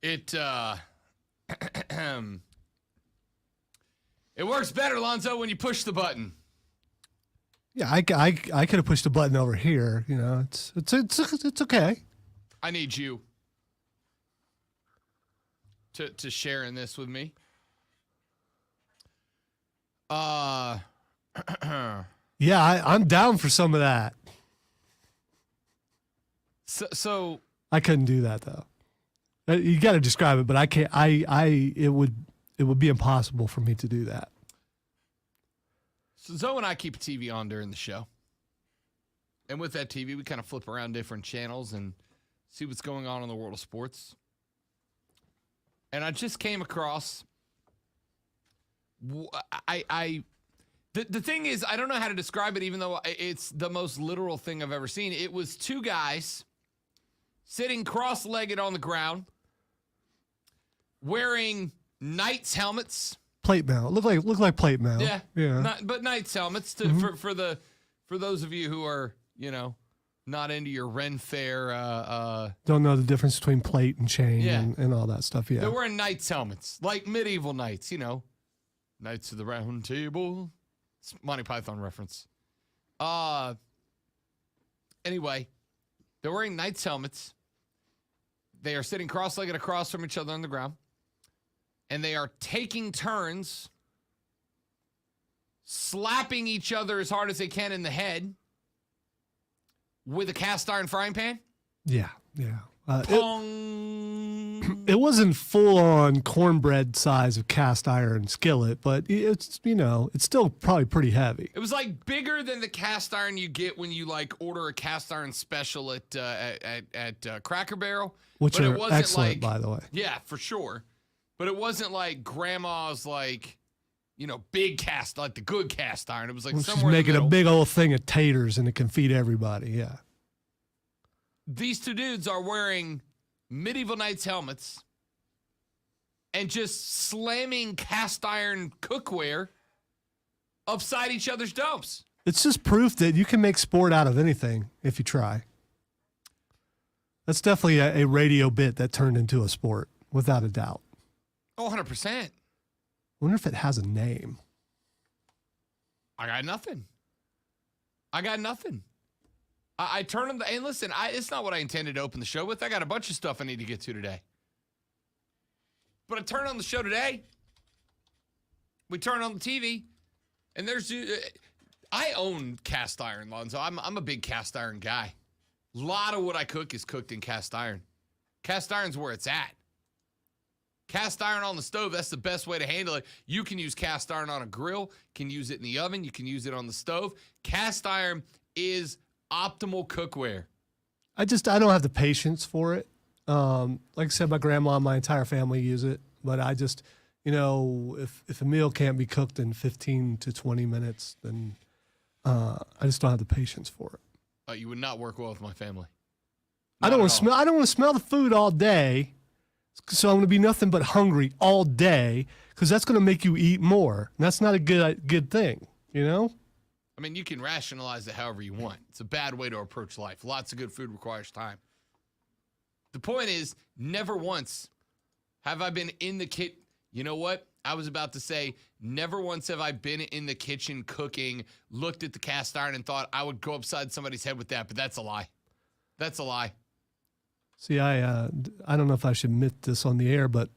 It it works better, Lonzo, when you push the button. Yeah, I could have pushed the button over here. You know, it's okay. I need you to share in this with me. Yeah, I'm down for some of that. So I couldn't do that though. You got to describe it, but I can't. It would be impossible for me to do that. So Zoe and I keep a TV on during the show. And with that TV, we kind of flip around different channels and see what's going on in the world of sports. And I just came across the thing is, I don't know how to describe it, even though it's the most literal thing I've ever seen. It was two guys sitting cross-legged on the ground, wearing Knights helmets. Plate mail. Look like plate mail. Yeah. But Knights helmets for those of you who are, not into your Ren Fair. Don't know the difference between plate and chain and all that stuff. Yeah. They're wearing Knights helmets, like medieval knights, Knights of the Round Table. It's Monty Python reference. Anyway, they're wearing Knights helmets. They are sitting cross-legged across from each other on the ground. And they are taking turns slapping each other as hard as they can in the head with a cast iron frying pan. Yeah. Pong. It wasn't full on cornbread size of cast iron skillet, but it's it's still probably pretty heavy. It was like bigger than the cast iron you get when you order a cast iron special at Cracker Barrel, which but are it wasn't excellent, by the way. Yeah, for sure. But it wasn't like grandma's big cast, like the good cast iron. It was like somewhere she's making in the a big old thing of taters and it can feed everybody. Yeah. These two dudes are wearing medieval knights helmets and just slamming cast iron cookware upside each other's domes. It's just proof that you can make sport out of anything if you try. That's definitely a radio bit that turned into a sport, without a doubt. Oh, 100%. I wonder if it has a name. I got nothing. I turn on and listen, it's not what I intended to open the show with. I got a bunch of stuff I need to get to today. But I turn on the show today. We turn on the TV, and I own cast iron, Lonzo. I'm a big cast iron guy. A lot of what I cook is cooked in cast iron. Cast iron's where it's at. Cast iron on the stove, that's the best way to handle it. You can use cast iron on a grill, can use it in the oven, you can use it on the stove. Cast iron is optimal cookware. I don't have the patience for it. Like I said, my grandma and my entire family use it, but I just, if a meal can't be cooked in 15 to 20 minutes, then I just don't have the patience for it. You would not work well with my family. I don't want to smell the food all day. So I'm going to be nothing but hungry all day because that's going to make you eat more. And that's not a good thing, I mean, you can rationalize it however you want. It's a bad way to approach life. Lots of good food requires time. The point is, never once have I been in the kitchen. You know what? I was about to say, never once have I been in the kitchen cooking, looked at the cast iron and thought I would go upside somebody's head with that, but that's a lie. That's a lie. See, I don't know if I should admit this on the air, but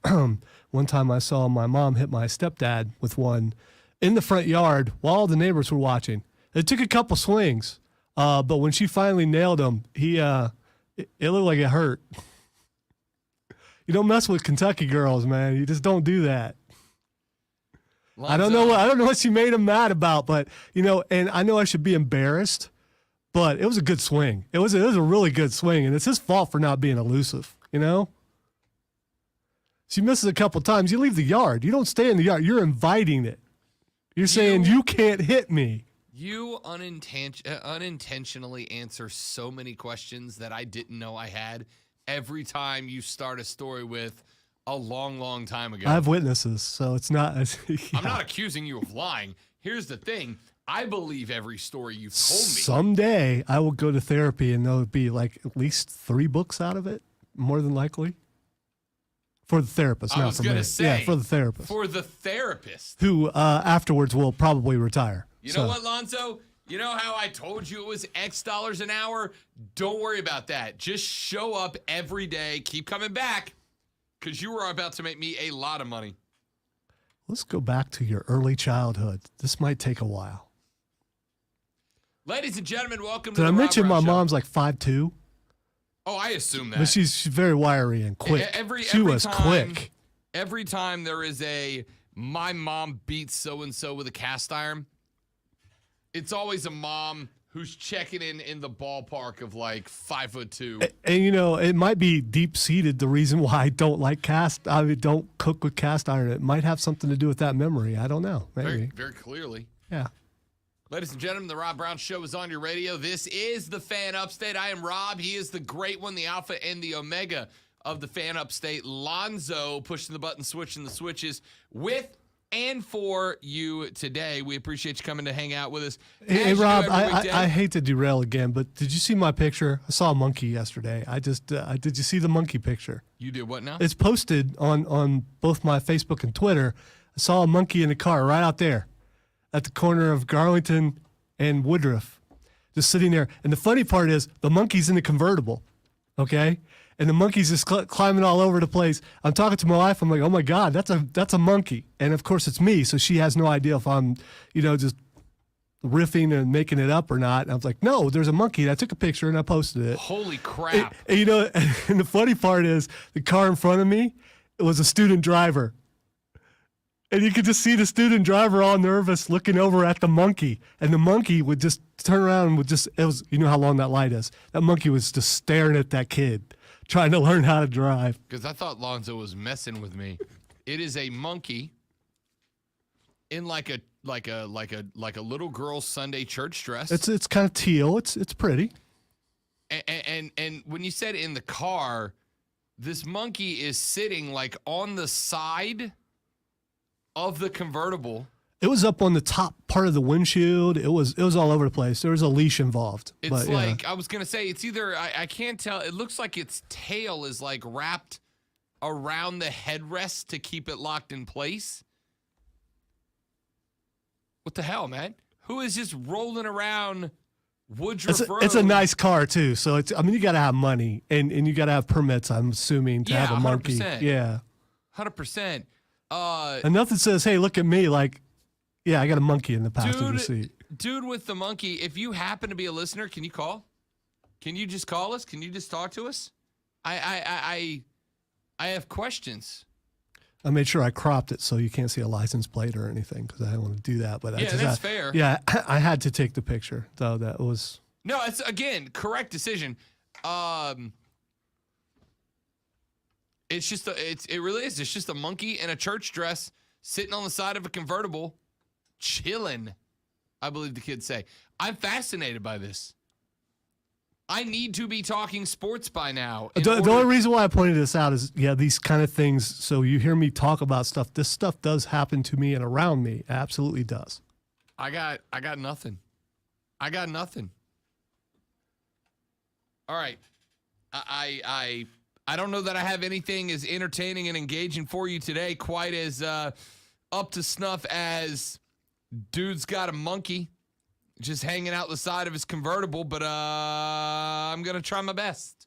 one time I saw my mom hit my stepdad with one in the front yard while all the neighbors were watching. It took a couple swings, but when she finally nailed him, it looked like it hurt. You don't mess with Kentucky girls, man. You just don't do that. Lonzo. I don't know what she made him mad about, but and I know I should be embarrassed. But it was a good swing. It was a really good swing, and it's his fault for not being elusive, She misses a couple times. You leave the yard. You don't stay in the yard. You're inviting it. You're saying, you can't hit me. You unintentionally answer so many questions that I didn't know I had every time you start a story with a long, long time ago. I have witnesses, so it's not. Yeah. I'm not accusing you of lying. Here's the thing. I believe every story you've told me. Someday I will go to therapy and there'll be like at least 3 books out of it, more than likely. For the therapist, I not was for going me. to say. Yeah, for the therapist. For the therapist. Who afterwards will probably retire. You know what, Lonzo? You know how I told you it was X dollars an hour? Don't worry about that. Just show up every day. Keep coming back because you are about to make me a lot of money. Let's go back to your early childhood. This might take a while. Ladies and gentlemen, welcome to Did the I Rob mention Brown my Show. mom's like 5'2"? Oh, I assume that. But she's very wiry and quick. She was quick. Every time there is my mom beats so-and-so with a cast iron, it's always a mom who's checking in the ballpark of like 5'2". And you know, it might be deep-seated, the reason why I don't don't cook with cast iron. It might have something to do with that memory. I don't know. Maybe. Very, very clearly. Yeah. Ladies and gentlemen, the Rob Brown Show is on your radio. This is the Fan Upstate. I am Rob. He is the great one, the alpha and the omega of the Fan Upstate. Lonzo pushing the button, switching the switches with and for you today. We appreciate you coming to hang out with us. Hey Rob, I hate to derail again, but did you see my picture? I saw a monkey yesterday. Did you see the monkey picture? You did what now? It's posted on both my Facebook and Twitter. I saw a monkey in the car right out there at the corner of Garlington and Woodruff, just sitting there. And the funny part is the monkey's in the convertible, okay? And the monkey's just climbing all over the place. I'm talking to my wife. I'm like, oh my God, that's a monkey. And of course it's me. So she has no idea if I'm, just riffing and making it up or not. And I was like, no, there's a monkey. And I took a picture and I posted it. Holy crap. And the funny part is the car in front of me, it was a student driver. And you could just see the student driver all nervous looking over at the monkey. And the monkey would just turn around and it was, you know how long that light is. That monkey was just staring at that kid, trying to learn how to drive. Because I thought Lonzo was messing with me. It is a monkey in like a little girl's Sunday church dress. It's kind of teal. It's pretty. And when you said in the car, this monkey is sitting like on the side of the convertible. It was up on the top part of the windshield. It was all over the place. There was a leash involved. It's I was going to say, it's either, I can't tell. It looks like its tail is like wrapped around the headrest to keep it locked in place. What the hell, man? Who is just rolling around Woodruff Road? It's a nice car too. So you got to have money and you got to have permits, I'm assuming, to have a monkey. 100%. Yeah. 100%. And nothing says, hey, look at me, like, yeah, I got a monkey in the passenger seat. Dude with the monkey, if you happen to be a listener, can you call? Can you just call us? Can you just talk to us? I have questions. I made sure I cropped it so you can't see a license plate or anything because I didn't want to do that. But that's fair. Yeah, I had to take the picture, though. That was... No, it's, again, correct decision. It's just it really is. It's just a monkey in a church dress sitting on the side of a convertible, chilling, I believe the kids say. I'm fascinated by this. I need to be talking sports by now. The only reason why I pointed this out is, these kind of things, so you hear me talk about stuff. This stuff does happen to me and around me. It absolutely does. I got nothing. I got nothing. All right. I don't know that I have anything as entertaining and engaging for you today, quite as up to snuff as dude's got a monkey just hanging out the side of his convertible, but I'm going to try my best.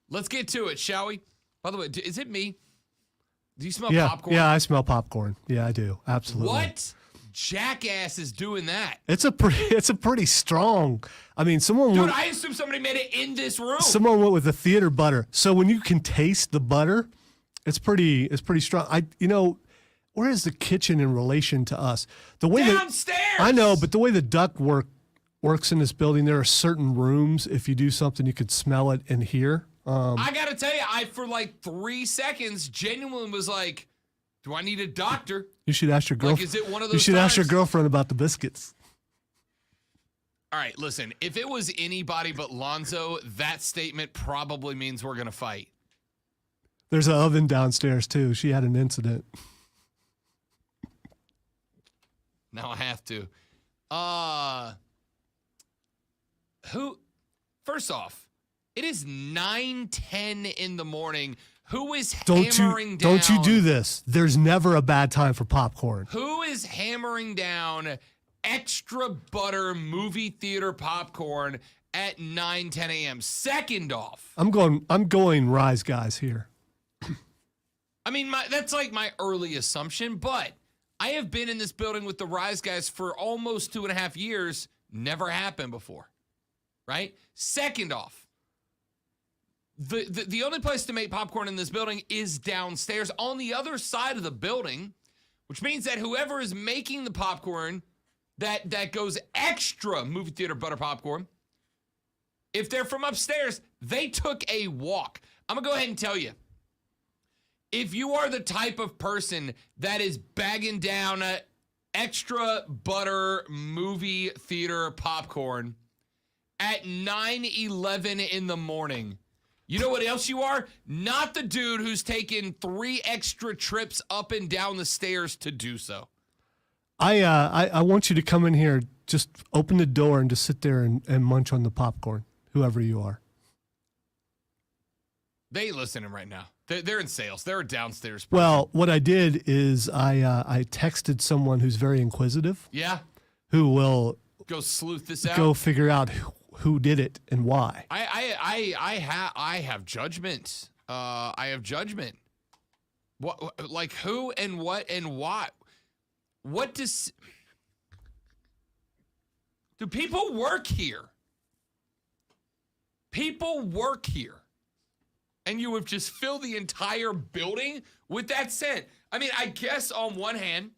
Let's get to it, shall we? By the way, is it me? Do you smell popcorn? Yeah, I smell popcorn. Yeah, I do. Absolutely. What jackass is doing that? It's a pretty strong. I mean, I assume somebody made it in this room. Someone went with the theater butter. So when you can taste the butter, it's pretty strong. Where is the kitchen in relation to us? The way downstairs. I know, but the way the duct works in this building, there are certain rooms. If you do something, you could smell it and hear. I gotta tell you, I for like 3 seconds genuinely was like, "Do I need a doctor?" You should ask your girlfriend. Like, is it one of those? You should ask your times? girlfriend about the biscuits. All right, listen. If it was anybody but Lonzo, that statement probably means we're gonna fight. There's an oven downstairs too. She had an incident. Now I have to. First off, It is 9:10 in the morning. Who is Don't hammering down? Don't you do this. There's never a bad time for popcorn. Who is hammering down extra butter movie theater popcorn at 9:10 a.m.? Second off, I'm going Rise Guys here. I mean, that's like my early assumption, but I have been in this building with the Rise Guys for almost 2.5 years. Never happened before, right? Second off, the only place to make popcorn in this building is downstairs on the other side of the building, which means that whoever is making the popcorn that goes extra movie theater butter popcorn, if they're from upstairs, they took a walk. I'm going to go ahead and tell you, if you are the type of person that is bagging down extra butter movie theater popcorn at 9:11 in the morning, you know what else you are? Not the dude who's taken 3 extra trips up and down the stairs to do so. I want you to come in here, just open the door and just sit there and munch on the popcorn, whoever you are. They ain't listening right now. They're in sales. They're a downstairs person. Well, what I did is I texted someone who's very inquisitive. Yeah? Who will Go sleuth this out? go figure out who did it and why. I have judgment. I have judgment. What, like who and what and why? What do people work here? People work here. And you have just filled the entire building with that scent. I mean, I guess on one hand,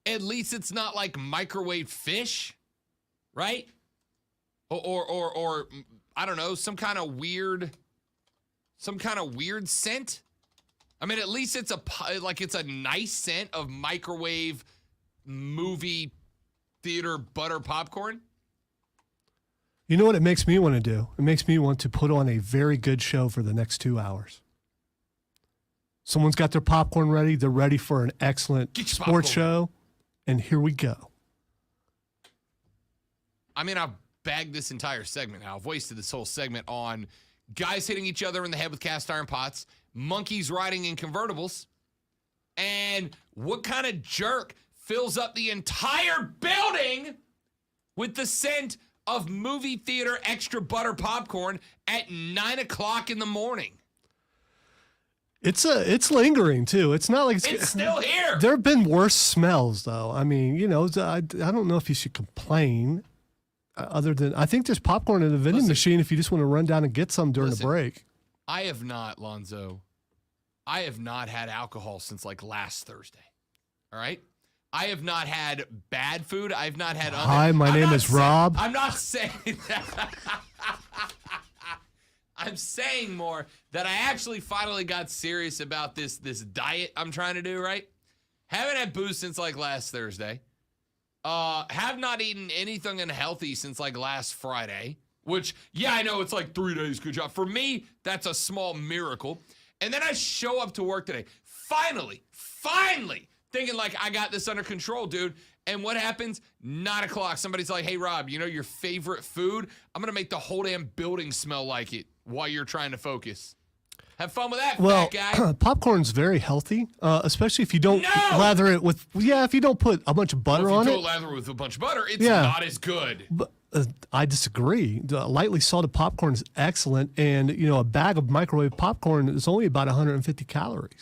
at least it's not like microwave fish, right? Or I don't know, some kind of weird scent. I mean, at least it's it's a nice scent of microwave movie theater butter popcorn. You know what it makes me want to do? It makes me want to put on a very good show for the next 2 hours. Someone's got their popcorn ready. They're ready for an excellent sports show. And here we go. I mean, I've bagged this entire segment now. I've wasted this whole segment on guys hitting each other in the head with cast iron pots, monkeys riding in convertibles, and what kind of jerk fills up the entire building with the scent of movie theater extra butter popcorn at 9 o'clock in the morning? It's lingering too. It's not like it's still here. There have been worse smells though. I mean, I don't know if you should complain. Other than I think there's popcorn in the vending machine if you just want to run down and get some during the break. I have not, Lonzo. I have not had alcohol since like last Thursday. All right? I have not had bad food. I've not had Hi, my name is Rob. I'm not saying that. I'm saying more that I actually finally got serious about this diet I'm trying to do, right? Haven't had booze since like last Thursday. Have not eaten anything unhealthy since like last Friday, which, yeah, I know it's like 3 days. Good job. For me, that's a small miracle. And then I show up to work today. Finally, thinking like I got this under control, dude. And what happens? 9 o'clock. Somebody's like, hey, Rob, you know your favorite food? I'm going to make the whole damn building smell like it while you're trying to focus. Have fun with that, fat guy. Popcorn's very healthy, especially if you don't lather it with, if you don't put a bunch of butter on it. If you don't lather it with a bunch of butter, it's not as good. But I disagree. The lightly salted popcorn is excellent, and, a bag of microwave popcorn is only about 150 calories.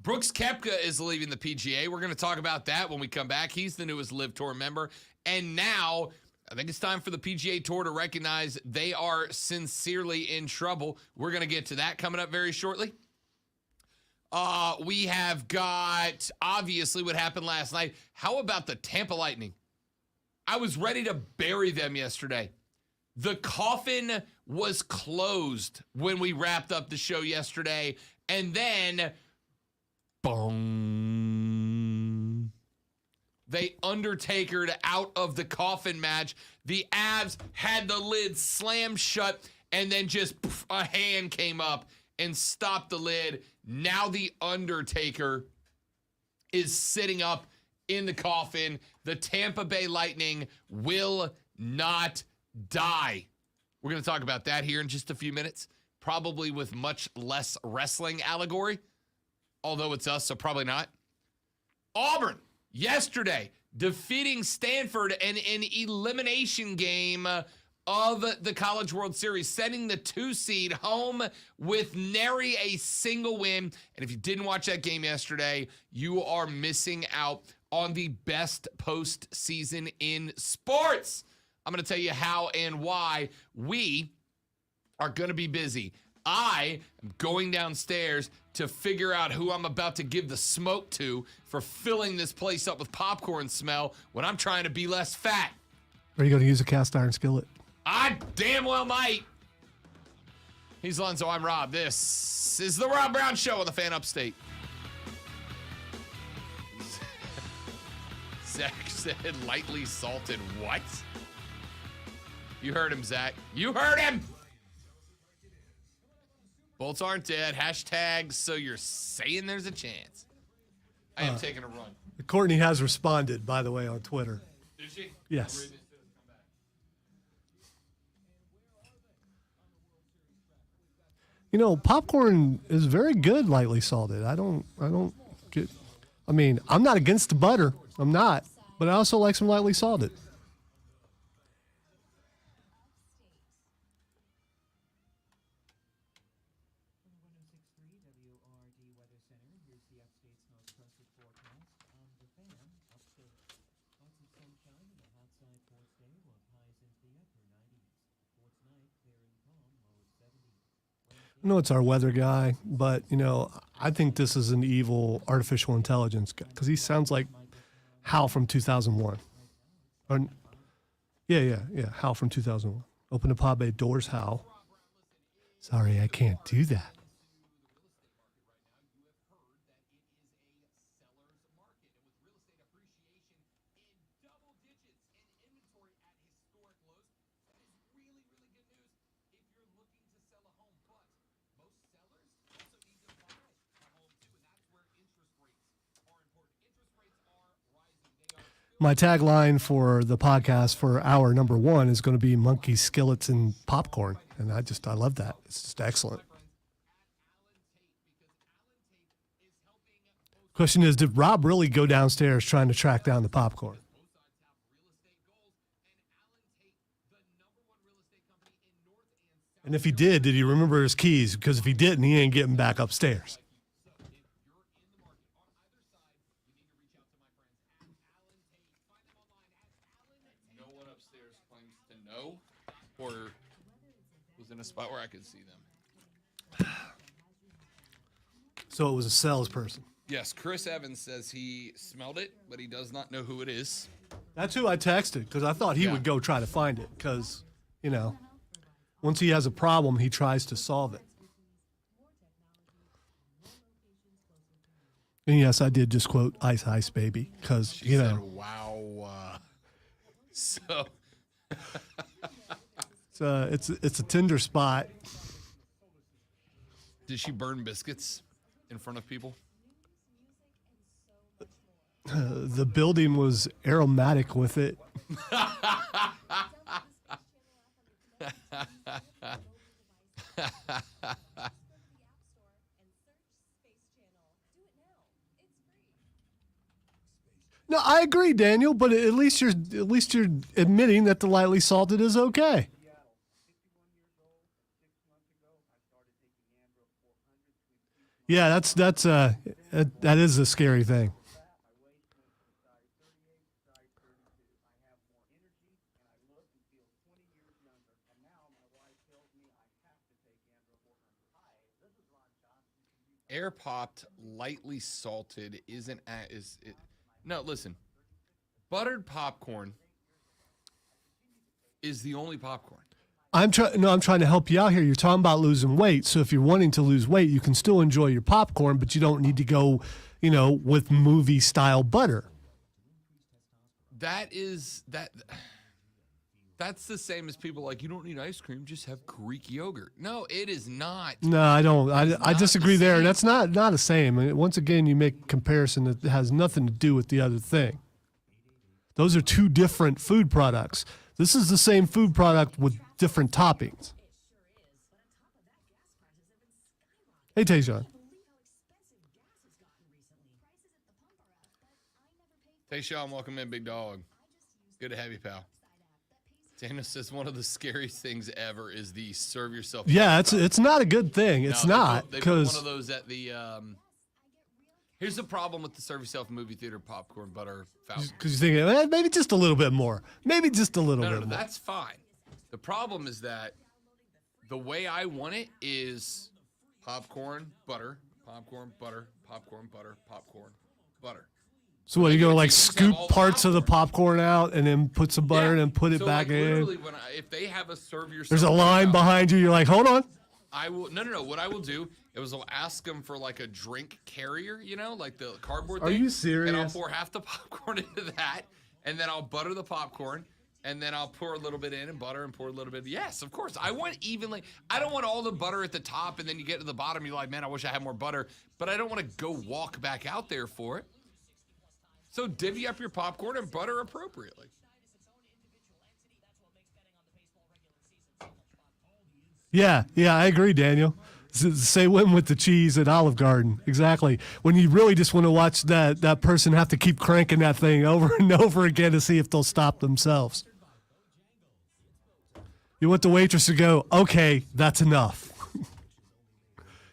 Brooks Koepka is leaving the PGA. We're going to talk about that when we come back. He's the newest Live Tour member. And now I think it's time for the PGA Tour to recognize they are sincerely in trouble. We're going to get to that coming up very shortly. We have got, obviously, what happened last night. How about the Tampa Lightning? I was ready to bury them yesterday. The coffin was closed when we wrapped up the show yesterday. And then, boom, they Undertakered out of the coffin match. The Avs had the lid slammed shut, and then just a hand came up and stopped the lid. Now the Undertaker is sitting up in the coffin. The Tampa Bay Lightning will not die. We're going to talk about that here in just a few minutes, probably with much less wrestling allegory, although it's us, so probably not. Auburn, yesterday, defeating Stanford in an elimination game of the College World Series, sending the 2 seed home with nary a single win. And if you didn't watch that game yesterday, you are missing out on the best postseason in sports. I'm going to tell you how and why we are going to be busy. I am going downstairs to figure out who I'm about to give the smoke to for filling this place up with popcorn smell when I'm trying to be less fat. Are you going to use a cast iron skillet? I damn well might. He's Lonzo, I'm Rob. This is the Rob Brown Show on the Fan Upstate. Zach said lightly salted what? You heard him, Zach. You heard him! Bolts aren't dead. Hashtag, so you're saying there's a chance. I am taking a run. Courtney has responded, by the way, on Twitter. Did she? Yes. You know, popcorn is very good lightly salted. I'm not against the butter. I'm not. But I also like some lightly salted. I know it's our weather guy, but, you know, I think this is an evil artificial intelligence guy because he sounds like Hal from 2001. Yeah, Hal from 2001. Open the pod bay doors, Hal. Sorry, I can't do that. My tagline for the podcast for hour number 1 is going to be monkey skillets and popcorn. And I love that. It's just excellent. Question is, did Rob really go downstairs trying to track down the popcorn? And if he did he remember his keys? Because if he didn't, he ain't getting back upstairs. Or was in a spot where I could see them. So it was a salesperson. Yes, Chris Evans says he smelled it, but he does not know who it is. That's who I texted because I thought he would go try to find it because, you know, once he has a problem, he tries to solve it. And yes, I did just quote Ice Ice Baby because, She said, wow. So... It's a tender spot. Did she burn biscuits in front of people? The building was aromatic with it. No, I agree, Daniel, but at least you're admitting that the lightly salted is okay. Yeah, that is a scary thing. Air popped, lightly salted no, listen. Buttered popcorn is the only popcorn. I'm trying to help you out here. You're talking about losing weight. So if you're wanting to lose weight, you can still enjoy your popcorn, but you don't need to go, with movie style butter. That's the same as people like, you don't need ice cream, just have Greek yogurt. No, it is not. No, I don't. I disagree there. That's not the same. I mean, once again, you make a comparison that has nothing to do with the other thing. Those are two different food products. This is the same food product with different toppings. Hey, Deshaun. Deshaun, welcome in, big dog. Good to have you, pal. Daniel says one of the scariest things ever is the serve yourself. Yeah, it's not a good thing. It's not they put one because of those at the. Here's the problem with the serve yourself movie theater popcorn butter fountain. you're thinking maybe just a little bit more. Maybe just a little bit more. That's fine. The problem is that the way I want it is popcorn, butter, popcorn, butter, popcorn, butter, popcorn, butter. So what, you go like just scoop have all the parts of the popcorn out and then put some butter and then put it so back like in? literally if they have a serve yourself. There's a line behind you. You're like, hold on. I will no. What I will do is I'll ask them for like a drink carrier, like the cardboard Are thing. you serious? And I'll pour half the popcorn into that, and then I'll butter the popcorn, and then I'll pour a little bit in and butter and pour a little bit. Yes, of course. I want evenly. I don't want all the butter at the top, and then you get to the bottom, you're like, man, I wish I had more butter. But I don't want to go walk back out there for it. So divvy up your popcorn and butter appropriately. Yeah, I agree, Daniel. Say win with the cheese at Olive Garden. Exactly. When you really just want to watch that person have to keep cranking that thing over and over again to see if they'll stop themselves. You want the waitress to go, okay, that's enough.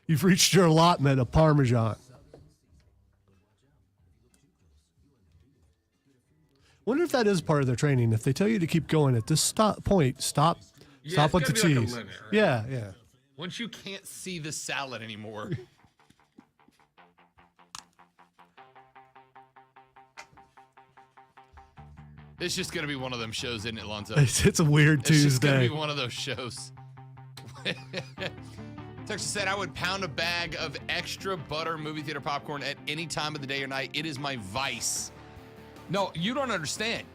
You've reached your allotment of Parmesan. Wonder if that is part of their training. If they tell you to keep going at this point, stop with the cheese. Like a limit, right? Yeah. Once you can't see the salad anymore. It's just going to be one of them shows, isn't it, Lonzo? It's a weird Tuesday. It's just going to be one of those shows. Texas said, I would pound a bag of extra butter movie theater popcorn at any time of the day or night. It is my vice. No, you don't understand.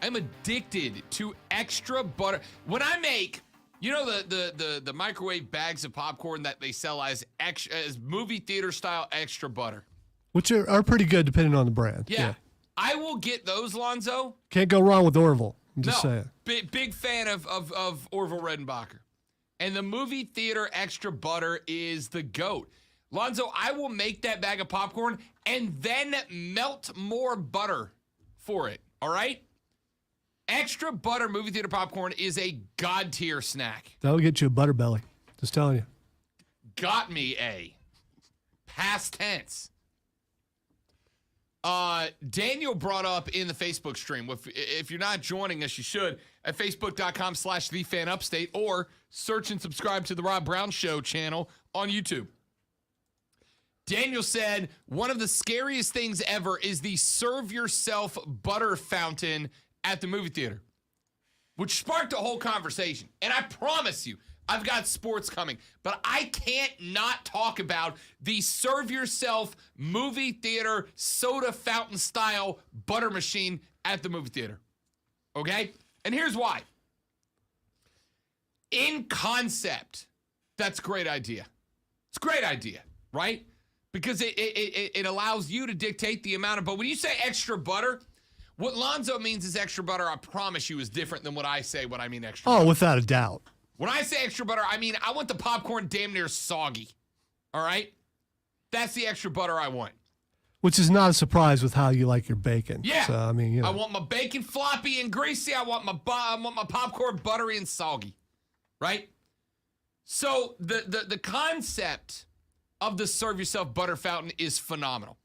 I'm addicted to extra butter. When I make, the microwave bags of popcorn that they sell as movie theater style extra butter, which are pretty good depending on the brand. Yeah. I will get those, Lonzo. Can't go wrong with Orville. I'm just saying. Big fan of Orville Redenbacher. And the movie theater extra butter is the GOAT. Lonzo, I will make that bag of popcorn and then melt more butter for it. All right? Extra butter movie theater popcorn is a god tier snack. That'll get you a butter belly. Just telling you. Got me a past tense. Daniel brought up in the Facebook stream, if you're not joining us, you should, at facebook.com/thefanupstate or search and subscribe to the Rob Brown Show channel on YouTube. Daniel said, one of the scariest things ever is the serve yourself butter fountain at the movie theater, which sparked a whole conversation. And I promise you, I've got sports coming, but I can't not talk about the serve yourself movie theater soda fountain style butter machine at the movie theater. Okay? And here's why. In concept, that's a great idea. It's a great idea, right? Because it allows you to dictate the amount of, but when you say extra butter, what Lonzo means is extra butter, I promise you, is different than what I say when I mean extra butter. Oh, without a doubt. When I say extra butter, I mean I want the popcorn damn near soggy. All right? That's the extra butter I want. Which is not a surprise with how you like your bacon. Yeah. So, I mean, I want my bacon floppy and greasy. I want my popcorn buttery and soggy. Right? So the concept of the serve yourself butter fountain is phenomenal.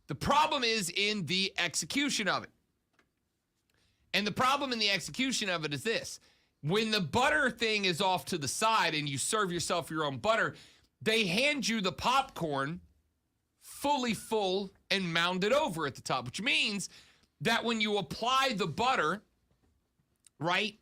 The problem is in the execution of it. And the problem in the execution of it is this. When the butter thing is off to the side and you serve yourself your own butter, they hand you the popcorn fully full and mounded over at the top, which means that when you apply the butter, right?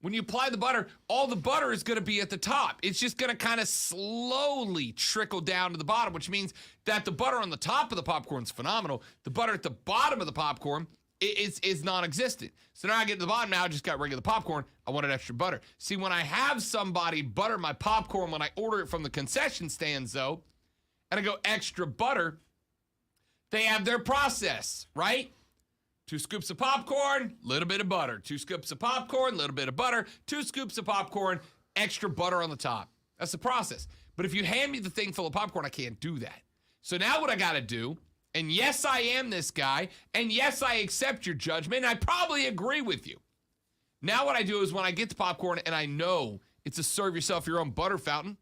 When you apply the butter, all the butter is going to be at the top. It's just going to kind of slowly trickle down to the bottom, which means that the butter on the top of the popcorn is phenomenal. The butter at the bottom of the popcorn is non-existent. So now I get to the bottom, now I just got regular popcorn. I wanted extra butter. See, when I have somebody butter my popcorn when I order it from the concession stands, though, and I go extra butter, they have their process, right? 2 scoops of popcorn, little bit of butter. 2 scoops of popcorn, little bit of butter. 2 scoops of popcorn, extra butter on the top. That's the process. But if you hand me the thing full of popcorn, I can't do that. So now what I got to do, and yes, I am this guy, and yes, I accept your judgment, and I probably agree with you. Now what I do is when I get the popcorn and I know it's a serve yourself your own butter fountain,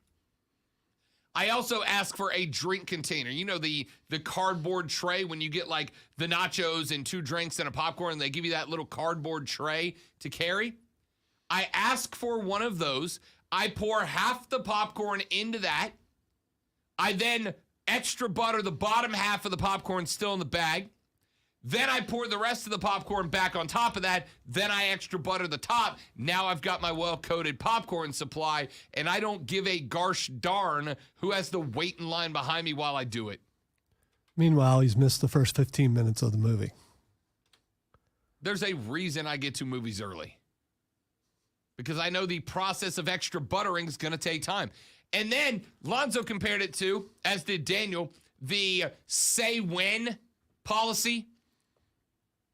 I also ask for a drink container. You know, the cardboard tray when you get like the nachos and 2 drinks and a popcorn, and they give you that little cardboard tray to carry. I ask for one of those. I pour half the popcorn into that. I then extra butter the bottom half of the popcorn still in the bag. Then I pour the rest of the popcorn back on top of that. Then I extra butter the top. Now I've got my well-coated popcorn supply, and I don't give a gosh darn who has to wait in line behind me while I do it. Meanwhile, he's missed the first 15 minutes of the movie. There's a reason I get to movies early. Because I know the process of extra buttering is going to take time. And then Lonzo compared it to, as did Daniel, the say when policy.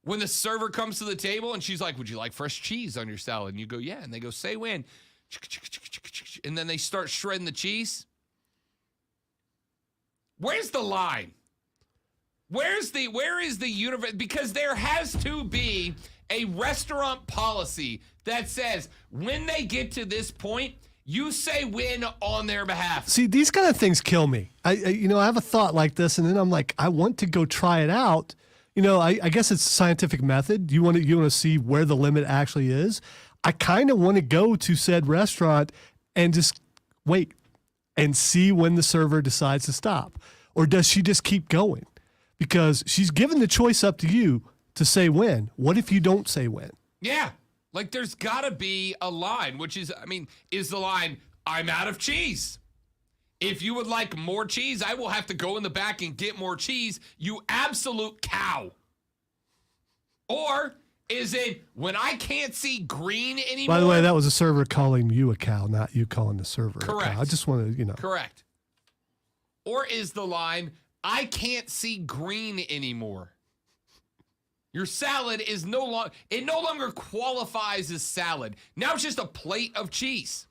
When the server comes to the table and she's like, would you like fresh cheese on your salad? And you go, yeah. And they go, say when. And then they start shredding the cheese. Where's the line? Where is the universe? Because there has to be a restaurant policy that says when they get to this point, you say when on their behalf. See, these kind of things kill me. I have a thought like this, and then I'm like, I want to go try it out. I guess it's a scientific method. You want to see where the limit actually is. I kind of want to go to said restaurant and just wait and see when the server decides to stop. Or does she just keep going? Because she's given the choice up to you to say when. What if you don't say when? Yeah. Like there's got to be a line, which is the line, I'm out of cheese. If you would like more cheese, I will have to go in the back and get more cheese, you absolute cow. Or is it when I can't see green anymore? By the way, that was a server calling you a cow, not you calling the server a Correct. cow. I just want to, Correct. Or is the line, I can't see green anymore? Your salad is no longer qualifies as salad. Now it's just a plate of cheese.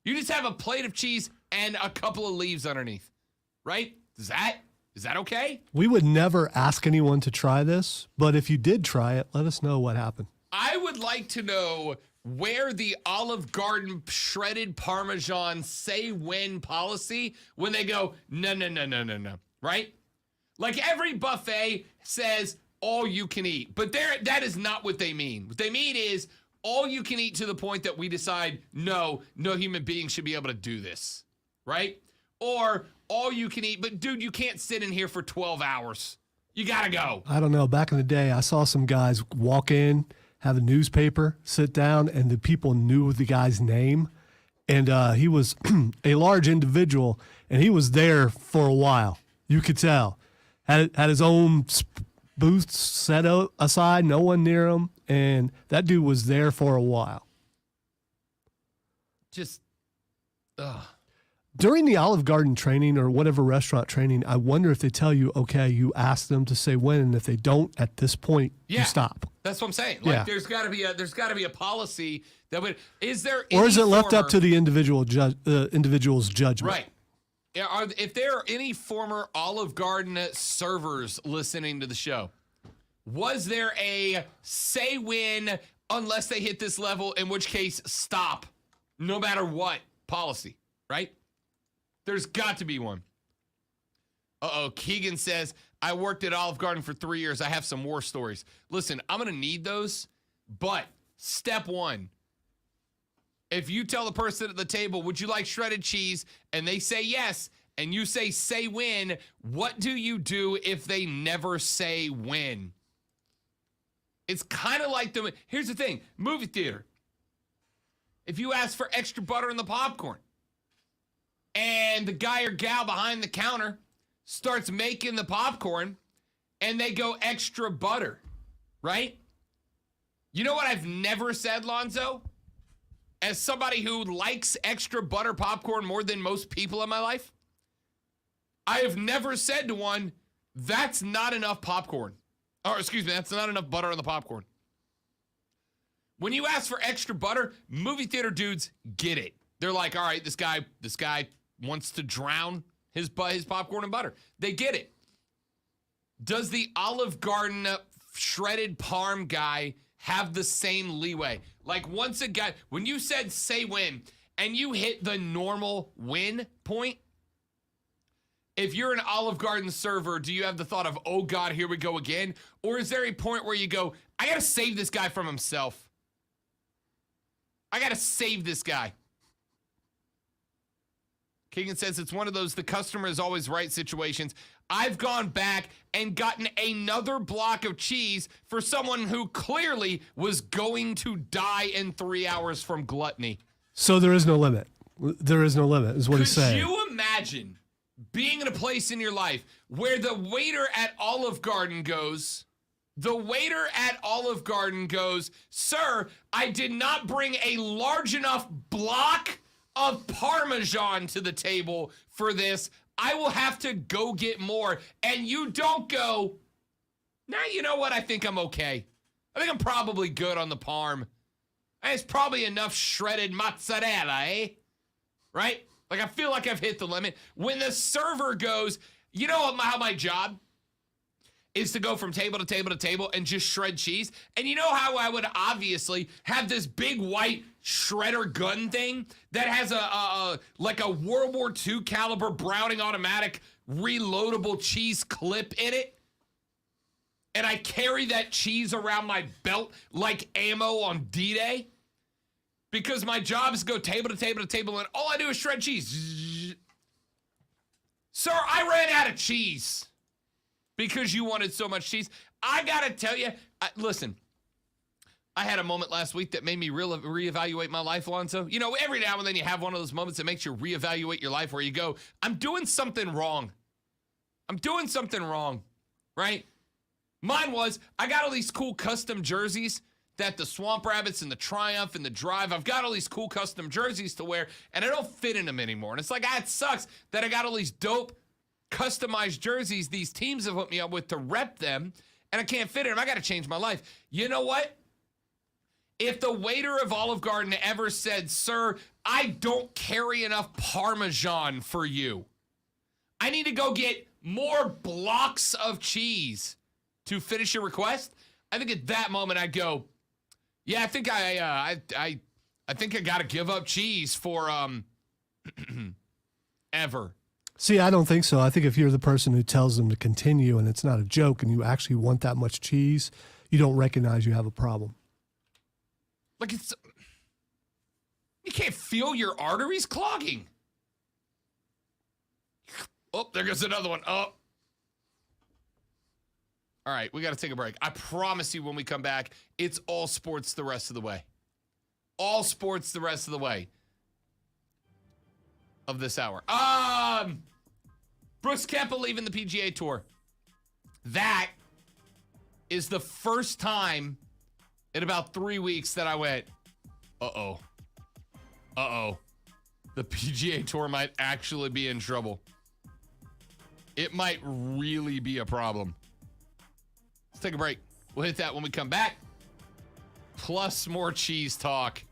You just have a plate of cheese and a couple of leaves underneath, right? Is that okay? We would never ask anyone to try this, but if you did try it, let us know what happened. I would like to know where the Olive Garden shredded Parmesan say when policy when they go, no, right? Like every buffet says all you can eat, but that is not what they mean. What they mean is all you can eat to the point that we decide, no human being should be able to do this, right? Or all you can eat, but dude, you can't sit in here for 12 hours. You gotta go. I don't know. Back in the day, I saw some guys walk in, have a newspaper, sit down, and the people knew the guy's name. And he was a large individual, and he was there for a while. You could tell. Had his own booth set aside, no one near him, and that dude was there for a while. Just, ugh. During the Olive Garden training or whatever restaurant training, I wonder if they tell you, okay, you ask them to say when, and if they don't at this point, you stop. That's what I'm saying. Like there's got to be a policy that would. Is there? Or is it left up to the individual's judgment? Right. If there are any former Olive Garden servers listening to the show, was there a say when unless they hit this level, in which case stop, no matter what policy, right? There's got to be one. Keegan says, I worked at Olive Garden for 3 years. I have some war stories. Listen, I'm going to need those, but step one, if you tell the person at the table, would you like shredded cheese? And they say yes, and you say when, what do you do if they never say when? It's kind of like here's the thing, movie theater. If you ask for extra butter in the popcorn, and the guy or gal behind the counter starts making the popcorn, and they go extra butter, right? You know what I've never said, Lonzo? As somebody who likes extra butter popcorn more than most people in my life, I have never said to one, that's not enough popcorn. Or excuse me, that's not enough butter on the popcorn. When you ask for extra butter, movie theater dudes get it. They're like, all right, this guy wants to drown his popcorn in butter. They get it. Does the Olive Garden shredded parm guy have the same leeway? Like once a guy, when you said say win and you hit the normal win point, if you're an Olive Garden server, do you have the thought of, oh God, here we go again? Or is there a point where you go, I got to save this guy from himself? I got to save this guy. Keegan says it's one of those the customer is always right situations. I've gone back and gotten another block of cheese for someone who clearly was going to die in 3 hours from gluttony. So there is no limit. There is no limit, is what he's saying. Could you imagine being in a place in your life where the waiter at Olive Garden goes, sir, I did not bring a large enough block of Parmesan to the table for this. I will have to go get more. And you don't go, nah, you know what? I think I'm okay. I think I'm probably good on the parm. It's probably enough shredded mozzarella, eh? Right? Like, I feel like I've hit the limit. When the server goes, you know how my job is to go from table to table to table and just shred cheese? And you know how I would obviously have this big white shredder gun thing that has like a World War II caliber Browning automatic reloadable cheese clip in it? And I carry that cheese around my belt like ammo on D-Day? Because my job is to go table to table to table, and all I do is shred cheese. Sir, I ran out of cheese because you wanted so much cheese. I gotta tell you, listen, I had a moment last week that made me reevaluate my life, Lonzo. You know, every now and then you have one of those moments that makes you reevaluate your life where you go, I'm doing something wrong. Right? Mine was, I got all these cool custom jerseys that the Swamp Rabbits and the Triumph and the Drive, I've got all these cool custom jerseys to wear, and I don't fit in them anymore. And it's like, it sucks that I got all these dope customized jerseys these teams have hooked me up with to rep them, and I can't fit in them. I got to change my life. You know what? If the waiter of Olive Garden ever said, sir, I don't carry enough Parmesan for you, I need to go get more blocks of cheese to finish your request, I think at that moment I'd go, yeah, I think I think I got to give up cheese for ever. See, I don't think so. I think if you're the person who tells them to continue and it's not a joke and you actually want that much cheese, you don't recognize you have a problem. Like you can't feel your arteries clogging. Oh, there goes another one. Oh. All right, we got to take a break. I promise you when we come back, it's all sports the rest of the way. All sports the rest of the way of this hour. Brooks Koepka leaving the PGA Tour. That is the first time in about 3 weeks that I went, uh-oh. The PGA Tour might actually be in trouble. It might really be a problem. Let's take a break. We'll hit that when we come back. Plus more cheese talk.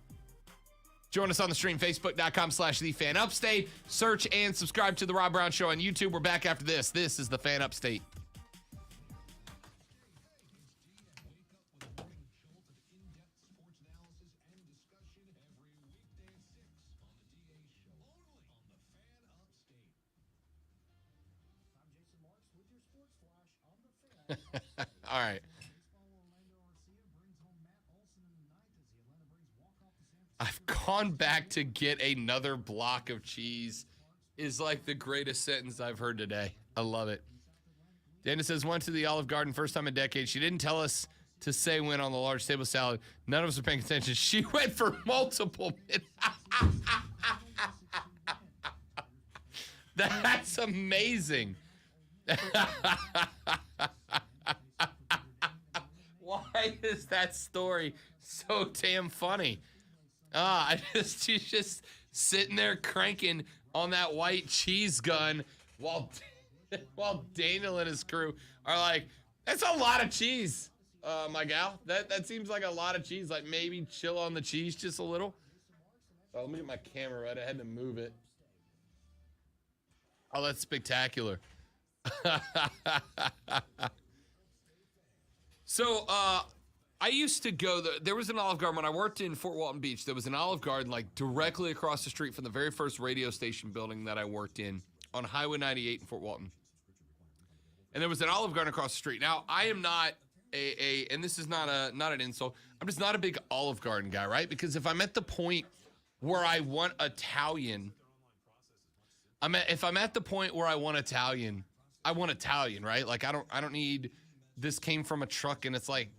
Join us on the stream, facebook.com/TheFanUpstate. Search and subscribe to The Rob Brown Show on YouTube. We're back after this. This is The Fan Upstate. All right. I've gone back to get another block of cheese is like the greatest sentence I've heard today. I love it. Dana says, went to the Olive Garden first time in decades. She didn't tell us to say when on the large table salad. None of us are paying attention. She went for multiple minutes. That's amazing. Why is that story so damn funny? She's just sitting there cranking on that white cheese gun while Daniel and his crew are like, That's a lot of cheese, my gal. That seems like a lot of cheese. Like maybe chill on the cheese just a little. Oh, let me get my camera right. I had to move it. Oh, that's spectacular. So, I used to go, there was an Olive Garden when I worked in Fort Walton Beach. There was an Olive Garden like directly across the street from the very first radio station building that I worked in on Highway 98 in Fort Walton. And there was an Olive Garden across the street. Now, I am not and this is not an insult. I'm just not a big Olive Garden guy, right? Because if I'm at the point where I want Italian, if I'm at the point where I want Italian, right? Like I don't need, this came from a truck and it's like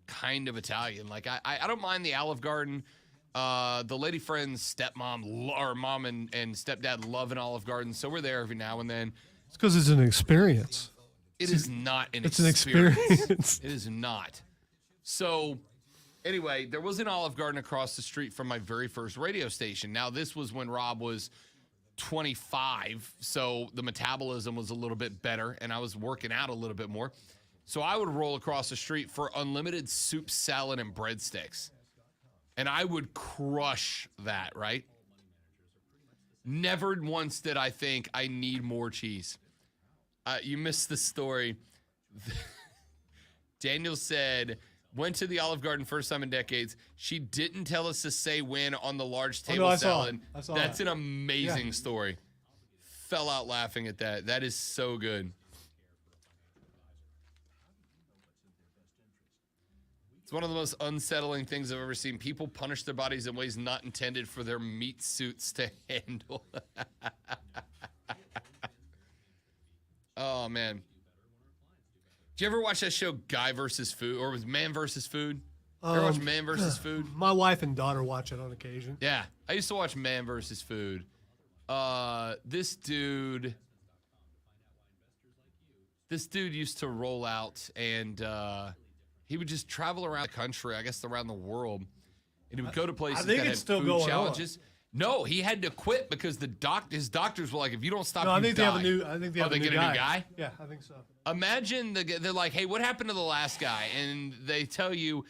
kind of Italian. Like I don't mind the Olive Garden. The lady friend's stepmom or mom and stepdad love an Olive Garden, so we're there every now and then. It's because it's an experience. It is not an it's experience. An experience. It is not. So anyway, there was an Olive Garden across the street from my very first radio station. Now, this was when Rob was 25, so the metabolism was a little bit better, and I was working out a little bit more. So I would roll across the street for unlimited soup, salad, and breadsticks. And I would crush that, right? Never once did I think I need more cheese. You missed the story. Daniel said, went to the Olive Garden first time in decades. She didn't tell us to say when on the large table salad. I saw That's that. an amazing story. Fell out laughing at that. That is so good. It's one of the most unsettling things I've ever seen. People punish their bodies in ways not intended for their meat suits to handle. Oh, man. Did you ever watch that show Guy versus Food, or was Man versus Food? You ever watch Man versus Food? My wife and daughter watch it on occasion. Yeah, I used to watch Man versus Food. This dude used to roll out, and he would just travel around the country, I guess around the world, and he would go to places that had food challenges. No, he had to quit because his doctors were like, if you don't stop, I think die. they have a new. I think they have a new guy. Yeah, I think so. Imagine they're like, hey, what happened to the last guy? And they tell you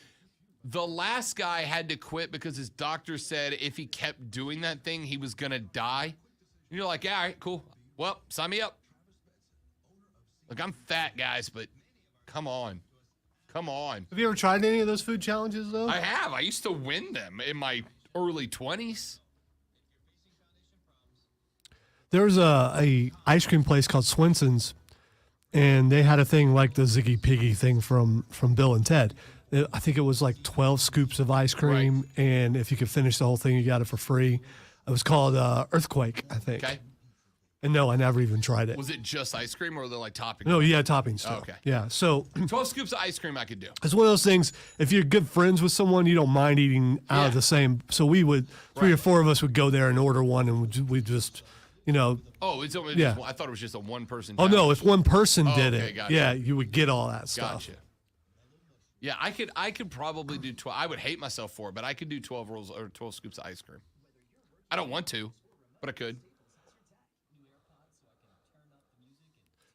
the last guy had to quit because his doctor said if he kept doing that thing, he was gonna die. And you're like, yeah, all right, cool. Well, sign me up. Look, I'm fat, guys, but come on. Come on. Have you ever tried any of those food challenges, though? I have. I used to win them in my early 20s. There was a ice cream place called Swenson's, and they had a thing like the Ziggy Piggy thing from Bill and Ted. I think it was like 12 scoops of ice cream, and if you could finish the whole thing, you got it for free. It was called Earthquake, I think. Okay. And no, I never even tried it. Was it just ice cream or were there like toppings? No, you had toppings too. Okay. Yeah, so 12 scoops of ice cream I could do. it's one of those things, if you're good friends with someone, you don't mind eating out of the same. So we would, three or four of us would go there and order one, and we just, Oh, it's only just, I thought it was just a one-person Oh, no, challenge. if one person did it, gotcha. yeah, you would get all that stuff. Gotcha. Yeah, I could probably do 12. I would hate myself for it, but I could do 12 rolls or 12 scoops of ice cream. I don't want to, but I could.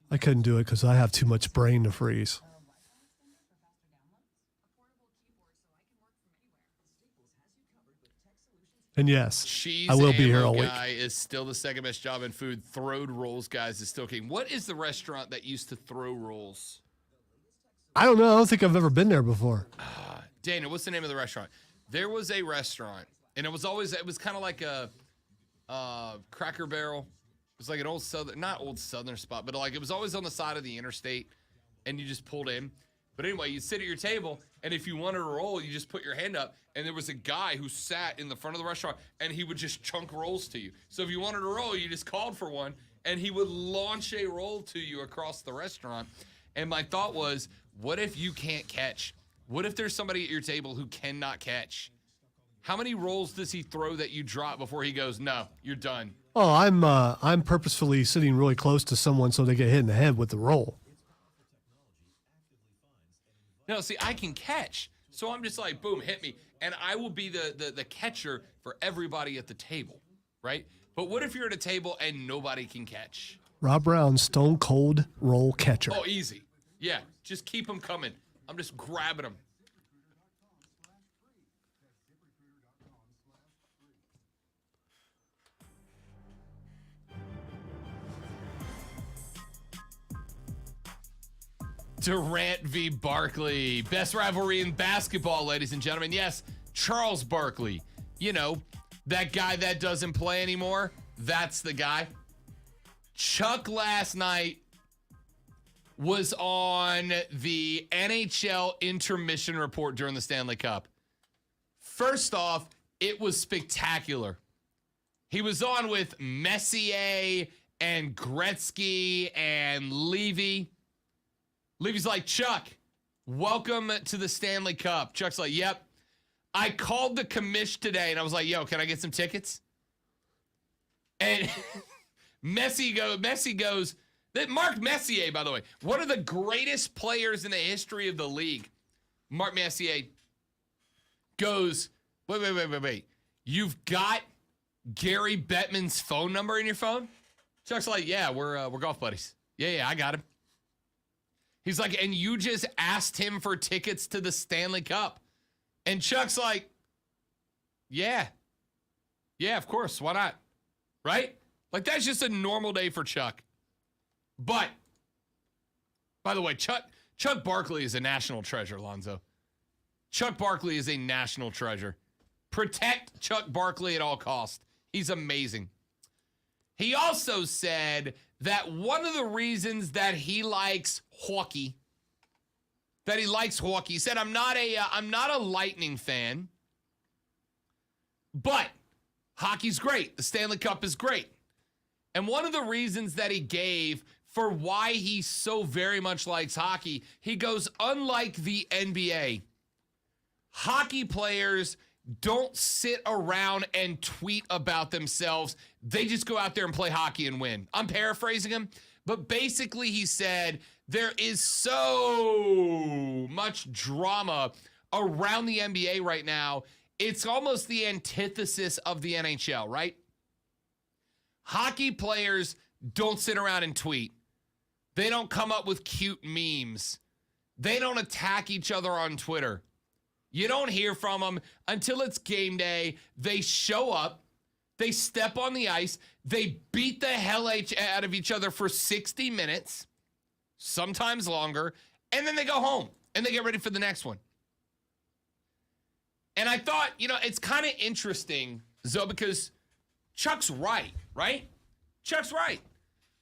I couldn't do it because I have too much brain to freeze. And yes, Cheese I will be here all week. Guy is still the second best job in food. Throwed rolls, guys, is still king. What is the restaurant that used to throw rolls? I don't know. I don't think I've ever been there before. Daniel, what's the name of the restaurant? There was a restaurant, and it was kind of like a Cracker Barrel. It was like an old Southern, not old Southern spot, but like it was always on the side of the interstate, and you just pulled in. But anyway, you sit at your table, and if you wanted a roll, you just put your hand up, and there was a guy who sat in the front of the restaurant, and he would just chunk rolls to you. So if you wanted a roll, you just called for one, and he would launch a roll to you across the restaurant. And my thought was, what if you can't catch? What if there's somebody at your table who cannot catch? How many rolls does he throw that you drop before he goes, no, you're done? Oh, I'm purposefully sitting really close to someone so they get hit in the head with the roll. No, see, I can catch. So I'm just like, boom, hit me. And I will be the catcher for everybody at the table, right? But what if you're at a table and nobody can catch? Rob Brown, stone cold roll catcher. Oh, easy. Yeah, just keep them coming. I'm just grabbing them. Durant v. Barkley. Best rivalry in basketball, ladies and gentlemen. Yes, Charles Barkley. You know, that guy that doesn't play anymore. That's the guy. Chuck last night was on the NHL intermission report during the Stanley Cup. First off, it was spectacular. He was on with Messier and Gretzky and Levy. Levy's like, Chuck, welcome to the Stanley Cup. Chuck's like, yep. I called the commish today, and I was like, yo, can I get some tickets? And Messi goes, Mark Messier, by the way, one of the greatest players in the history of the league. Mark Messier goes, wait. You've got Gary Bettman's phone number in your phone? Chuck's like, yeah, we're golf buddies. Yeah, I got him. He's like, and you just asked him for tickets to the Stanley Cup. And Chuck's like, yeah, of course. Why not? Right? Like, that's just a normal day for Chuck. But, by the way, Chuck Barkley is a national treasure, Lonzo. Chuck Barkley is a national treasure. Protect Chuck Barkley at all costs. He's amazing. He also said that one of the reasons that he likes hockey, he said, I'm not a Lightning fan, but hockey's great. The Stanley Cup is great. And one of the reasons that he gave for why he so very much likes hockey, he goes, unlike the NBA, hockey players don't sit around and tweet about themselves. They just go out there and play hockey and win. I'm paraphrasing him, but basically he said there is so much drama around the NBA right now. It's almost the antithesis of the NHL, right? Hockey players don't sit around and tweet. They don't come up with cute memes. They don't attack each other on Twitter. You don't hear from them until it's game day. They show up. They step on the ice. They beat the hell out of each other for 60 minutes, sometimes longer, and then they go home and they get ready for the next one. And I thought, it's kind of interesting, Zoe, because Chuck's right? Chuck's right.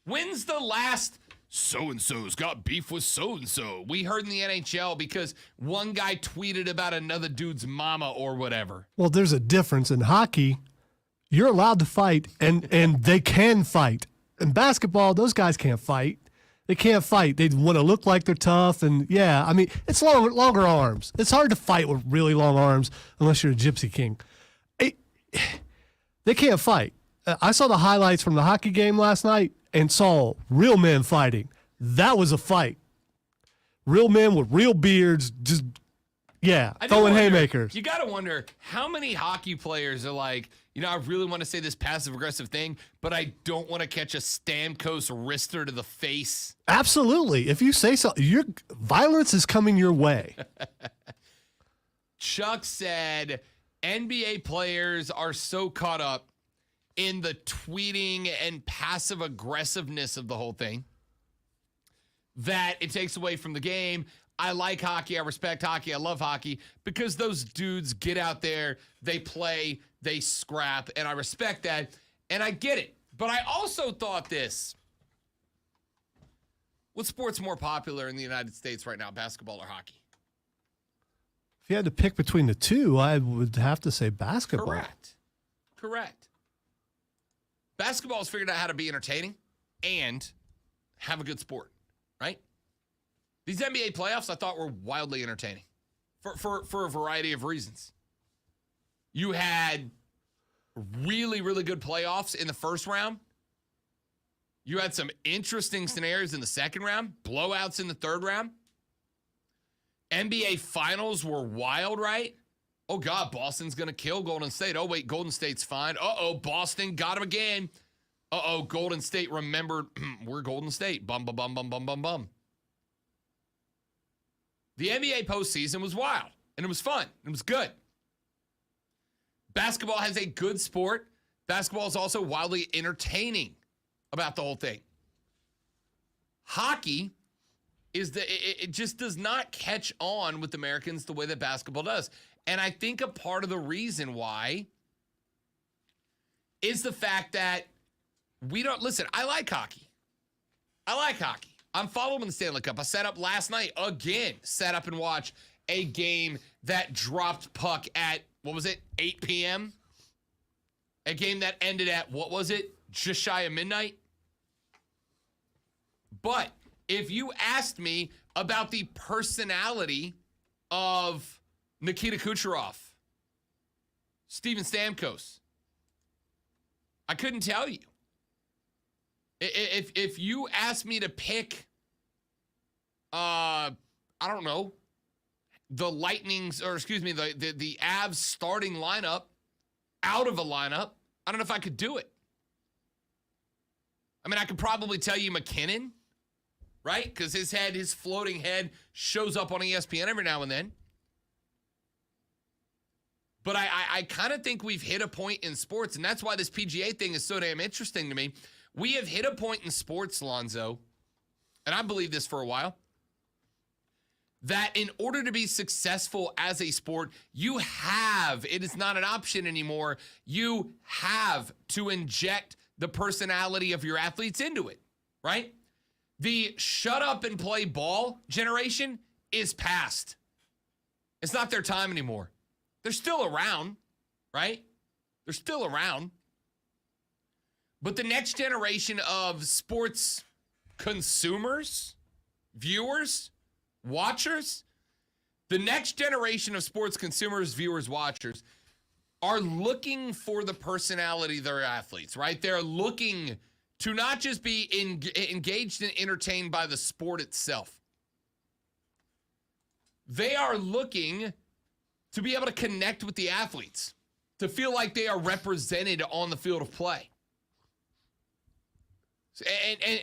When's the last so-and-so's got beef with so-and-so we heard in the NHL because one guy tweeted about another dude's mama or whatever? Well, there's a difference. In hockey, you're allowed to fight, and they can fight. In basketball, those guys can't fight. They can't fight. They want to look like they're tough, and yeah, I mean, it's longer arms. It's hard to fight with really long arms unless you're a Gypsy King. They can't fight. I saw the highlights from the hockey game last night and saw real men fighting. That was a fight. Real men with real beards, just, throwing haymakers. You got to wonder how many hockey players are like, I really want to say this passive-aggressive thing, but I don't want to catch a Stamkos wrister to the face. Absolutely. If you say so, violence is coming your way. Chuck said NBA players are so caught up in the tweeting and passive aggressiveness of the whole thing that it takes away from the game. I like hockey. I respect hockey. I love hockey because those dudes get out there, they play, they scrap, and I respect that, and I get it. But I also thought this. What sport's more popular in the United States right now, basketball or hockey? If you had to pick between the two, I would have to say basketball. Correct. Basketball's figured out how to be entertaining and have a good sport, right? These NBA playoffs I thought were wildly entertaining for a variety of reasons. You had really, really good playoffs in the first round. You had some interesting scenarios in the second round, blowouts in the third round. NBA finals were wild, right? Oh, God, Boston's going to kill Golden State. Oh, wait, Golden State's fine. Uh-oh, Boston got him again. Uh-oh, Golden State remembered, we're Golden State. Bum, bum, bum, bum, bum, bum, bum. The NBA postseason was wild, and it was fun. It was good. Basketball has a good sport. Basketball is also wildly entertaining about the whole thing. Hockey it just does not catch on with Americans the way that basketball does. And I think a part of the reason why is the fact that we don't, listen, I like hockey. I'm following the Stanley Cup. I sat up last night again, sat up and watched a game that dropped puck at, 8 p.m.? A game that ended at, just shy of midnight? But if you asked me about the personality of Nikita Kucherov, Steven Stamkos, I couldn't tell you. If you asked me to pick, I don't know, the Lightning's, or excuse me, the Avs starting lineup out of a lineup, I don't know if I could do it. I mean, I could probably tell you McKinnon, right? Because his floating head shows up on ESPN every now and then. But I kind of think we've hit a point in sports, and that's why this PGA thing is so damn interesting to me. We have hit a point in sports, Lonzo, and I believe this for a while, that in order to be successful as a sport, it is not an option anymore, you have to inject the personality of your athletes into it, right? The shut up and play ball generation is past. It's not their time anymore. They're still around, right? They're still around. But the next generation of sports consumers, viewers, watchers, the next generation of sports consumers, viewers, watchers are looking for the personality of their athletes, right? They're looking to not just be engaged and entertained by the sport itself. They are looking to be able to connect with the athletes, to feel like they are represented on the field of play.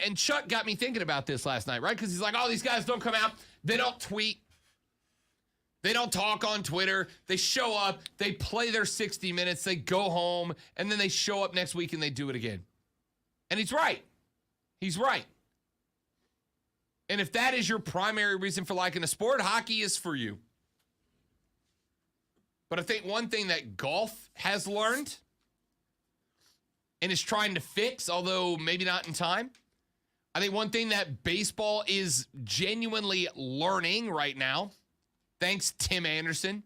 And Chuck got me thinking about this last night, right? Because he's like, oh, these guys don't come out. They don't tweet. They don't talk on Twitter. They show up. They play their 60 minutes. They go home. And then they show up next week and they do it again. And he's right. He's right. And if that is your primary reason for liking a sport, hockey is for you. But I think one thing that golf has learned and is trying to fix, although maybe not in time, I think one thing that baseball is genuinely learning right now, thanks Tim Anderson,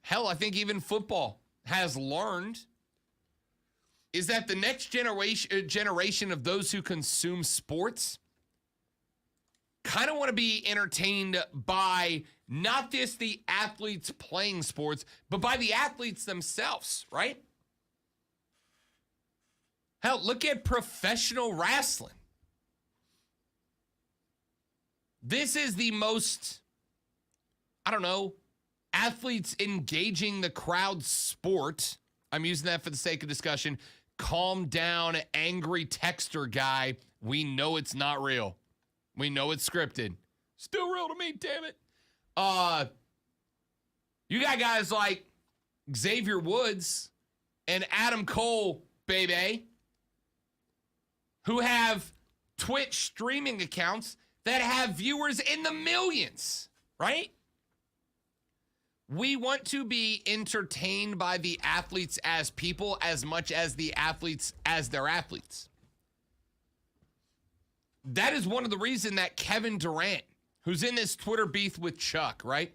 hell, I think even football has learned, is that the next generation of those who consume sports kind of want to be entertained by not just the athletes playing sports, but by the athletes themselves, right? Hell, look at professional wrestling. This is the most, athletes engaging the crowd sport. I'm using that for the sake of discussion. Calm down, angry texter guy. We know it's not real. We know it's scripted. Still real to me, damn it. You got guys like Xavier Woods and Adam Cole, baby, who have Twitch streaming accounts that have viewers in the millions, right? We want to be entertained by the athletes as people as much as the athletes as their athletes. That is one of the reasons that Kevin Durant, who's in this Twitter beef with Chuck, right?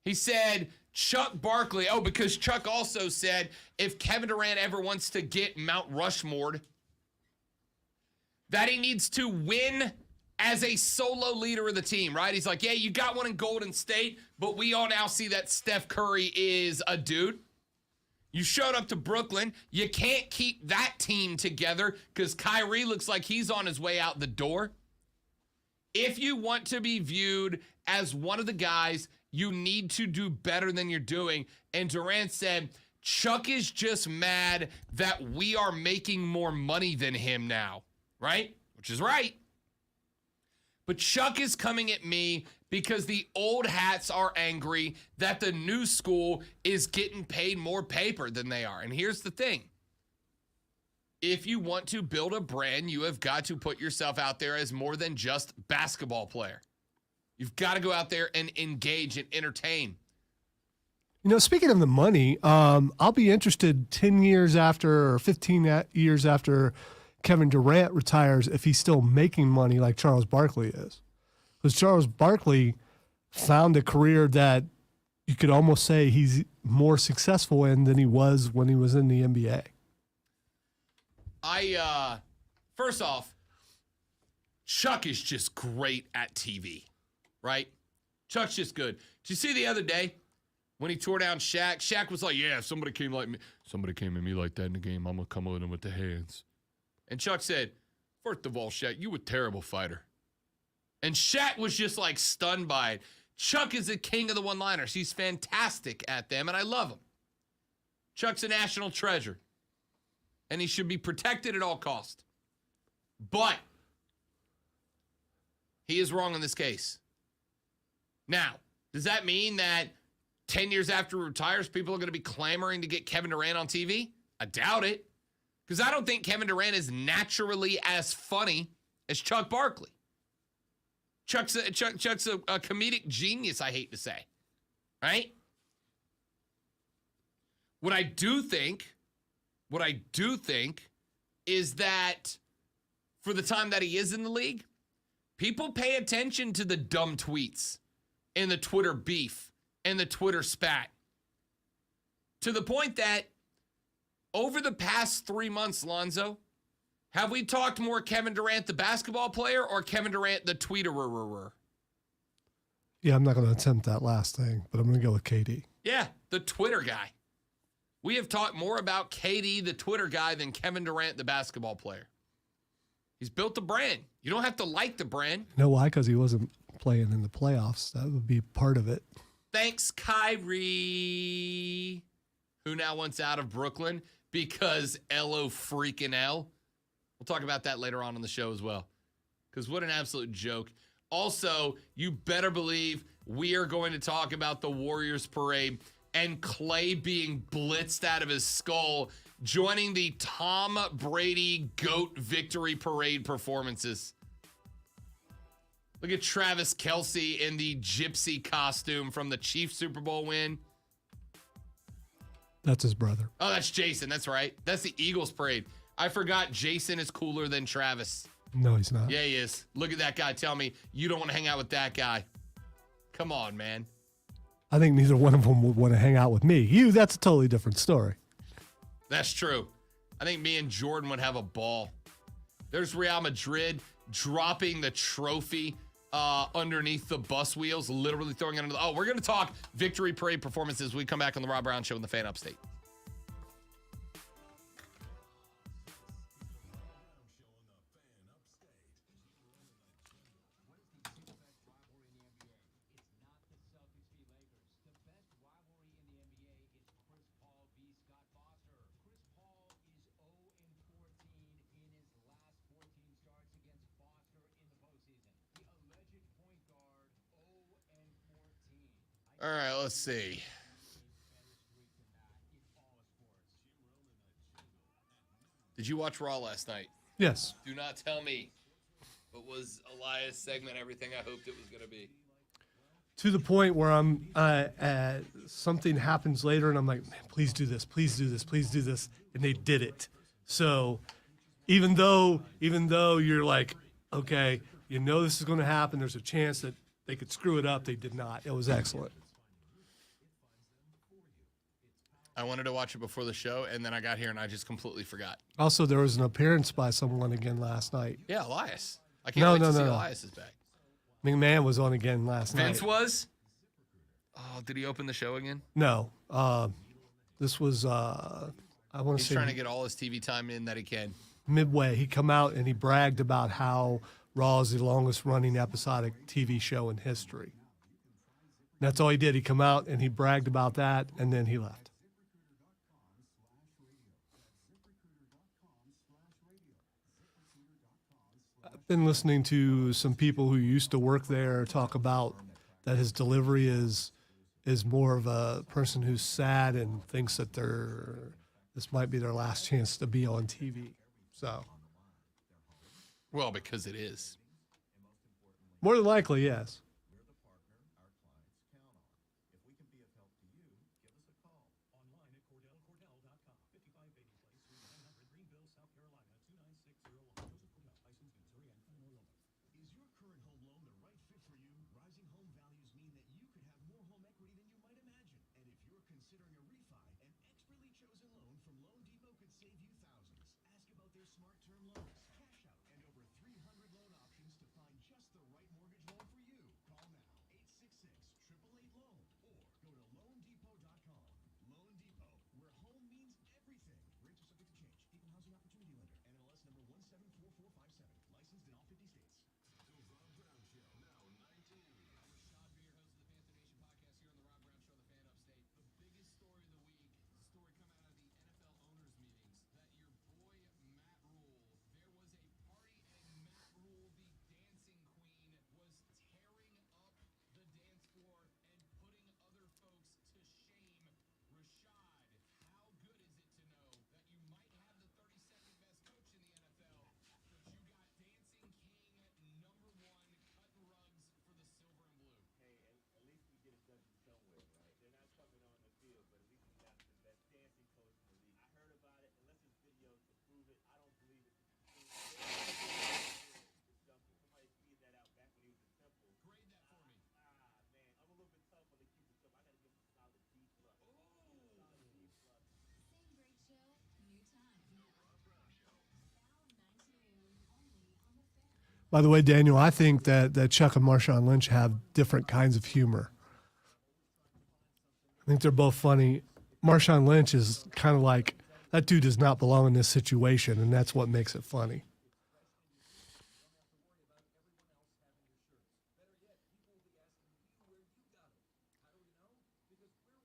He said, Chuck Barkley, because Chuck also said, if Kevin Durant ever wants to get Mount Rushmore, that he needs to win as a solo leader of the team, right? He's like, yeah, you got one in Golden State, but we all now see that Steph Curry is a dude. You showed up to Brooklyn. You can't keep that team together because Kyrie looks like he's on his way out the door. If you want to be viewed as one of the guys, you need to do better than you're doing. And Durant said, Chuck is just mad that we are making more money than him now, right? Which is right. But Chuck is coming at me because the old hats are angry that the new school is getting paid more paper than they are. And here's the thing. If you want to build a brand, you have got to put yourself out there as more than just basketball player. You've got to go out there and engage and entertain. You know, speaking of the money, I'll be interested 10 years after or 15 years after Kevin Durant retires if he's still making money like Charles Barkley is. Because Charles Barkley found a career that you could almost say he's more successful in than he was when he was in the NBA. First off, Chuck is just great at TV, right? Chuck's just good. Did you see the other day when he tore down Shaq? Shaq was like, yeah, if somebody came at me like that in the game, I'm going to come at him with the hands. And Chuck said, first of all, Shaq, you a terrible fighter. And Shaq was just like stunned by it. Chuck is the king of the one-liners. He's fantastic at them, and I love him. Chuck's a national treasure, and he should be protected at all costs. But he is wrong in this case. Now, does that mean that 10 years after he retires, people are going to be clamoring to get Kevin Durant on TV? I doubt it, because I don't think Kevin Durant is naturally as funny as Chuck Barkley. Chuck's a comedic genius, I hate to say, right? What I do think is that for the time that he is in the league, people pay attention to the dumb tweets and the Twitter beef and the Twitter spat. To the point that over the past 3 months, Lonzo, have we talked more Kevin Durant, the basketball player, or Kevin Durant, the tweeter? Yeah, I'm not going to attempt that last thing, but I'm going to go with KD. Yeah, the Twitter guy. We have talked more about KD, the Twitter guy, than Kevin Durant, the basketball player. He's built a brand. You don't have to like the brand. You know why? Because he wasn't playing in the playoffs. That would be part of it. Thanks, Kyrie, who now wants out of Brooklyn because LO freaking L. We'll talk about that later on in the show as well, because what an absolute joke. Also, you better believe we are going to talk about the Warriors parade and Clay being blitzed out of his skull, joining the Tom Brady GOAT victory parade performances. Look at Travis Kelce in the gypsy costume from the Chiefs Super Bowl win. That's his brother. Oh, that's Jason. That's right. That's the Eagles parade. I forgot Jason is cooler than Travis. No, he's not. Yeah, he is. Look at that guy. Tell me you don't want to hang out with that guy. Come on, man. I think neither one of them would want to hang out with me. You, that's a totally different story. That's true. I think me and Jordan would have a ball. There's Real Madrid dropping the trophy underneath the bus wheels, literally throwing it under the... Oh, we're going to talk victory parade performances when we come back on the Rob Brown Show in the Fan Upstate. All right, let's see. Did you watch Raw last night? Yes. Do not tell me what was Elias' segment everything I hoped it was going to be. To the point where I'm something happens later and I'm like, man, please do this, please do this, please do this, and they did it. So even though you're like, okay, you know this is going to happen, there's a chance that they could screw it up. They did not. It was excellent. I wanted to watch it before the show, and then I got here and I just completely forgot. Also, there was an appearance by someone again last night. Yeah, Elias. I can't wait to see Elias is back. McMahon was on again last night. Vince was? Oh, did he open the show again? No. This was, I want to say... He's trying to get all his TV time in that he can. Midway, he come out and he bragged about how Raw is the longest-running episodic TV show in history. That's all he did. He come out and he bragged about that, and then he left. I've been listening to some people who used to work there talk about that his delivery is more of a person who's sad and thinks that this might be their last chance to be on TV. So, Well, because it is. more than likely, yes. By the way, Daniel, I think that Chuck and Marshawn Lynch have different kinds of humor. I think they're both funny. Marshawn Lynch is kind of like, that dude does not belong in this situation, and that's what makes it funny.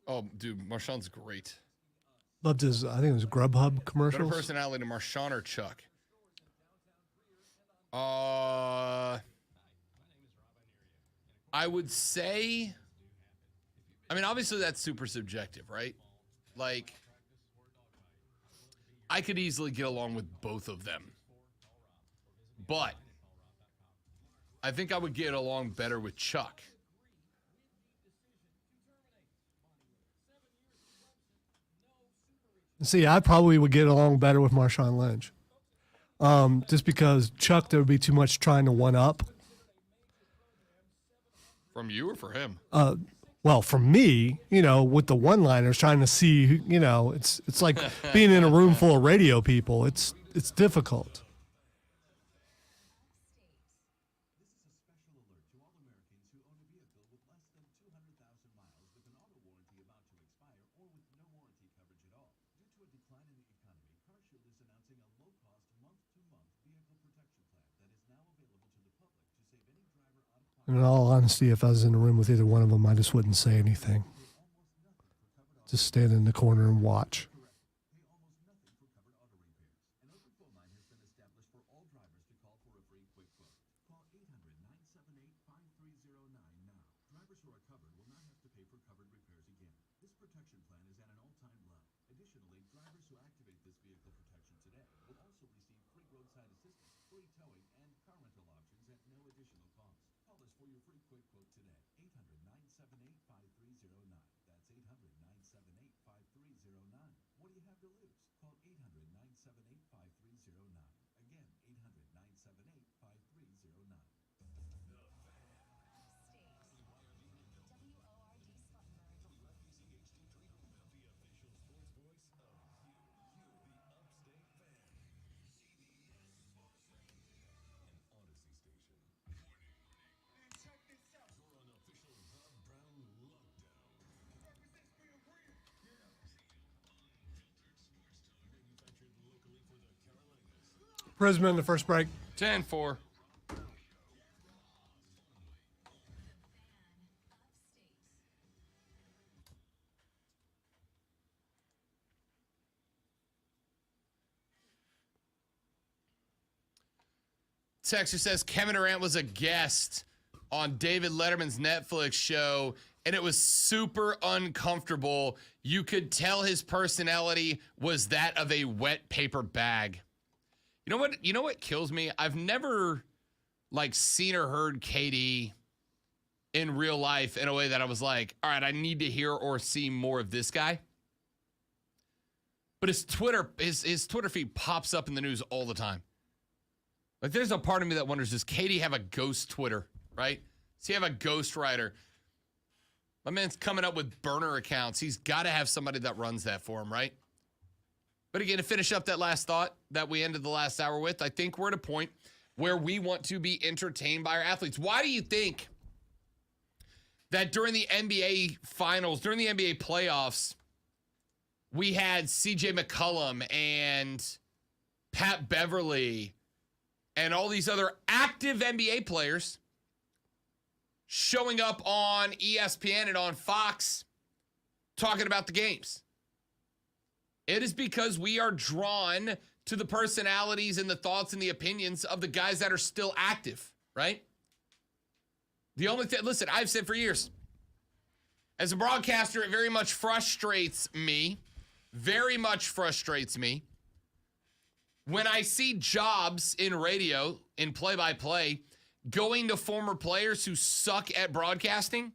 Oh, dude, Marshawn's great. Loved his, I think it was Grubhub commercials. Better personality to Marshawn or Chuck? I would say, I mean, obviously that's super subjective, right? Like, I could easily get along with both of them. But I think I would get along better with Chuck. See, I probably would get along better with Marshawn Lynch. Just because Chuck, there would be too much trying to one up. From you or for him? Well, for me, with the one-liners, trying to see, it's like being in a room full of radio people. It's difficult. And in all honesty, if I was in a room with either one of them, I just wouldn't say anything. Just stand in the corner and watch. Prisma in the first break. 10-4. Texter says Kevin Durant was a guest on David Letterman's Netflix show, and it was super uncomfortable. You could tell his personality was that of a wet paper bag. You know what kills me? I've never seen or heard KD in real life in a way that I was like, all right, I need to hear or see more of this guy. But his Twitter feed pops up in the news all the time. There's a part of me that wonders, does KD have a ghost Twitter, right? Does he have a ghost writer? My man's coming up with burner accounts. He's got to have somebody that runs that for him, right? But again, to finish up that last thought that we ended the last hour with, I think we're at a point where we want to be entertained by our athletes. Why do you think that during the NBA finals, during the NBA playoffs, we had CJ McCollum and Pat Beverly and all these other active NBA players showing up on ESPN and on Fox talking about the games? It is because we are drawn to the personalities and the thoughts and the opinions of the guys that are still active, right? The only thing, listen, I've said for years, as a broadcaster, it very much frustrates me when I see jobs in radio, in play-by-play, going to former players who suck at broadcasting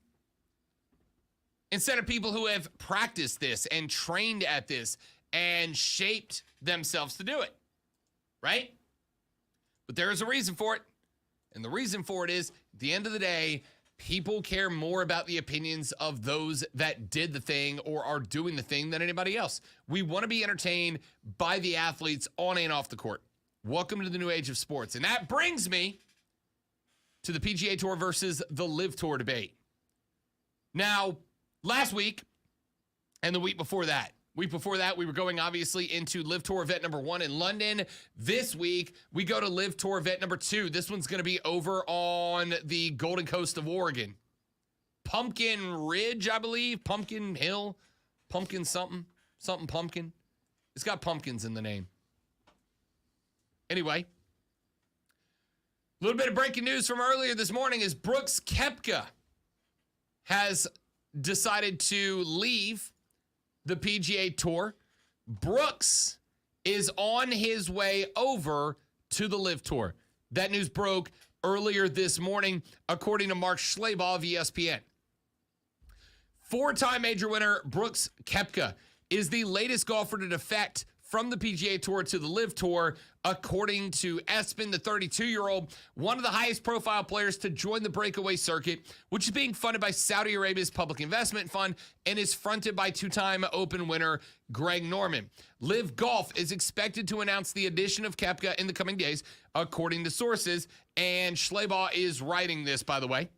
instead of people who have practiced this and trained at this and shaped themselves to do it, right? But there is a reason for it. And the reason for it is, at the end of the day, people care more about the opinions of those that did the thing or are doing the thing than anybody else. We want to be entertained by the athletes on and off the court. Welcome to the new age of sports. And that brings me to the PGA Tour versus the Live Tour debate. Now, last week and the week before that, we were going obviously into Live Tour event number 1 in London. This week, we go to Live Tour event number 2. This one's going to be over on the Golden Coast of Oregon. Pumpkin Ridge, I believe. Pumpkin Hill. Pumpkin something. Something pumpkin. It's got pumpkins in the name. Anyway, a little bit of breaking news from earlier this morning is Brooks Koepka has decided to leave the PGA Tour. Brooks is on his way over to the Live Tour. That news broke earlier this morning, according to Mark Schlabach of ESPN. 4-time major winner Brooks Koepka is the latest golfer to defect from the PGA Tour to the Live Tour, according to Espen, the 32-year-old, one of the highest profile players to join the breakaway circuit, which is being funded by Saudi Arabia's Public Investment Fund and is fronted by 2-time Open winner Greg Norman. Live Golf is expected to announce the addition of Koepka in the coming days, according to sources, and Schlabach is writing this, by the way.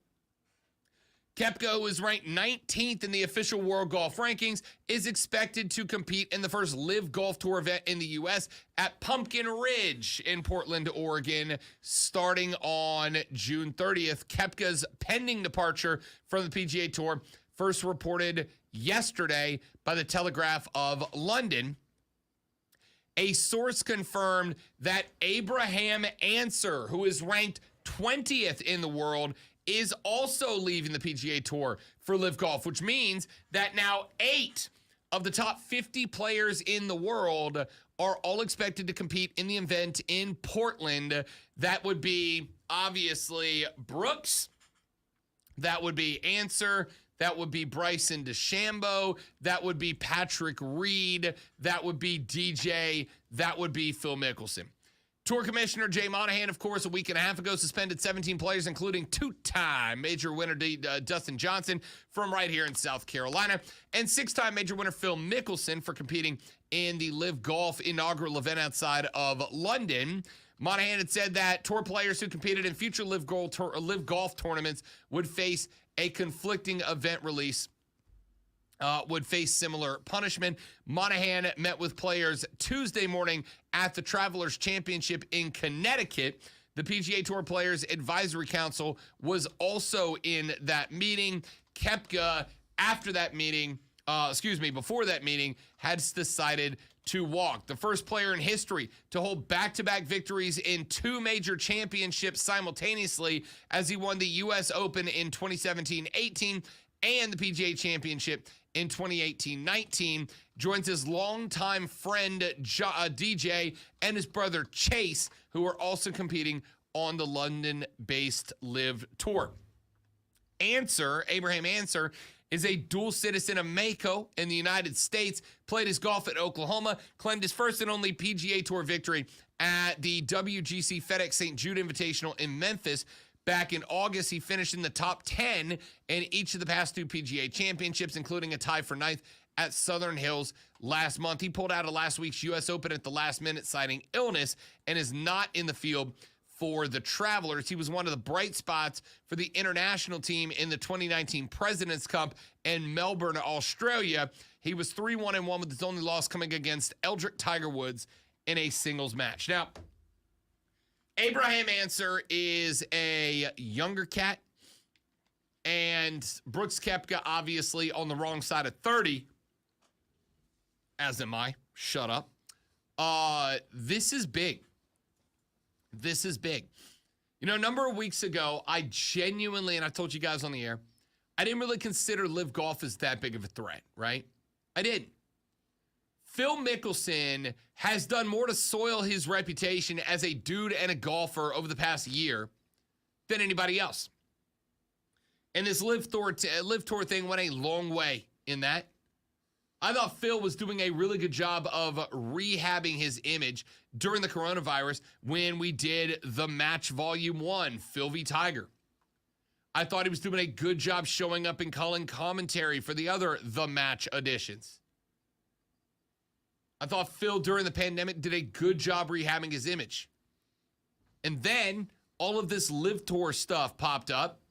Koepka, who is ranked 19th in the official World Golf Rankings, is expected to compete in the first Live Golf Tour event in the U.S. at Pumpkin Ridge in Portland, Oregon, starting on June 30th. Koepka's pending departure from the PGA Tour, first reported yesterday by the Telegraph of London. A source confirmed that Abraham Answer, who is ranked 20th in the world, is also leaving the PGA Tour for Live Golf, which means that now 8 of the top 50 players in the world are all expected to compete in the event in Portland. That would be, obviously, Brooks. That would be Answer. That would be Bryson DeChambeau. That would be Patrick Reed. That would be DJ. That would be Phil Mickelson. Tour Commissioner Jay Monahan, of course, a week and a half ago suspended 17 players, including 2-time major winner Dustin Johnson from right here in South Carolina, and 6-time major winner Phil Mickelson for competing in the Live Golf inaugural event outside of London. Monahan had said that tour players who competed in future Live Golf tournaments would face a conflicting event release, would face similar punishment. Monahan met with players Tuesday morning at the Travelers Championship in Connecticut. The PGA Tour Players Advisory Council was also in that meeting. Koepka, before that meeting, has decided to walk. The first player in history to hold back-to-back victories in 2 major championships simultaneously, as he won the U.S. Open in 2017-18 and the PGA Championship in 2018-19. Joins his longtime friend DJ and his brother Chase, who are also competing on the London-based Live Tour. Abraham Answer, is a dual citizen of Mako in the United States, played his golf at Oklahoma, claimed his first and only PGA Tour victory at the WGC FedEx St. Jude Invitational in Memphis. Back in August, he finished in the top 10 in each of the past 2 PGA championships, including a tie for 9th at Southern Hills last month. He pulled out of last week's U.S. Open at the last minute, citing illness, and is not in the field for the Travelers. He was one of the bright spots for the international team in the 2019 President's Cup in Melbourne, Australia. He was 3-1-1 with his only loss coming against Eldrick Tiger Woods in a singles match. Now, Abraham Answer is a younger cat, and Brooks Koepka obviously on the wrong side of 30, as am I. Shut up. This is big. This is big. You know, a number of weeks ago, I genuinely, and I told you guys on the air, I didn't really consider Live Golf as that big of a threat, right? I didn't. Phil Mickelson has done more to soil his reputation as a dude and a golfer over the past year than anybody else. And this Live Tour thing went a long way in that. I thought Phil was doing a really good job of rehabbing his image during the coronavirus when we did the match volume 1, Phil v. Tiger. I thought he was doing a good job showing up and calling commentary for the other The Match editions. I thought Phil during the pandemic did a good job rehabbing his image. And then all of this Live Tour stuff popped up,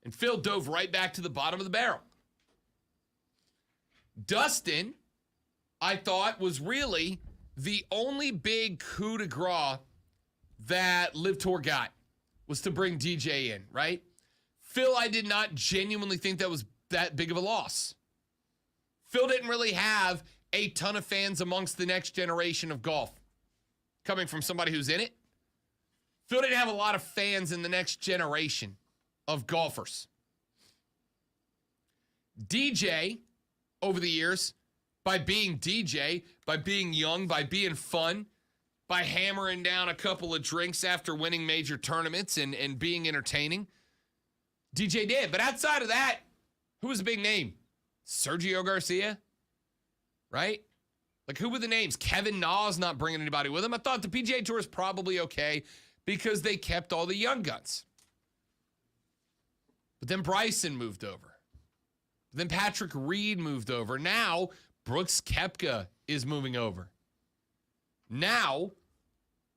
and Phil dove right back to the bottom of the barrel. Dustin, I thought, was really the only big coup de grace that Live Tour got, was to bring DJ in, right? Phil, I did not genuinely think that was that big of a loss. Phil didn't really have a ton of fans amongst the next generation of golf. Coming from somebody who's in it, Phil didn't have a lot of fans in the next generation of golfers. DJ, over the years, by being DJ, by being young, by being fun, by hammering down a couple of drinks after winning major tournaments and being entertaining, DJ did. But outside of that, who was a big name? Sergio Garcia, right? Like, who were the names? Kevin Na's not bringing anybody with him. I thought the PGA Tour is probably okay because they kept all the young guns. But then Bryson moved over. Then Patrick Reed moved over. Now, Brooks Koepka is moving over. Now,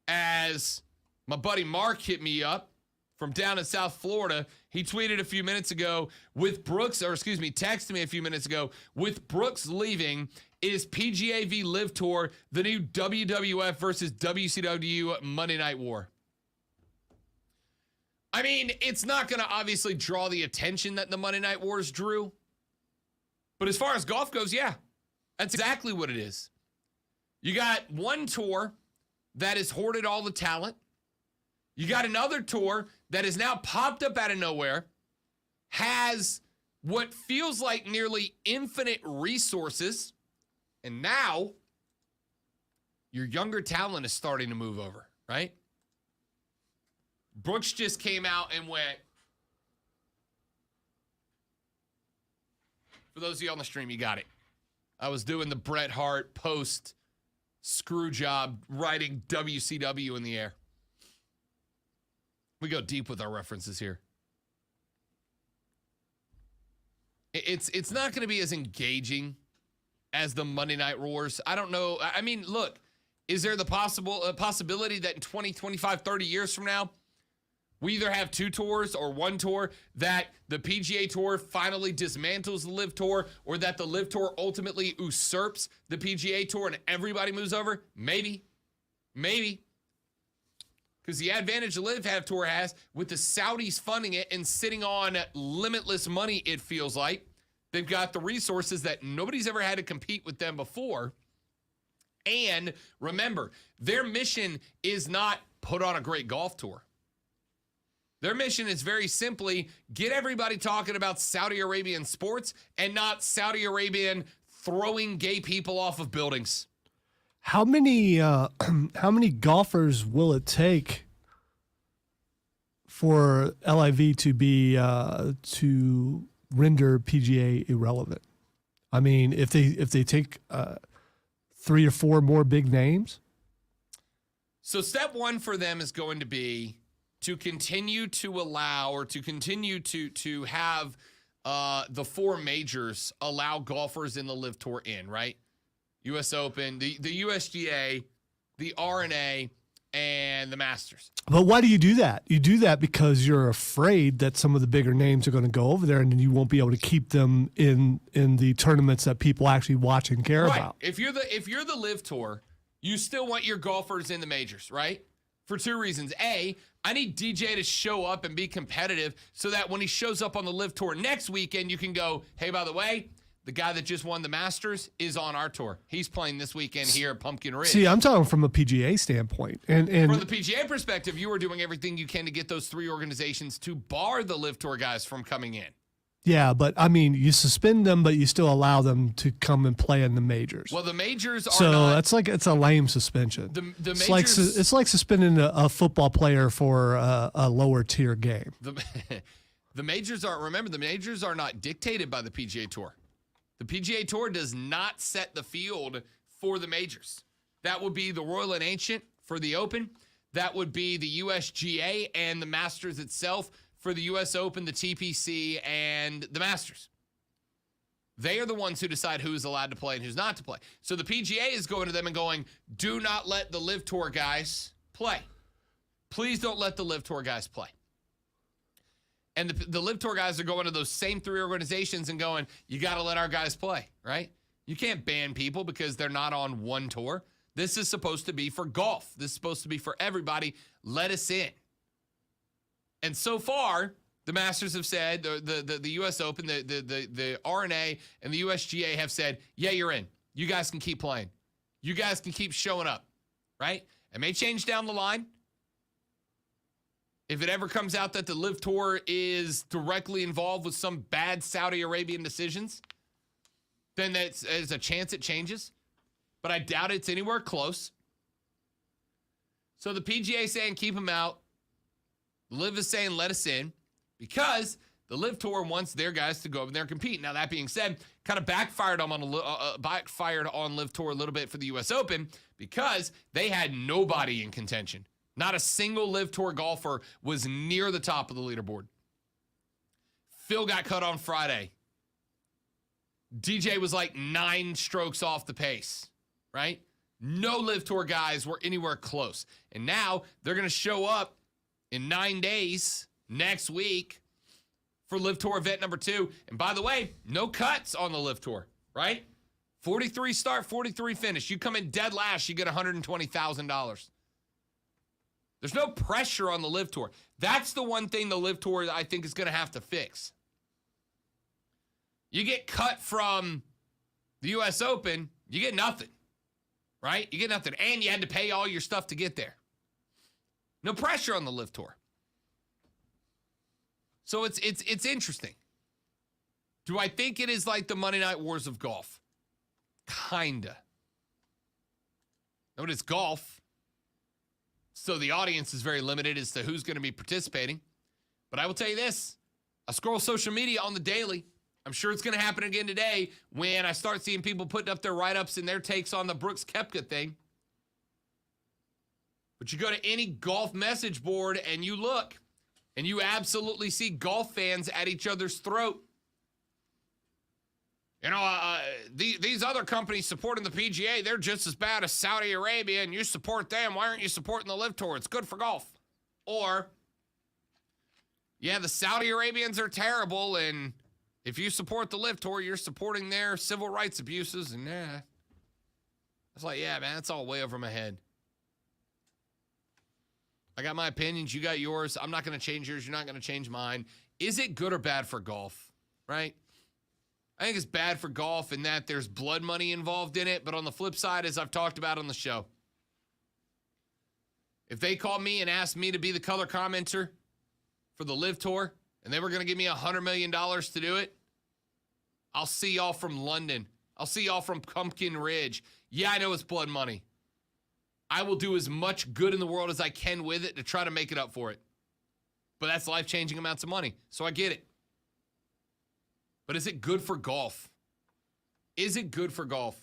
as my buddy Mark hit me up from down in South Florida, he tweeted a few minutes ago, texted me a few minutes ago, with Brooks leaving, is PGA v Live Tour the new WWF versus WCW Monday Night War? I mean, it's not going to obviously draw the attention that the Monday Night Wars drew. But as far as golf goes, yeah, that's exactly what it is. You got one tour that has hoarded all the talent. You got another tour that has now popped up out of nowhere, has what feels like nearly infinite resources, and now your younger talent is starting to move over, right? Brooks just came out and went, for those of you on the stream, you got it. I was doing the Bret Hart post screw job writing WCW in the air. We go deep with our references here. It's not going to be as engaging as the Monday Night Wars. I don't know. I mean, look, is there the possibility that in 20, 25, 30 years from now, we either have 2 tours or 1 tour, that the PGA Tour finally dismantles the Live Tour, or that the Live Tour ultimately usurps the PGA Tour and everybody moves over? Maybe. Because the advantage the Live Tour has, with the Saudis funding it and sitting on limitless money, it feels like, they've got the resources that nobody's ever had to compete with them before. And remember, their mission is not put on a great golf tour. Their mission is very simply get everybody talking about Saudi Arabian sports and not Saudi Arabian throwing gay people off of buildings. How many golfers will it take for LIV to be to render PGA irrelevant? I mean, if they take 3 or 4 more big names. So step one for them is going to be to continue to allow or to continue to have the 4 majors allow golfers in the LIV Tour in, right? U.S. Open, the USGA, the RNA, and the Masters. But why do you do that? You do that because you're afraid that some of the bigger names are going to go over there and then you won't be able to keep them in the tournaments that people actually watch and care about. If you're the LIV Tour, you still want your golfers in the majors, right? For 2 reasons. A, I need DJ to show up and be competitive so that when he shows up on the LIV Tour next weekend, you can go, hey, by the way, the guy that just won the Masters is on our tour. He's playing this weekend here at Pumpkin Ridge. See, I'm talking from a PGA standpoint. And from the PGA perspective, you are doing everything you can to get those 3 organizations to bar the LIV Tour guys from coming in. Yeah, but I mean, you suspend them, but you still allow them to come and play in the majors. Well, the majors are so not. that's like it's a lame suspension. The it's majors, it's like suspending a football player for a lower tier game. The majors are. Remember, the majors are not dictated by the PGA Tour. The PGA Tour does not set the field for the majors. That would be the Royal and Ancient for the Open. That would be the USGA and the Masters itself for the U.S. Open, the TPC, and the Masters. They are the ones who decide who's allowed to play and who's not to play. So the PGA is going to them and going, do not let the LIV Tour guys play. Please don't let the LIV Tour guys play. And the LIV Tour guys are going to those same 3 organizations and going, you got to let our guys play, right? You can't ban people because they're not on one tour. This is supposed to be for golf. This is supposed to be for everybody. Let us in. And so far, the Masters have said, the U.S. Open, the RNA, and the USGA have said, yeah, you're in. You guys can keep playing. You guys can keep showing up, right? It may change down the line. If it ever comes out that the LIV Tour is directly involved with some bad Saudi Arabian decisions, then there's a chance it changes. But I doubt it's anywhere close. So the PGA saying keep them out. LIV is saying let us in because the LIV Tour wants their guys to go over there and compete. Now, that being said, kind of backfired on LIV Tour a little bit for the U.S. Open because they had nobody in contention. Not a single LIV Tour golfer was near the top of the leaderboard. Phil got cut on Friday. DJ was like 9 strokes off the pace, right? No LIV Tour guys were anywhere close. And now they're going to show up in 9 days next week for LIV Tour event number 2. And by the way, no cuts on the LIV Tour, right? 43 start, 43 finish. You come in dead last, you get $120,000. There's no pressure on the LIV Tour. That's the one thing the LIV Tour, I think, is going to have to fix. You get cut from the U.S. Open, you get nothing, right? You get nothing, and you had to pay all your stuff to get there. No pressure on the LIV Tour. So it's interesting. Do I think it is like the Monday Night Wars of golf? Kinda. No, it's golf. So the audience is very limited as to who's going to be participating. But I will tell you this. I scroll social media on the daily. I'm sure it's going to happen again today when I start seeing people putting up their write-ups and their takes on the Brooks Koepka thing. But you go to any golf message board and you look, and you absolutely see golf fans at each other's throat. You know, these other companies supporting the PGA, they're just as bad as Saudi Arabia, and you support them. Why aren't you supporting the LIV Tour? It's good for golf. Or, yeah, the Saudi Arabians are terrible, and if you support the LIV Tour, you're supporting their civil rights abuses, and it's like, yeah, man, that's all way over my head. I got my opinions. You got yours. I'm not going to change yours. You're not going to change mine. Is it good or bad for golf, right? I think it's bad for golf in that there's blood money involved in it. But on the flip side, as I've talked about on the show, if they called me and asked me to be the color commenter for the Live Tour and they were going to give me $100 million to do it, I'll see y'all from London. I'll see y'all from Pumpkin Ridge. Yeah, I know it's blood money. I will do as much good in the world as I can with it to try to make it up for it. But that's life-changing amounts of money, so I get it. But is it good for golf? Is it good for golf?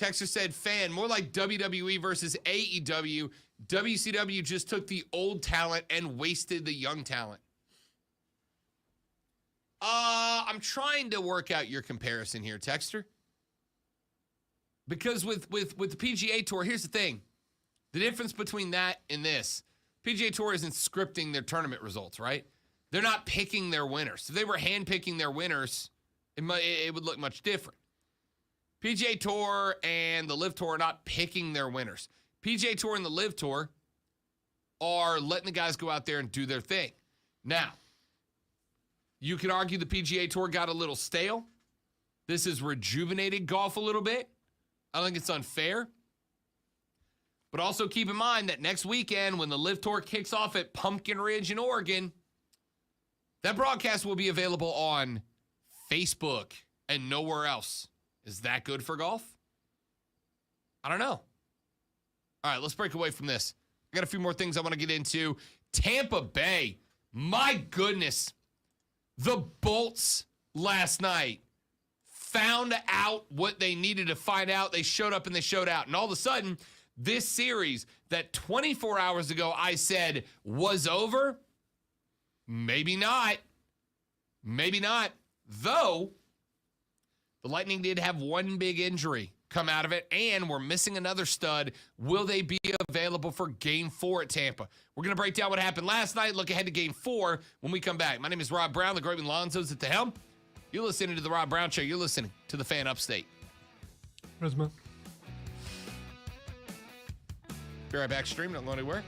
Texter said, fan, more like WWE versus AEW. WCW just took the old talent and wasted the young talent. I'm trying to work out your comparison here, Texter. Because with the PGA Tour, here's the thing. The difference between that and this, PGA Tour isn't scripting their tournament results, right? They're not picking their winners. If they were hand-picking their winners, it would look much different. PGA Tour and the Live Tour are not picking their winners. PGA Tour and the Live Tour are letting the guys go out there and do their thing. Now, you could argue the PGA Tour got a little stale. This has rejuvenated golf a little bit. I don't think it's unfair. But also keep in mind that next weekend when the Live Tour kicks off at Pumpkin Ridge in Oregon, that broadcast will be available on Facebook and nowhere else. Is that good for golf? I don't know. All right, let's break away from this. I got a few more things I want to get into. Tampa Bay. My goodness. The Bolts last night found out what they needed to find out. They showed up and they showed out. And all of a sudden, this series that 24 hours ago I said was over, maybe not. Maybe not. Though, the Lightning did have one big injury come out of it, and we're missing another stud. Will they be available for Game 4 at Tampa? We're going to break down what happened last night, look ahead to Game 4 when we come back. My name is Rob Brown. The great Lonzo's at the helm. You're listening to The Rob Brown Show. You're listening to The Fan Upstate. Resma. Be right back, stream. Don't go anywhere.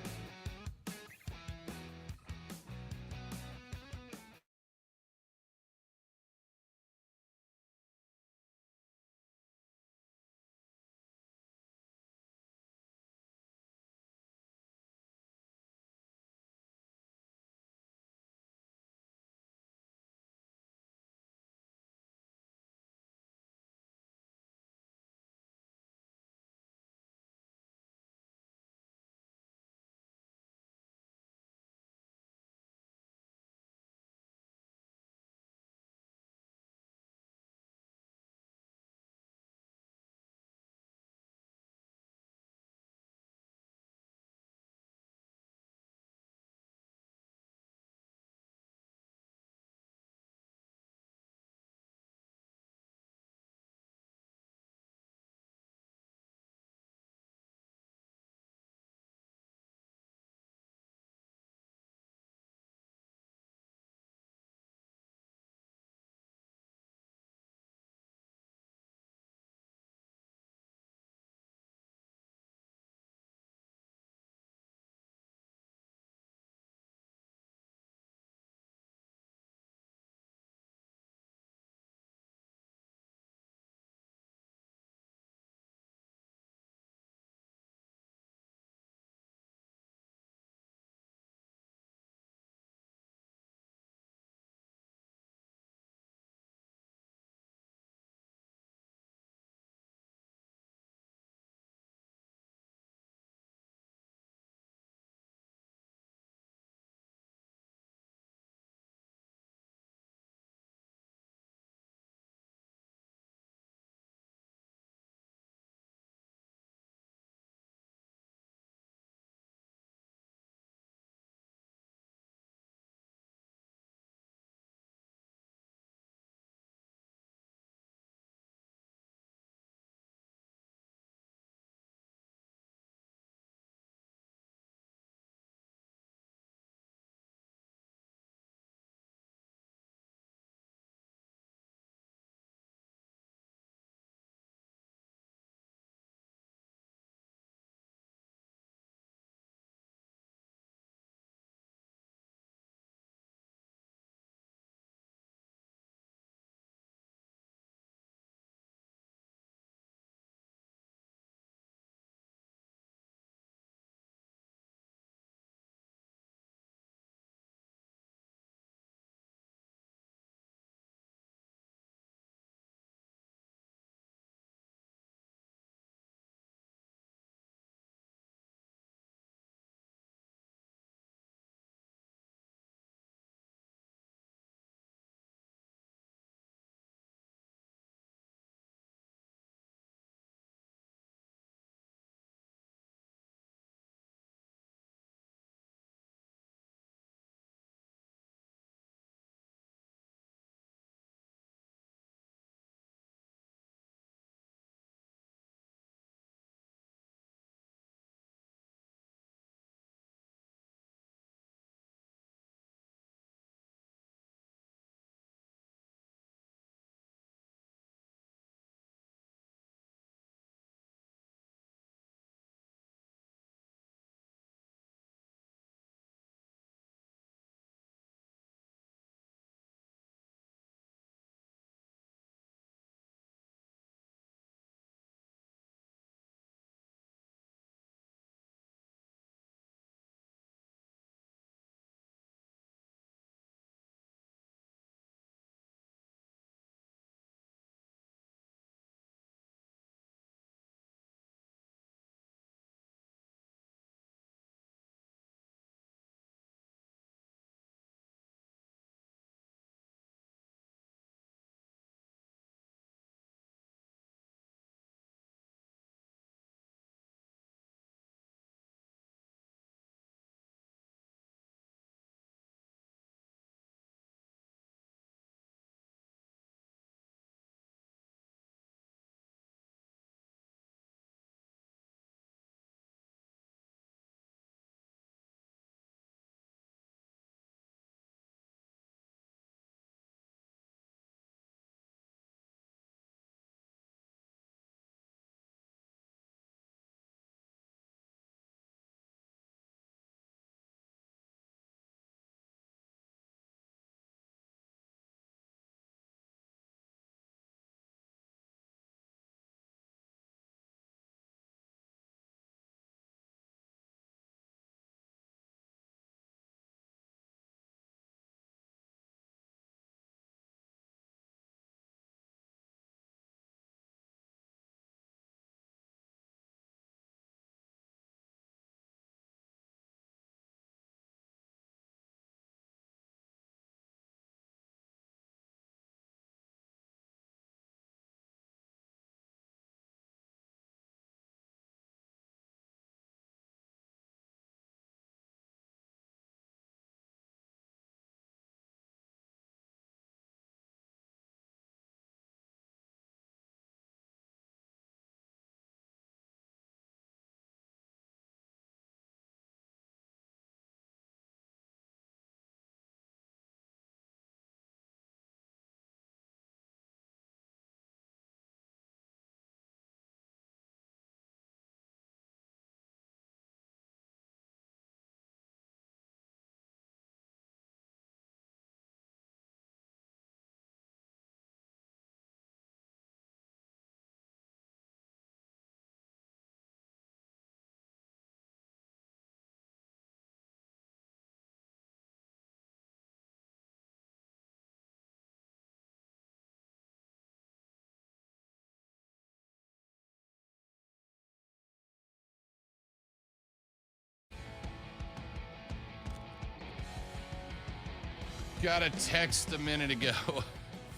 Got a text a minute ago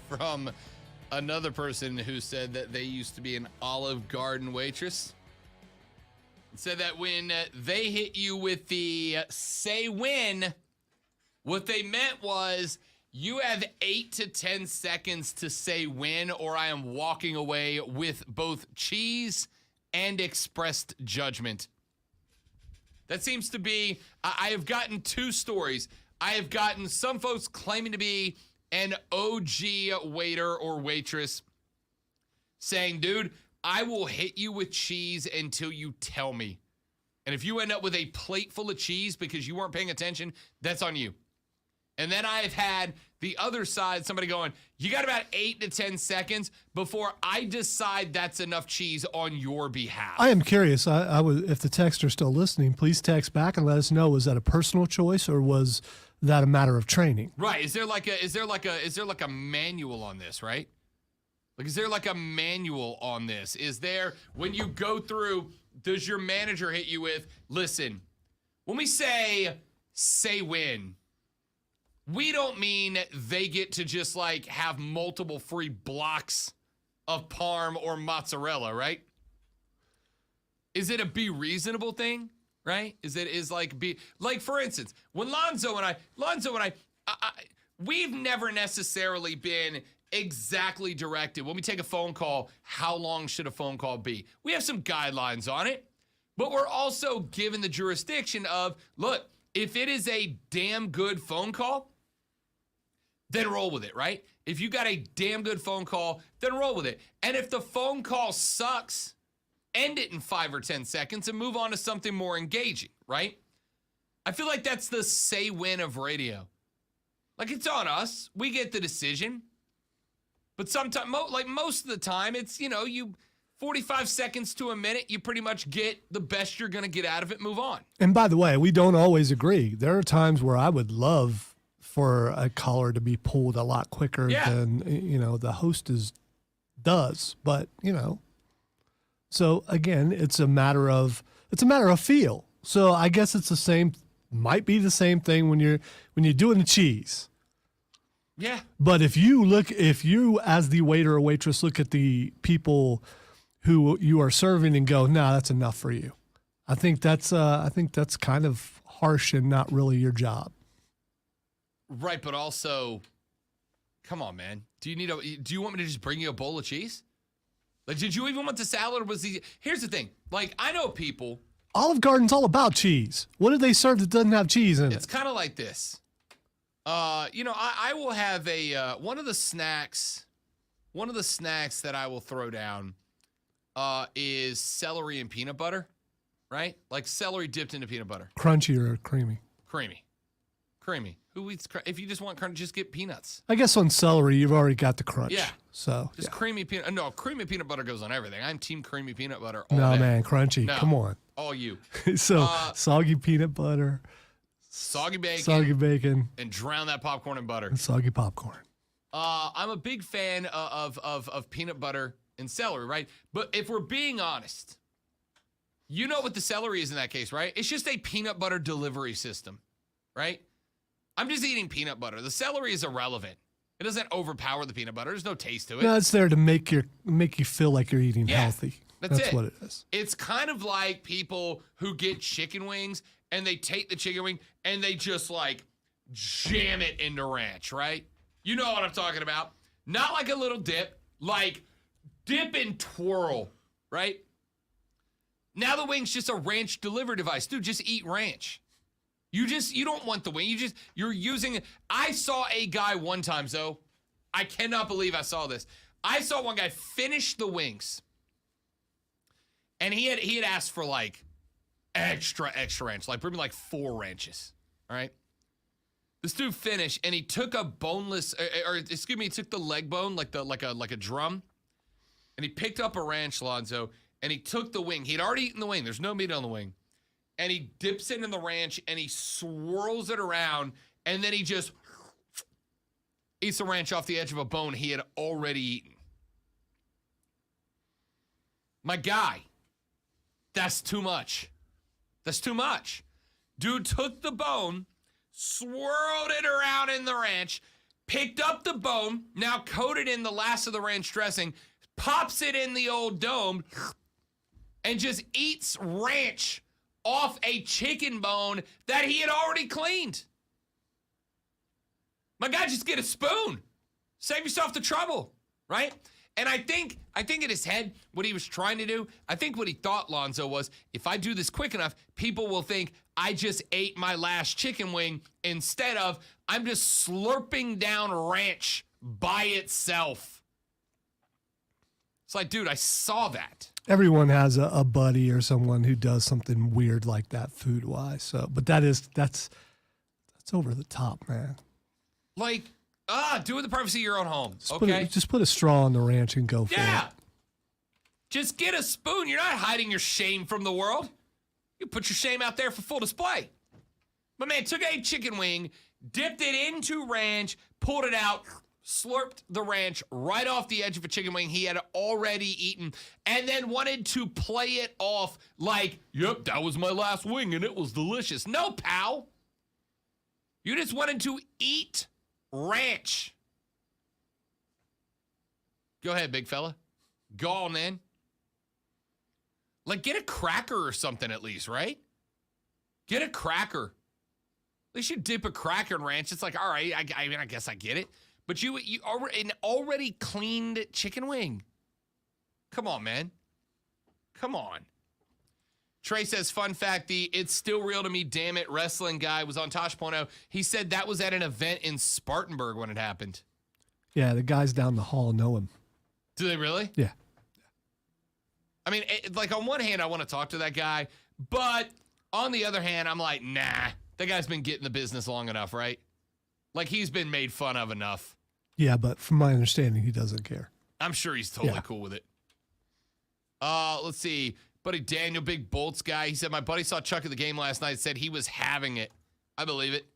from another person who said that they used to be an Olive Garden waitress. It said that when they hit you with the say when, what they meant was you have 8 to 10 seconds to say when, or I am walking away with both cheese and expressed judgment. That seems to be, I have gotten 2 stories. I have gotten some folks claiming to be an OG waiter or waitress saying, dude, I will hit you with cheese until you tell me. And if you end up with a plate full of cheese because you weren't paying attention, that's on you. And then I've had the other side, somebody going, you got about 8 to 10 seconds before I decide that's enough cheese on your behalf. I am curious. I would, if the texts are still listening, please text back and let us know, was that a personal choice or was that a matter of training? Right. Is there like a manual on this, right? Like, is there like a manual on this? Is there, when you go through, does your manager hit you with, listen, when we say when, we don't mean they get to just like have multiple free blocks of parm or mozzarella, right? Is it a be reasonable thing, right? Like for instance, when Lonzo and I, we've never necessarily been exactly directed. When we take a phone call, how long should a phone call be? We have some guidelines on it, but we're also given the jurisdiction of, look, if it is a damn good phone call, then roll with it, right? If you got a damn good phone call, then roll with it. And if the phone call sucks, end it in 5 or 10 seconds and move on to something more engaging, right? I feel like that's the say when of radio. Like, it's on us. We get the decision. But sometimes, like most of the time, it's, you 45 seconds to a minute, you pretty much get the best you're going to get out of it, move on. And by the way, we don't always agree. There are times where I would love for a caller to be pulled a lot quicker than, the hostess does. But, so again, it's a matter of feel. So I guess it's might be the same thing when you're doing the cheese. Yeah. But if you as the waiter or waitress look at the people who you are serving and go, nah, that's enough for you. I think that's kind of harsh and not really your job. Right, but also, come on, man. Do you want me to just bring you a bowl of cheese? Like, did you even want the salad? Or here's the thing. Like, I know people. Olive Garden's all about cheese. What do they serve that doesn't have cheese in it? It's kind of like this. I will have one of the snacks that I will throw down is celery and peanut butter, right? Like celery dipped into peanut butter. Crunchy or creamy? Creamy. Who eats if you just want crunch, just get peanuts. I guess on celery, you've already got the crunch. Yeah. So just creamy peanut. No, creamy peanut butter goes on everything. I'm team creamy peanut butter all No, day. man, crunchy. No, come on. All you. So soggy peanut butter. Soggy bacon. And drown that popcorn in butter. And soggy popcorn. I'm a big fan of peanut butter and celery, right? But if we're being honest, you know what the celery is in that case, right? It's just a peanut butter delivery system, right? I'm just eating peanut butter. The celery is irrelevant. It doesn't overpower the peanut butter. There's no taste to it. No, it's there to make you feel like you're eating healthy. That's what it is. It's kind of like people who get chicken wings and they take the chicken wing and they just like jam it into ranch, right? You know what I'm talking about. Not like a little dip, like dip and twirl, right? Now the wing's just a ranch delivery device. Dude, just eat ranch. You don't want the wing. You're using it. I saw a guy one time, though. I cannot believe I saw this. I saw one guy finish the wings. And he had asked for like extra ranch, like maybe like 4 ranches. All right. This dude finished and he took a boneless, he took the leg bone, like a drum, and he picked up a ranch, Lonzo, and he took the wing. He'd already eaten the wing. There's no meat on the wing. And he dips it in the ranch and he swirls it around and then he just eats the ranch off the edge of a bone he had already eaten. My guy, that's too much. That's too much. Dude took the bone, swirled it around in the ranch, picked up the bone, now coated in the last of the ranch dressing, pops it in the old dome, and just eats ranch off a chicken bone that he had already cleaned. My guy, just get a spoon. Save yourself the trouble, right? And I think in his head, what he was trying to do, I think what he thought, Lonzo, was, if I do this quick enough, people will think I just ate my last chicken wing instead of I'm just slurping down ranch by itself. It's like, dude, I saw that. Everyone has a buddy or someone who does something weird like that food-wise. So, but that's over the top, man. Like, do it in the privacy of your own home, Just put a straw in the ranch and go for it. Yeah. Just get a spoon. You're not hiding your shame from the world. You put your shame out there for full display. My man took a chicken wing, dipped it into ranch, pulled it out, slurped the ranch right off the edge of a chicken wing he had already eaten, and then wanted to play it off like, yep, that was my last wing and it was delicious. No, pal. You just wanted to eat ranch. Go ahead, big fella. Go on in. Like, get a cracker or something at least, right? Get a cracker. At least you dip a cracker in ranch. It's like, all right, I mean, I guess I get it. But you an already cleaned chicken wing. Come on, man. Come on. Trey says, fun fact, the It's Still Real to Me, damn it, wrestling guy was on Tosh.0. He said that was at an event in Spartanburg when it happened. Yeah, the guys down the hall know him. Do they really? Yeah. I mean, like, on one hand, I want to talk to that guy, but on the other hand, I'm like, nah, that guy's been getting the business long enough, right? Like, he's been made fun of enough. Yeah, but from my understanding, he doesn't care. I'm sure he's totally cool with it. Let's see. Buddy Daniel, big Bolts guy. He said, my buddy saw Chuck at the game last night, said he was having it. I believe it.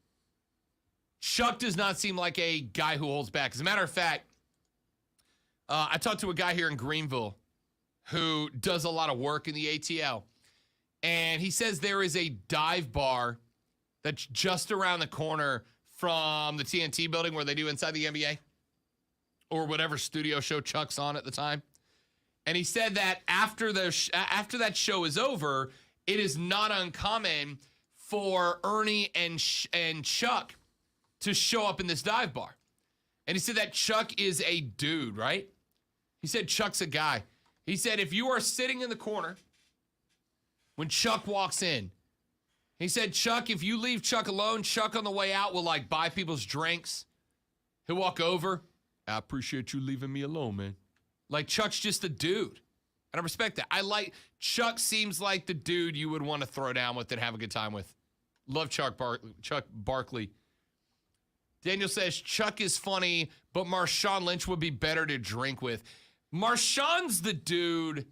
Chuck does not seem like a guy who holds back. As a matter of fact, I talked to a guy here in Greenville who does a lot of work in the ATL. And he says there is a dive bar that's just around the corner from the TNT building where they do Inside the NBA or whatever studio show Chuck's on at the time. And he said that after that show is over, it is not uncommon for Ernie and Chuck to show up in this dive bar. And he said that Chuck is a dude, right? He said Chuck's a guy. He said if you are sitting in the corner when Chuck walks in, he said, Chuck, if you leave Chuck alone, Chuck on the way out will, like, buy people's drinks. He'll walk over. I appreciate you leaving me alone, man. Like, Chuck's just a dude. And I respect that. Chuck seems like the dude you would want to throw down with and have a good time with. Love Chuck Barkley. Daniel says, Chuck is funny, but Marshawn Lynch would be better to drink with. Marshawn's the dude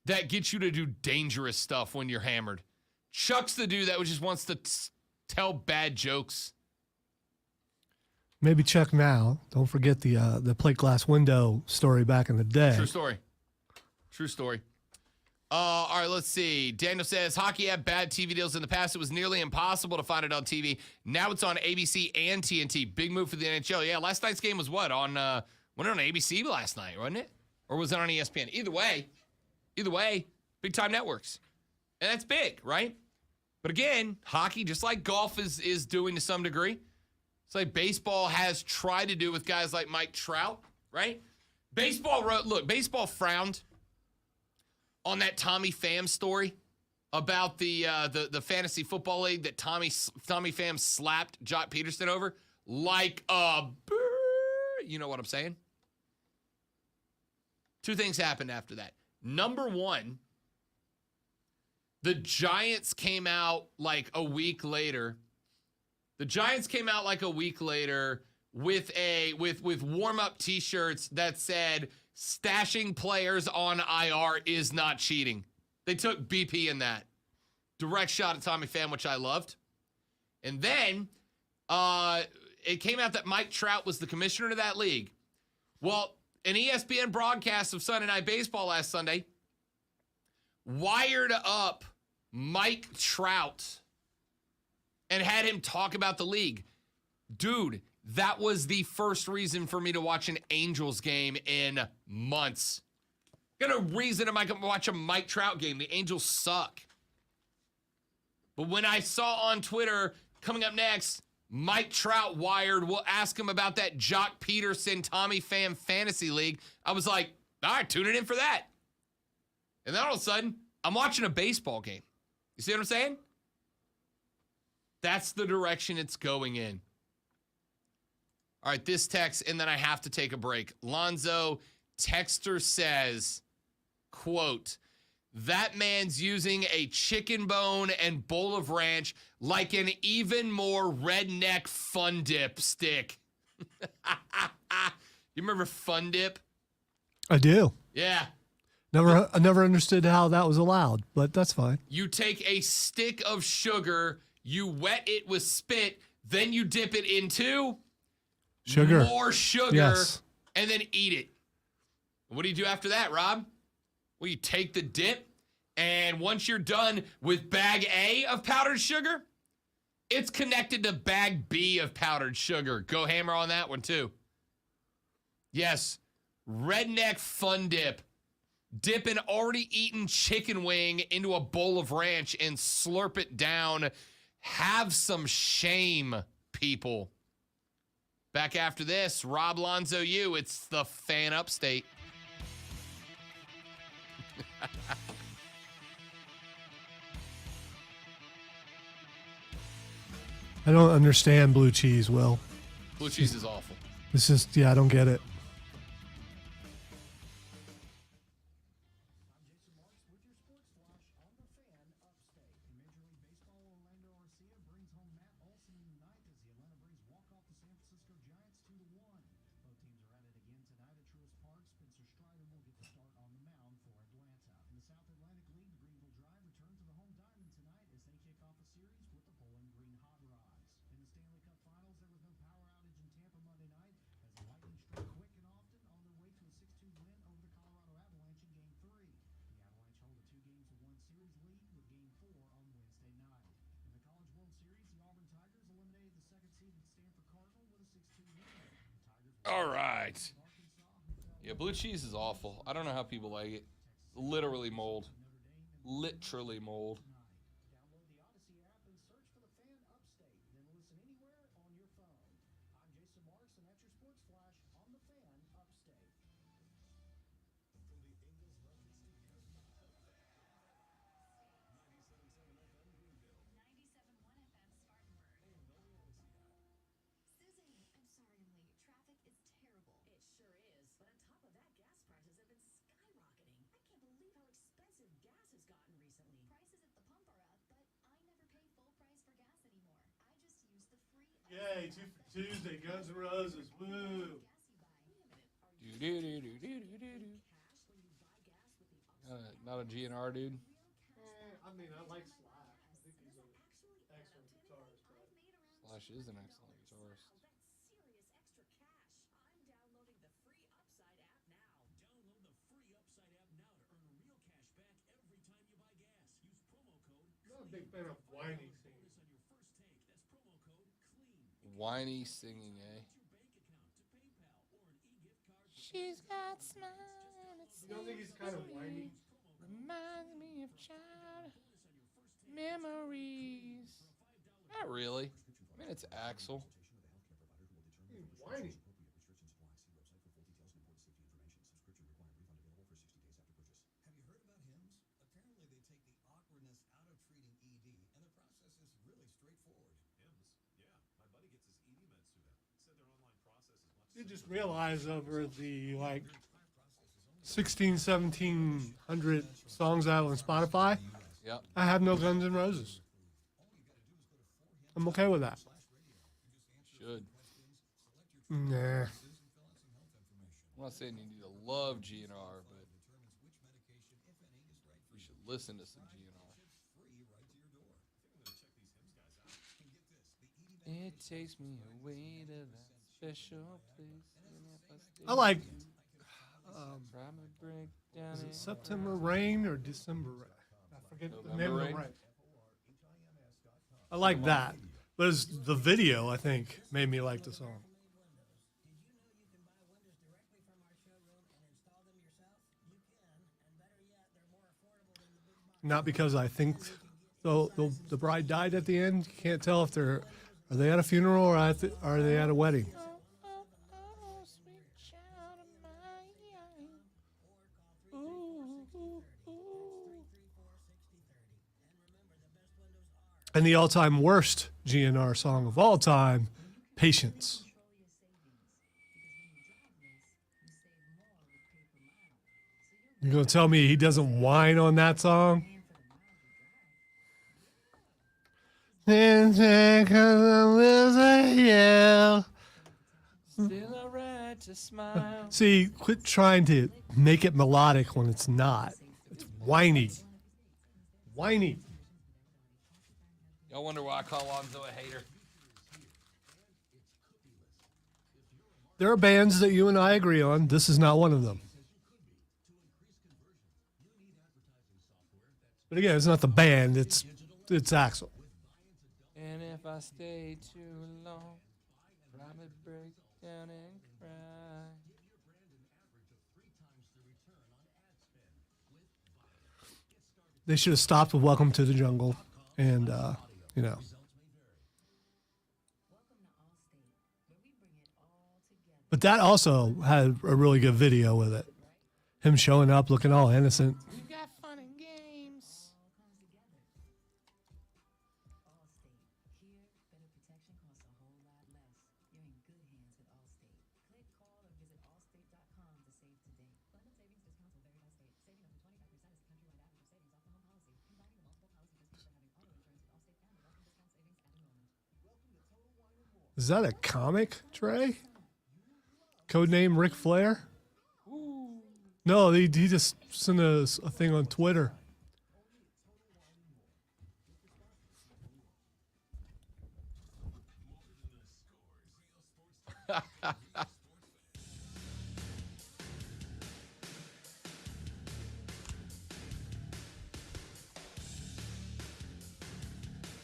that gets you to do dangerous stuff when you're hammered. Chuck's the dude that just wants to tell bad jokes. Maybe Chuck now. Don't forget the plate glass window story back in the day. True story. True story. All right, let's see. Daniel says, hockey had bad TV deals in the past. It was nearly impossible to find it on TV. Now it's on ABC and TNT. Big move for the NHL. Yeah, last night's game was what? Went on ABC last night, wasn't it? Or was it on ESPN? Either way, big time networks. And that's big, right? But again, hockey, just like golf is doing to some degree, it's like baseball has tried to do with guys like Mike Trout, right? Baseball frowned on that Tommy Pham story about the fantasy football league that Tommy Pham slapped Jock Peterson over like a bird. You know what I'm saying? Two things happened after that. Number one, the Giants came out like a week later. With warm-up T-shirts that said stashing players on IR is not cheating. They took BP in that. Direct shot at Tommy Pham, which I loved. And then it came out that Mike Trout was the commissioner of that league. Well, an ESPN broadcast of Sunday Night Baseball last Sunday wired up Mike Trout and had him talk about the league. Dude, that was the first reason for me to watch an Angels game in months. Got a reason to watch a Mike Trout game. The Angels suck. But when I saw on Twitter, coming up next, Mike Trout wired, we'll ask him about that Jock Peterson Tommy Pham Fantasy League. I was like, all right, tune it in for that. And then all of a sudden, I'm watching a baseball game. You see what I'm saying? That's the direction it's going in. All right, this text, and then I have to take a break. Lonzo, texter says, quote, that man's using a chicken bone and bowl of ranch like an even more redneck Fun Dip stick. You remember Fun Dip? I do. Yeah. I never understood how that was allowed, but that's fine. You take a stick of sugar, you wet it with spit, then you dip it into sugar. More sugar, yes. And then eat it. What do you do after that, Rob? Well, you take the dip, and once you're done with bag A of powdered sugar, it's connected to bag B of powdered sugar. Go hammer on that one, too. Yes, redneck Fun Dip. Dip an already eaten chicken wing into a bowl of ranch and slurp it down. Have some shame, people. Back after this, Rob Lonzo, it's the Fan Upstate. I don't understand blue cheese, Will. Blue cheese is awful. This is, I don't get it. All right. Yeah, blue cheese is awful. I don't know how people like it. Literally mold. Literally mold. Yay, 2 for Tuesday, Guns N' Roses, woo. Not a GNR dude. I mean, I like Slash. I think he's an excellent guitarist. Slash is an excellent guitarist. I'm not a big fan of whining singing. Whiny singing, eh? She's got smile. You don't think he's kind of whiny? Reminds me of child memories. Not really. I mean, it's Axl. He's whiny. You just realize over the 16, 1700 songs out on Spotify, Yep. I have no Guns N' Roses. I'm okay with that. Should. Nah. I'm not saying you need to love GNR, but you should listen to some GNR. It takes me away to that special place. I like Is is it September Rain or December Rain? I forget the name of the November rain. I like that. But it's the video, I think, made me like the song. Not because I think the bride died at the end. You can't tell if are they at a funeral or are they at a wedding. And the all-time worst GNR song of all time, Patience. You're going to tell me he doesn't whine on that song? See, quit trying to make it melodic when it's not. It's whiny. Whiny. Y'all wonder why I call Lonzo a hater. There are bands that you and I agree on. This is not one of them. But again, it's not the band. It's Axl. And if I stay too long, probably break down and cry. They should have stopped with Welcome to the Jungle. And, But that also had a really good video with it. Him showing up looking all innocent. We've got fun and games. Is that a comic, Trey? Codename Ric Flair? Ooh. No, he just sent a thing on Twitter.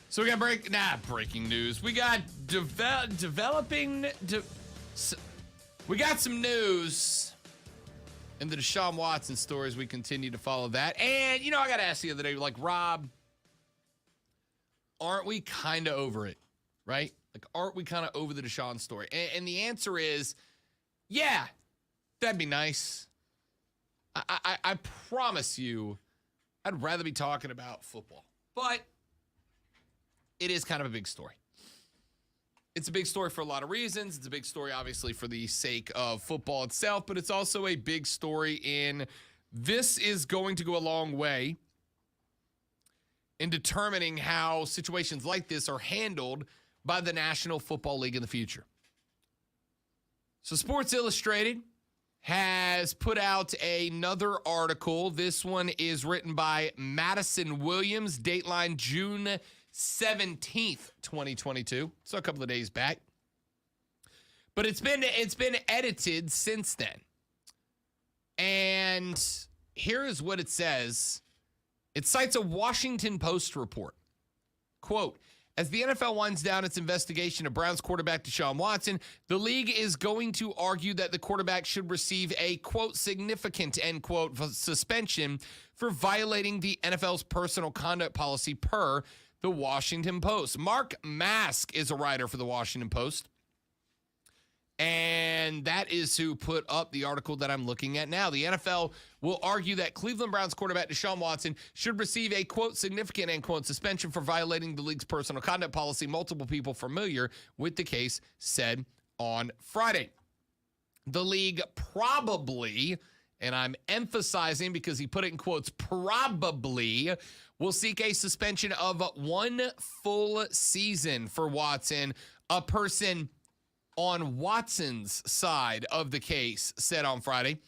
So we got breaking news. We got we got some news in the Deshaun Watson stories. We continue to follow that. And, I got to ask the other day, like, Rob, aren't we kind of over it, right? Like, aren't we kind of over the Deshaun story? And the answer is, yeah, that'd be nice. I promise you, I'd rather be talking about football. But it is kind of a big story. It's a big story for a lot of reasons. It's a big story, obviously, for the sake of football itself, but it's also a big story in this is going to go a long way in determining how situations like this are handled by the National Football League in the future. So Sports Illustrated has put out another article. This one is written by Madison Williams, dateline June 17th, 2022. So a couple of days back. But it's been edited since then. And here is what it says. It cites a Washington Post report. Quote, as the NFL winds down its investigation of Browns quarterback Deshaun Watson, the league is going to argue that the quarterback should receive a, quote, significant, end quote, suspension for violating the NFL's personal conduct policy per the Washington Post. Mark Mask is a writer for the Washington Post. And that is who put up the article that I'm looking at now. The NFL will argue that Cleveland Browns quarterback Deshaun Watson should receive a, quote, significant, end quote, suspension for violating the league's personal conduct policy. Multiple people familiar with the case said on Friday. The league probably, and I'm emphasizing because he put it in quotes, probably will seek a suspension of 1 full season for Watson. A person on Watson's side of the case said on Friday.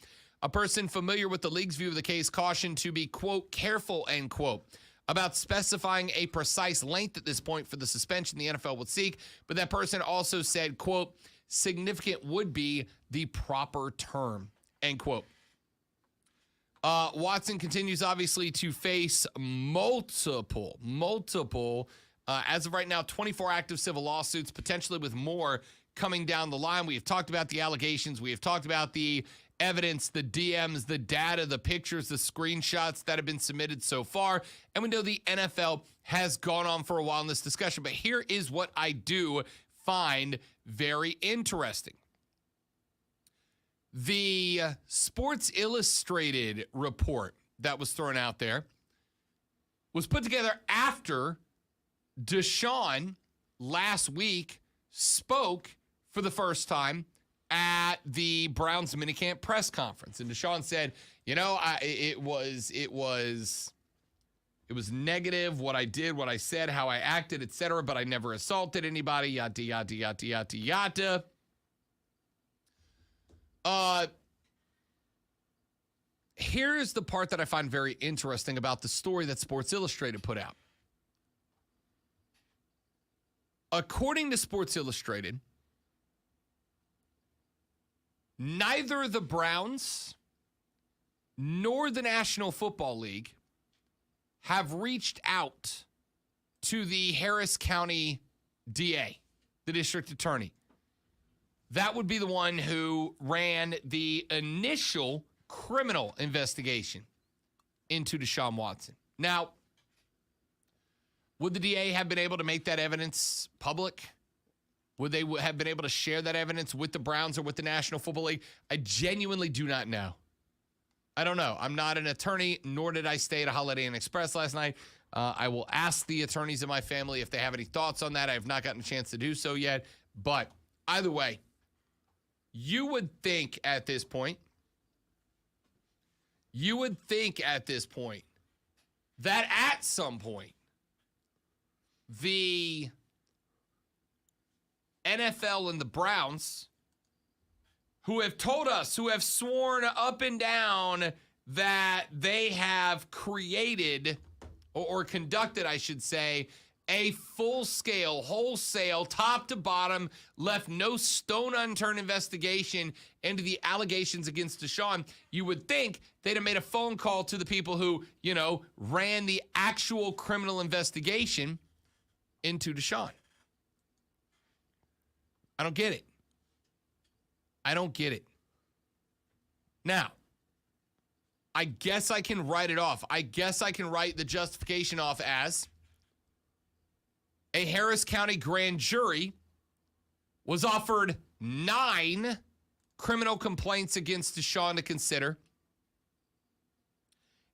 A person familiar with the league's view of the case cautioned to be, quote, careful, end quote, about specifying a precise length at this point for the suspension the NFL would seek. But that person also said, quote, significant would be the proper term, end quote. Watson continues, obviously, to face multiple As of right now, 24 active civil lawsuits, potentially with more coming down the line. We have talked about the allegations. We have talked about the evidence, the DMs, the data, the pictures, the screenshots that have been submitted so far. And we know the NFL has gone on for a while in this discussion. But here is what I do find very interesting. The Sports Illustrated report that was thrown out there was put together after Deshaun last week spoke for the first time at the Browns minicamp press conference. And Deshaun said, it was negative what I did, what I said, how I acted, etc., but I never assaulted anybody, yada, yada, yada, yada, yada. Here's the part that I find very interesting about the story that Sports Illustrated put out. According to Sports Illustrated, neither the Browns nor the National Football League have reached out to the Harris County DA, the district attorney. That would be the one who ran the initial criminal investigation into Deshaun Watson. Now, would the DA have been able to make that evidence public? Would they have been able to share that evidence with the Browns or with the National Football League? I genuinely do not know. I don't know. I'm not an attorney, nor did I stay at a Holiday Inn Express last night. I will ask the attorneys in my family if they have any thoughts on that. I have not gotten a chance to do so yet. But either way, you would think at this point that at some point, the NFL and the Browns, who have told us, who have sworn up and down that they have created or conducted, I should say, a full-scale, wholesale, top to bottom, left no stone unturned investigation into the allegations against Deshaun, you would think they'd have made a phone call to the people who, ran the actual criminal investigation into Deshaun. I don't get it. Now, I guess I can write it off. I guess I can write the justification off as a Harris County grand jury was offered 9 criminal complaints against Deshaun to consider,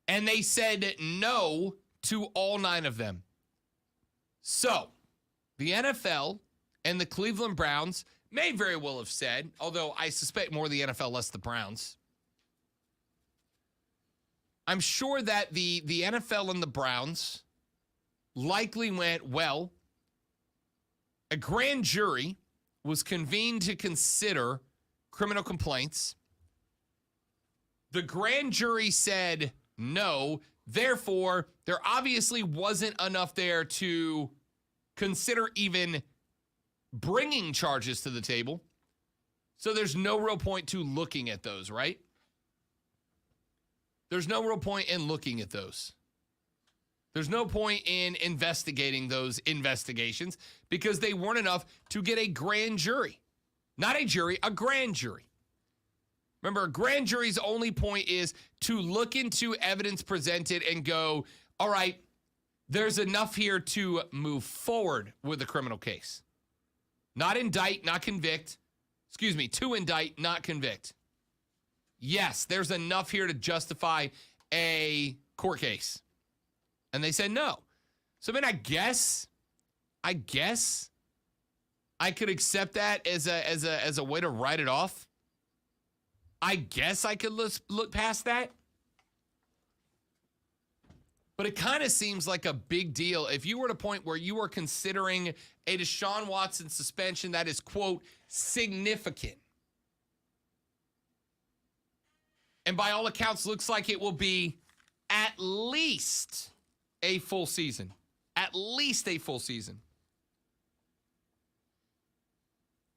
and they said no to all 9 of them. So, the NFL and the Cleveland Browns may very well have said, although I suspect more the NFL, less the Browns. I'm sure that the NFL and the Browns likely went, well, a grand jury was convened to consider criminal complaints. The grand jury said no. Therefore, there obviously wasn't enough there to consider even bringing charges to the table. So there's no real point to looking at those, right? There's no real point in looking at those. There's no point in investigating those investigations because they weren't enough to get a grand jury. Not a jury, a grand jury. Remember, a grand jury's only point is to look into evidence presented and go, all right, there's enough here to move forward with the criminal case. Not indict, not convict. Excuse me, to indict, not convict. Yes, there's enough here to justify a court case. And they said no. So, I guess I could accept that as a way to write it off. I guess I could look past that. But it kind of seems like a big deal if you were at a point where you were considering a Deshaun Watson suspension that is, quote, significant. And by all accounts, looks like it will be at least a full season. At least a full season.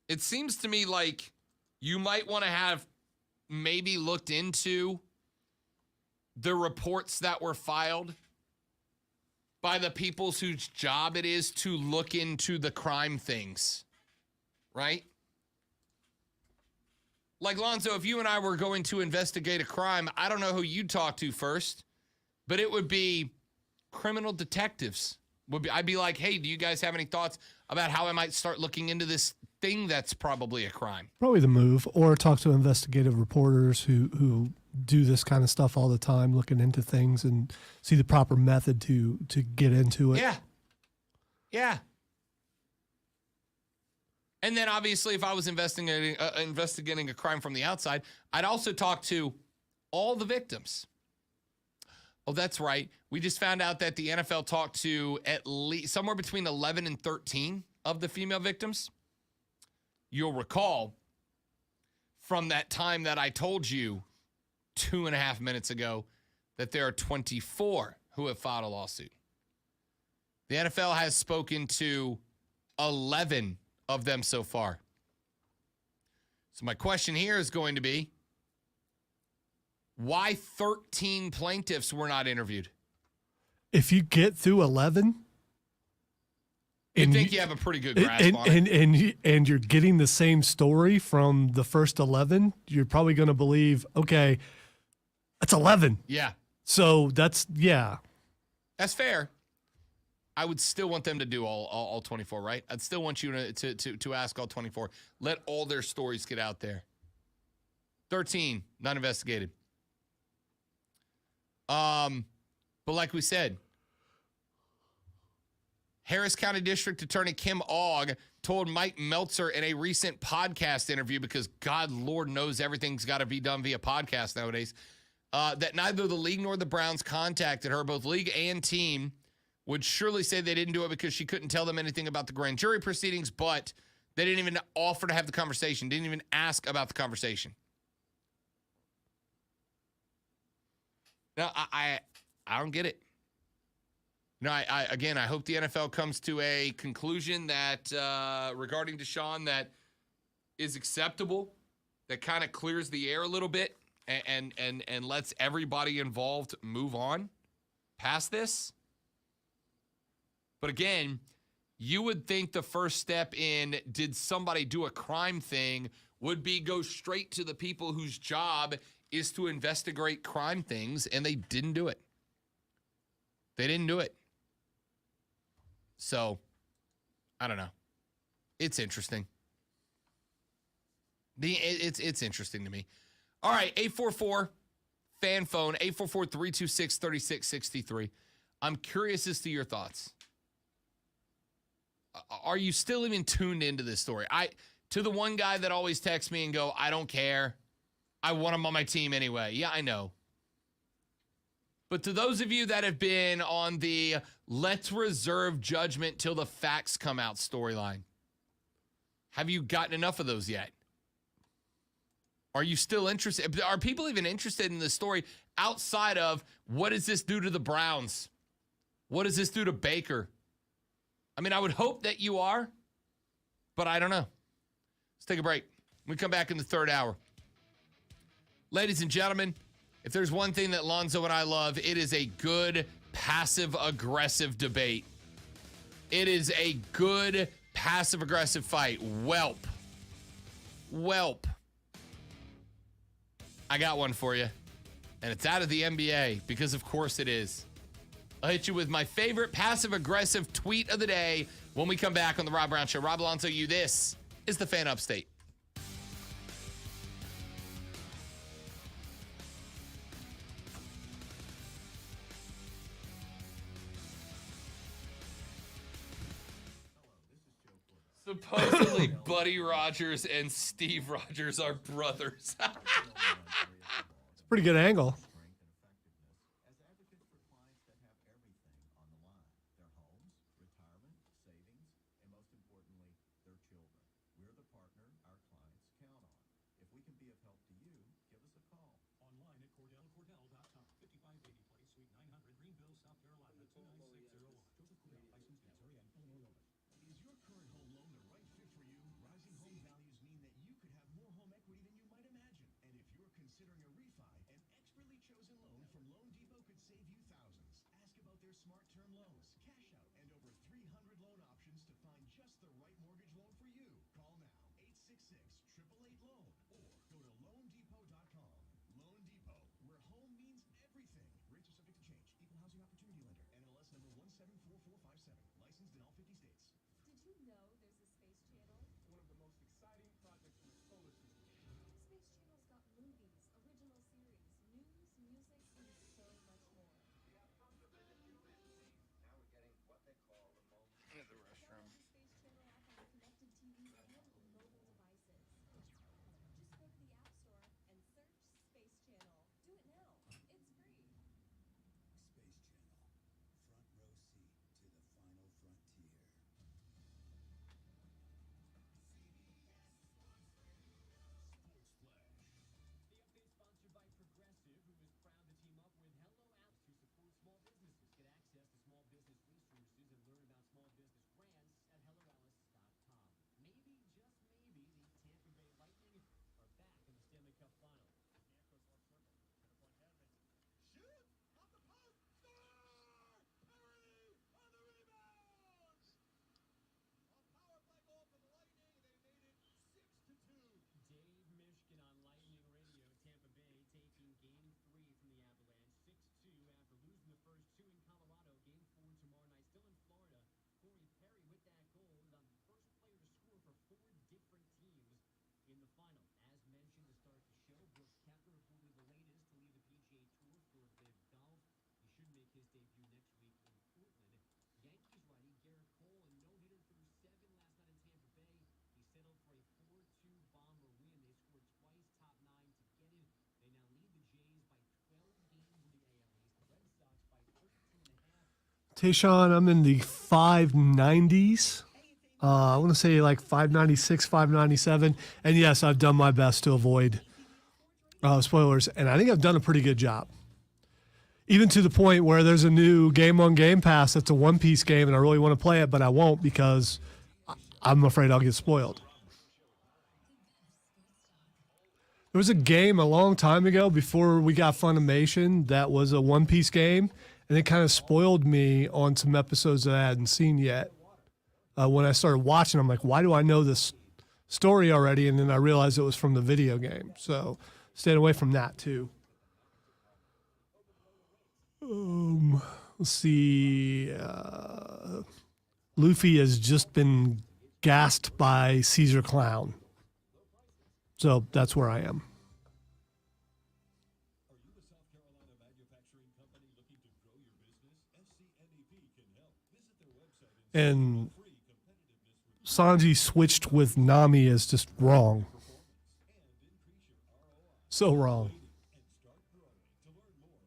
It seems to me like you might want to have maybe looked into the reports that were filed by the people whose job it is to look into the crime things, right? Like, Lonzo, if you and I were going to investigate a crime, I don't know who you'd talk to first, but it would be criminal detectives. I'd be like, hey, do you guys have any thoughts about how I might start looking into this thing that's probably a crime? Probably the move, or talk to investigative reporters who do this kind of stuff all the time, looking into things and see the proper method to get into it. Yeah. Yeah. And then obviously if I was investigating a crime from the outside, I'd also talk to all the victims. Oh, that's right. We just found out that the NFL talked to at least somewhere between 11 and 13 of the female victims. You'll recall from that time that I told you 2.5 minutes ago that there are 24 who have filed a lawsuit. The NFL has spoken to 11 of them so far. So my question here is going to be, why 13 plaintiffs were not interviewed? If you get through 11, I think you have a pretty good grasp on it. And you're getting the same story from the first 11, you're probably going to believe, okay, that's 11. Yeah. So that's fair. I would still want them to do all 24, right? I'd still want you to ask all 24. Let all their stories get out there. 13, not investigated. But like we said, Harris County District Attorney Kim Ogg told Mike Meltzer in a recent podcast interview, because God, Lord knows everything's got to be done via podcast nowadays, that neither the league nor the Browns contacted her. Both league and team would surely say they didn't do it because she couldn't tell them anything about the grand jury proceedings, but they didn't even offer to have the conversation, didn't even ask about the conversation. Now, I don't get it. No, I hope the NFL comes to a conclusion that regarding Deshaun that is acceptable, that kind of clears the air a little bit and lets everybody involved move on past this. But again, you would think the first step in did somebody do a crime thing would be go straight to the people whose job is to investigate crime things, and they didn't do it. They didn't do it. So, I don't know. It's interesting. It's interesting to me. All right, 844 fan phone 844-326-3663. I'm curious as to your thoughts. Are you still even tuned into this story? To the one guy that always texts me and go, I don't care. I want him on my team anyway. Yeah, I know. But to those of you that have been on the let's reserve judgment till the facts come out storyline, have you gotten enough of those yet? Are you still interested? Are people even interested in this story outside of what does this do to the Browns? What does this do to Baker? I mean, I would hope that you are, but I don't know. Let's take a break. We come back in the third hour. Ladies and gentlemen, if there's one thing that Lonzo and I love, it is a good passive-aggressive debate. It is a good passive-aggressive fight. Whelp. I got one for you, and it's out of the NBA, because of course it is. I'll hit you with my favorite passive-aggressive tweet of the day when we come back on the Rob Brown Show. Rob Alonso, this is the Fan Upstate. Supposedly, Buddy Rogers and Steve Rogers are brothers. It's a pretty good angle. Considering a refi, an expertly chosen loan from Loan Depot could save you thousands. Ask about their smart term loans. Did you know there's a Space Channel? One of the most exciting projects in the solar system. Space Channel's got movies, original series, news, music, and so much more. Now we're getting what they call the moment. In the restroom. Download the Space Channel app on connected TVs and mobile devices. Just go to the App Store and search Space Channel. Do it now. It's free. Space Channel, front row seat to the final frontier. The update sponsored by Progressive, who is proud to team up with Hello Alice to support small businesses. Get access to small business resources and learn about small business grants at helloalice.com. Maybe, just maybe, the Tampa Bay Lightning are back in the Stanley Cup Final. Shoot! Off the post! Score! Perry on the rebound! A power play goal for the Lightning, and they made it 6-2. Dave Mishkin on Lightning Radio. Tampa Bay taking Game 3 from the Avalanche, 6-2 after losing the first two in Colorado. Game 4 tomorrow night, still in Florida. Corey Perry with that goal is on the first player to score for 4 different teams in the final. As mentioned to start the show, Brooks Koepka reportedly the latest to leave the PGA Tour for LIV Golf. He should make his debut next week in Portland. Yankees righty Garrett Cole, a no-hitter through 7 last night in Tampa Bay. He settled for a 4-2 Bomber win. They scored twice, top 9 to get it. They now lead the Jays by 12 games in the AL East. The Red Sox by 13.5. Deshaun, I'm in the 590s. I want to say like 596, 597. And yes, I've done my best to avoid spoilers. And I think I've done a pretty good job. Even to the point where there's a new game on Game Pass that's a One Piece game, and I really want to play it, but I won't because I'm afraid I'll get spoiled. There was a game a long time ago before we got Funimation that was a One Piece game, and it kind of spoiled me on some episodes that I hadn't seen yet. When I started watching, I'm like, why do I know this story already? And then I realized it was from the video game. So stayed away from that too. Let's see. Luffy has just been gassed by Caesar Clown. So that's where I am. Are you a South Carolina manufacturing company looking to grow your business? SCNEP can help. Visit their website And free competitiveness Sanji switched with Nami is just wrong. So wrong.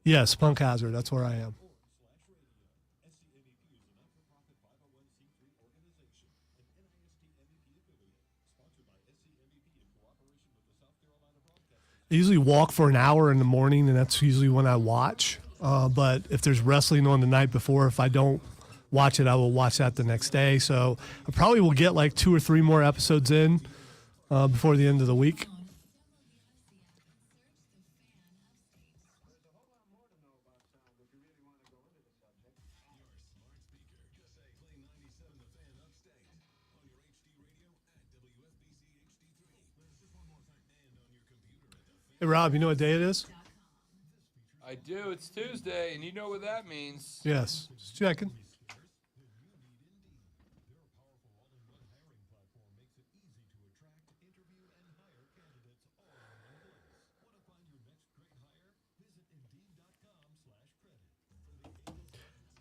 Yes, Punk Hazard. That's where I am. SCNEP is a not-for-profit 501c3 organization, an NIST MEP affiliate, sponsored by SCNEP in cooperation with the South Carolina Broadcasting. I usually walk for an hour in the morning, and that's usually when I watch. But if there's wrestling on the night before, if I don't watch it, I will watch that the next day. So I probably will get like 2 or 3 more episodes in before the end of the week. Hey, Rob, you know what day it is? I do. It's Tuesday, and you know what that means. Yes. Just checking.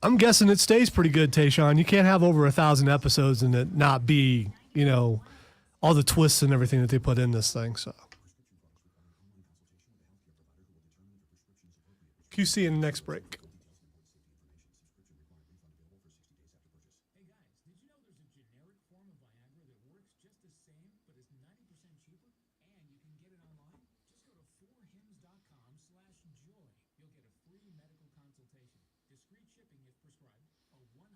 I'm guessing it stays pretty good, Tayshaun. You can't have over 1,000 episodes and it not be, you know, all the twists and everything that they put in this thing. So, QC in the next break. Hey guys, did you know there's a generic form of Viagra that works just the same but is 90% cheaper? And you can get it online? Just go to 4hims.com/joy. You'll get a free medical consultation, discreet shipping if prescribed, a 100%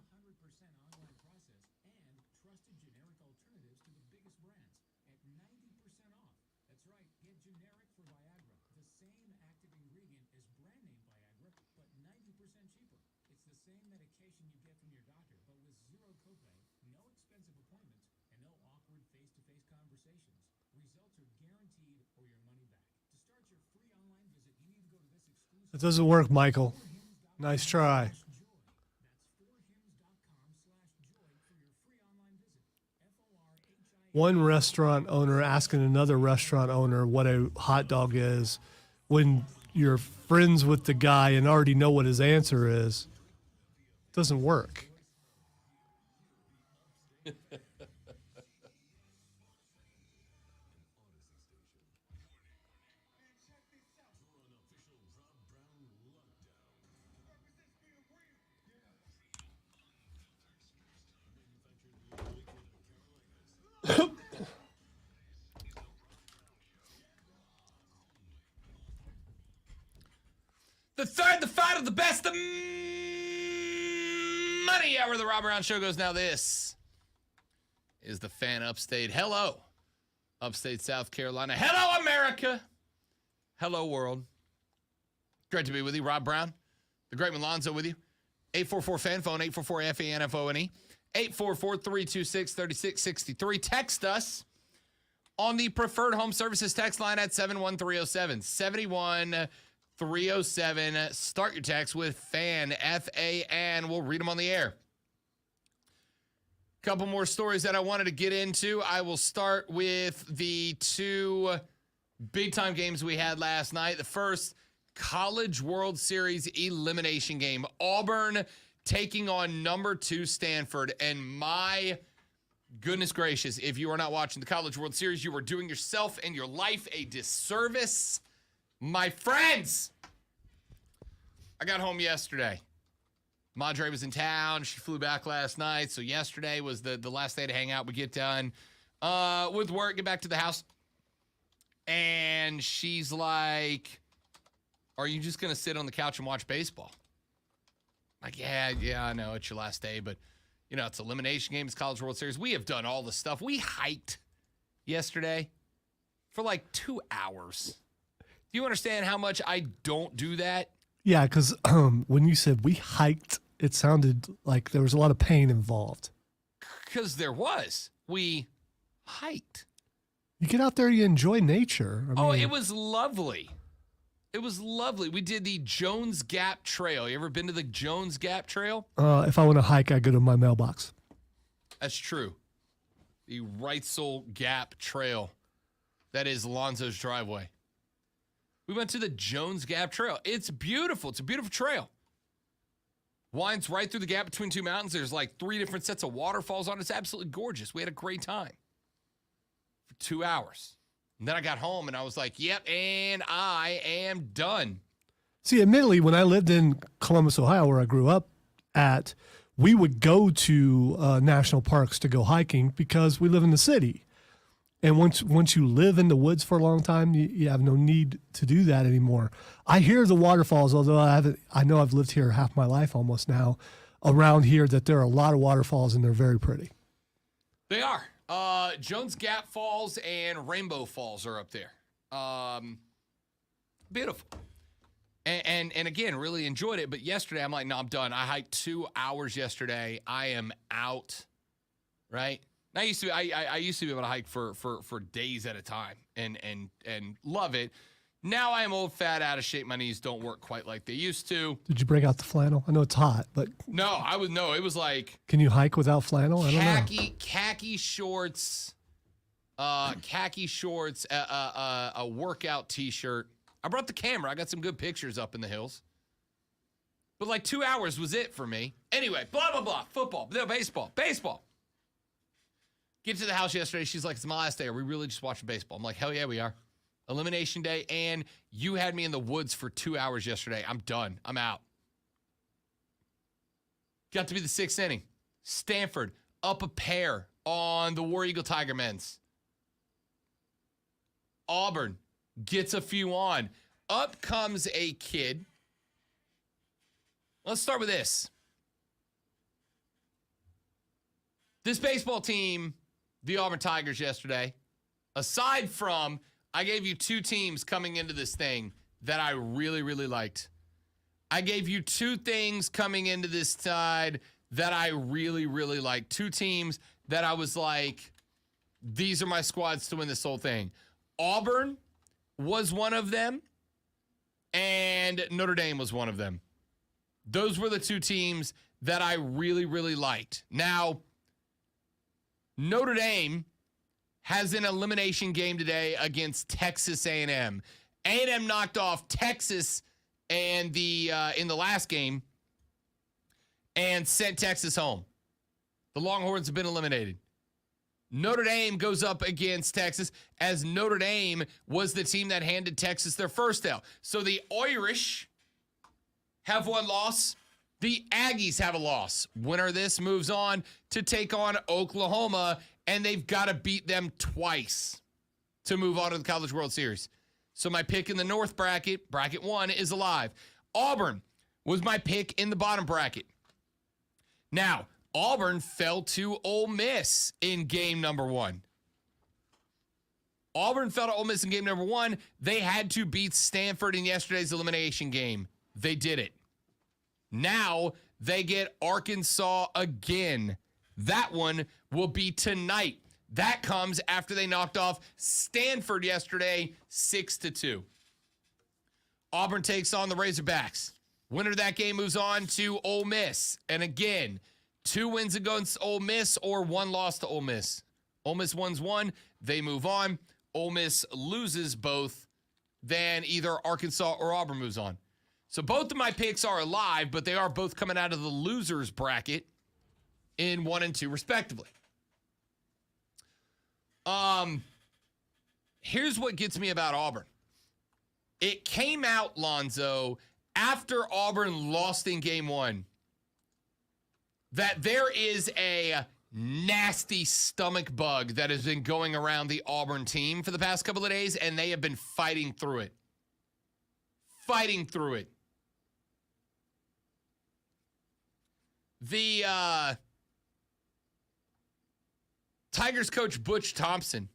online process, and trusted generic alternatives to the biggest brands at 90% off. That's right, get generic for Viagra, the same active ingredient as brand name Viagra, but 90% cheaper. It's the same medication you get from your doctor, but with zero copay, no expensive appointments, and no awkward face-to-face conversations. Results are guaranteed or your money back. To start your free online visit, you need to go to this exclusive It doesn't work, Michael. Nice try. Joy. That's one restaurant owner asking another restaurant owner what a hot dog is when you're friends with the guy and already know what his answer is. Doesn't work. The third, the fight of the best, the money hour of the Rob Brown Show goes now. This is the Fan Upstate. Hello, Upstate South Carolina. Hello, America. Hello, world. Great to be with you. Rob Brown, the great Malonzo with you. 844-FAN phone, 844-FANFONE, 844-326-3663. Text us on the Preferred Home Services text line at 71307. 71307. Start your text with FAN, F-A-N. We'll read them on the air. Couple more stories that I wanted to get into. I will start with the two big-time games we had last night. The first, College World Series elimination game. Auburn taking on number 2 Stanford. And my goodness gracious, if you are not watching the College World Series, you are doing yourself and your life a disservice. My friends, I got home yesterday. Madre was in town. She flew back last night. So yesterday was the last day to hang out. We get done with work, get back to the house. And she's like, are you just going to sit on the couch and watch baseball? Like, yeah, I know it's your last day, but, you know, it's elimination game. It's College World Series. We have done all the stuff. We hiked yesterday for like 2 hours. Do you understand how much I don't do that? Yeah, because when you said we hiked, it sounded like there was a lot of pain involved. Because there was. We hiked. You get out there, you enjoy nature. I mean, It was lovely. It was lovely. We did the Jones Gap Trail. You ever been to the Jones Gap Trail? if I want to hike, I go to my mailbox. That's true. The Reitzel Gap Trail. That is Alonzo's driveway. We went to the Jones Gap Trail. It's beautiful. It's a beautiful trail. Winds right through the gap between two mountains. There's like 3 different sets of waterfalls on it. It's absolutely gorgeous. We had a great time for 2 hours. And then I got home and I was like, yep, and I am done. See, admittedly, when I lived in Columbus, Ohio, where I grew up at, we would go to national parks to go hiking because we live in the city. And once you live in the woods for a long time, you have no need to do that anymore. I hear the waterfalls, although I know I've lived here half my life almost now, around here, that there are a lot of waterfalls and they're very pretty. They are. Jones Gap Falls and Rainbow Falls are up there. Beautiful. And again, really enjoyed it. But yesterday, I'm like, no, I'm done. I hiked 2 hours yesterday. I am out. Right? I used to be able to hike for days at a time and love it. Now I am old, fat, out of shape. My knees don't work quite like they used to. Did you break out the flannel? I know it's hot, but it was like, can you hike without flannel? I don't know. Khaki shorts, a workout t-shirt. I brought the camera. I got some good pictures up in the hills. But like 2 hours was it for me. Anyway, blah, blah, blah. Football. No, baseball. Get to the house yesterday. She's like, it's my last day. Are we really just watching baseball? I'm like, hell yeah, we are. Elimination day. And you had me in the woods for 2 hours yesterday. I'm done. I'm out. Got to be the 6th inning. Stanford up a pair on the War Eagle Tiger men's. Auburn gets a few on. Up comes a kid. Let's start with this. This baseball team, the Auburn Tigers yesterday, aside from, I gave you 2 teams coming into this thing that I really, really liked. I gave you 2 things coming into this side that I really, really liked. 2 teams that I was like, these are my squads to win this whole thing. Auburn was one of them, and Notre Dame was one of them. Those were the 2 teams that I really, really liked. Now, Notre Dame has an elimination game today against Texas A&M. A&M knocked off Texas and in the last game and sent Texas home. The Longhorns have been eliminated. Notre Dame goes up against Texas, as Notre Dame was the team that handed Texas their first L. So the Irish have one loss. The Aggies have a loss. Winner of this moves on to take on Oklahoma, and they've got to beat them twice to move on to the College World Series. So my pick in the North bracket, bracket 1, is alive. Auburn was my pick in the bottom bracket. Now, Auburn fell to Ole Miss in game number 1. Auburn fell to Ole Miss in game number 1. They had to beat Stanford in yesterday's elimination game. They did it. Now they get Arkansas again. That one will be tonight. That comes after they knocked off Stanford yesterday 6-2. Auburn takes on the Razorbacks. Winner of that game moves on to Ole Miss. And again, 2 wins against Ole Miss or 1 loss to Ole Miss. Ole Miss wins 1, they move on. Ole Miss loses both, then either Arkansas or Auburn moves on. So both of my picks are alive, but they are both coming out of the losers bracket in 1 and 2 respectively. Here's what gets me about Auburn. It came out, Lonzo, after Auburn lost in game 1, that there is a nasty stomach bug that has been going around the Auburn team for the past couple of days, and they have been fighting through it. The Tigers coach Butch Thompson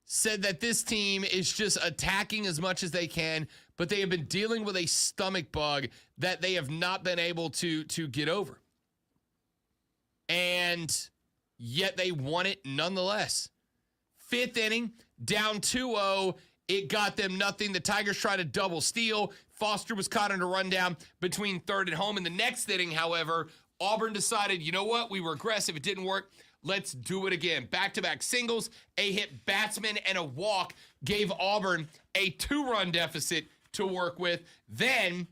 said that this team is just attacking as much as they can, but they have been dealing with a stomach bug that they have not been able to get over. And yet they won it nonetheless. 5th inning, down 2-0. It got them nothing. The Tigers tried a double steal. Foster was caught in a rundown between 3rd and home. In the next inning, however, Auburn decided, you know what? We were aggressive. It didn't work. Let's do it again. Back-to-back singles, a hit batsman, and a walk gave Auburn a 2-run deficit to work with. Then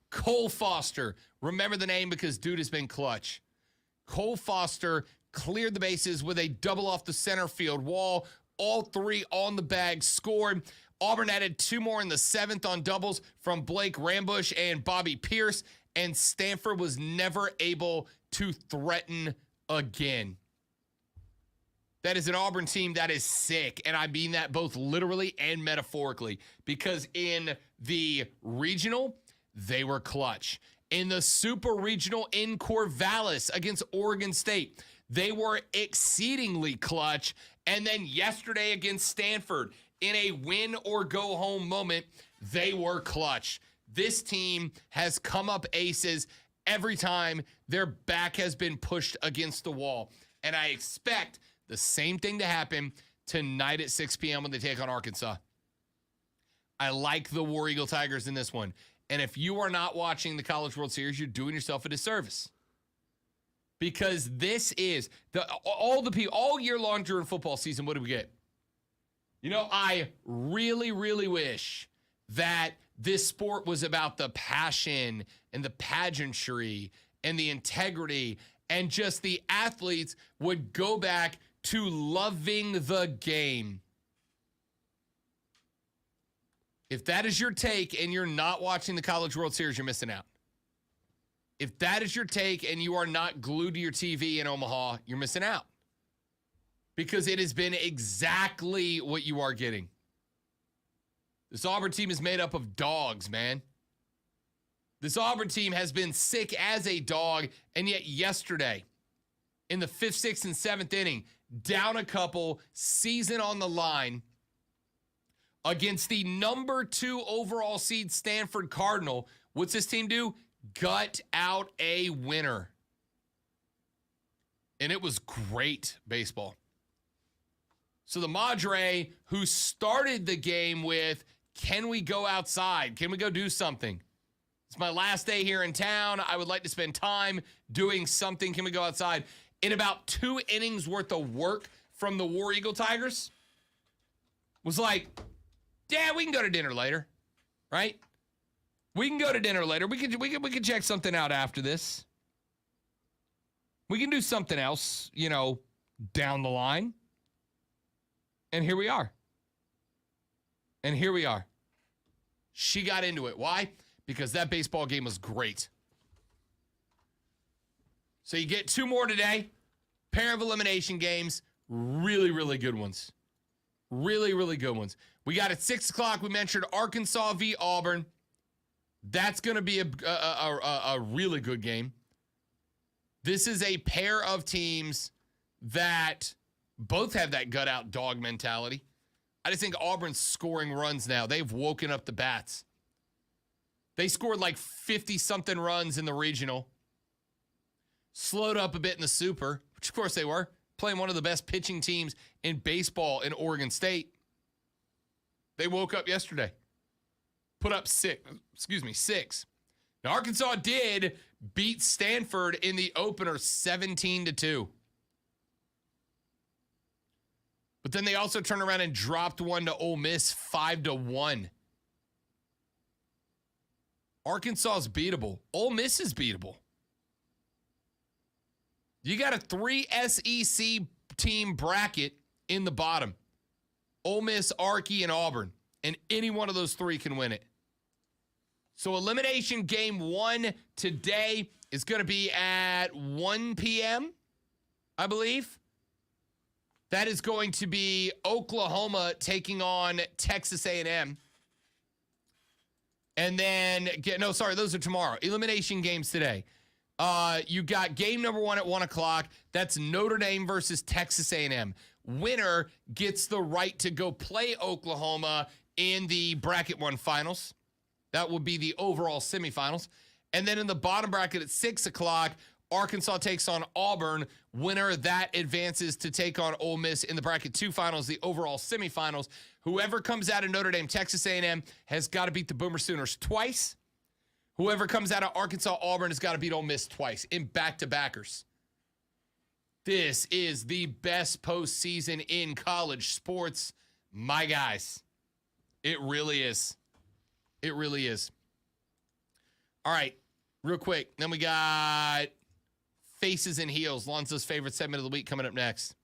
Cole Foster, remember the name because dude has been clutch. Cole Foster cleared the bases with a double off the center field wall. All 3 on the bag scored. Auburn added 2 more in the 7th on doubles from Blake Rambush and Bobby Pierce, and Stanford was never able to threaten again. That is an Auburn team that is sick, and I mean that both literally and metaphorically, because in the regional, they were clutch. In the super regional in Corvallis against Oregon State, they were exceedingly clutch. And then yesterday against Stanford, in a win or go home moment, they were clutch. This team has come up aces every time their back has been pushed against the wall. And I expect the same thing to happen tonight at 6 p.m. when they take on Arkansas. I like the War Eagle Tigers in this one. And if you are not watching the College World Series, you're doing yourself a disservice. Because this is all year long during football season, what do we get? You know, I really, really wish that this sport was about the passion and the pageantry and the integrity, and just the athletes would go back to loving the game. If that is your take and you're not watching the College World Series, you're missing out. If that is your take and you are not glued to your TV in Omaha, you're missing out. Because it has been exactly what you are getting. This Auburn team is made up of dogs, man. This Auburn team has been sick as a dog, and yet yesterday, in the 5th, 6th, and 7th inning, down a couple, season on the line, against the number 2 overall seed Stanford Cardinal, what's this team do? Gut out a winner. And it was great baseball. So the Madre, who started the game with, can we go outside? Can we go do something? It's my last day here in town. I would like to spend time doing something. Can we go outside? in about 2 innings worth of work from the War Eagle Tigers was like, yeah, we can go to dinner later, right? We can go to dinner later. We can check something out after this. We can do something else, down the line. And here we are. She got into it. Why? Because that baseball game was great. So you get 2 more today. Pair of elimination games. Really, really good ones. Really, really good ones. We got at 6 o'clock, we mentioned Arkansas v. Auburn. That's going to be a really good game. This is a pair of teams that both have that gut-out dog mentality. I just think Auburn's scoring runs now. They've woken up the bats. They scored like 50-something runs in the regional. Slowed up a bit in the super, which of course they were, playing one of the best pitching teams in baseball in Oregon State. They woke up yesterday. Put up 6. Now, Arkansas did beat Stanford in the opener 17-2. But then they also turned around and dropped one to Ole Miss 5-1. Arkansas is beatable. Ole Miss is beatable. You got a 3 SEC team bracket in the bottom. Ole Miss, Arky, and Auburn. And any one of those 3 can win it. So elimination game 1 today is going to be at 1 p.m., I believe. That is going to be Oklahoma taking on Texas A&M. And then, those are tomorrow. Elimination games today. You got game number 1 at 1 o'clock. That's Notre Dame versus Texas A&M. Winner gets the right to go play Oklahoma in the bracket 1 finals. That would be the overall semifinals. And then in the bottom bracket at 6 o'clock, Arkansas takes on Auburn. Winner that advances to take on Ole Miss in the bracket 2 finals, the overall semifinals. Whoever comes out of Notre Dame, Texas A&M, has got to beat the Boomer Sooners twice. Whoever comes out of Arkansas, Auburn has got to beat Ole Miss twice in back-to-backers. This is the best postseason in college sports, my guys. It really is. It really is. All right, real quick. Then we got Faces and Heels, Lonzo's favorite segment of the week, coming up next.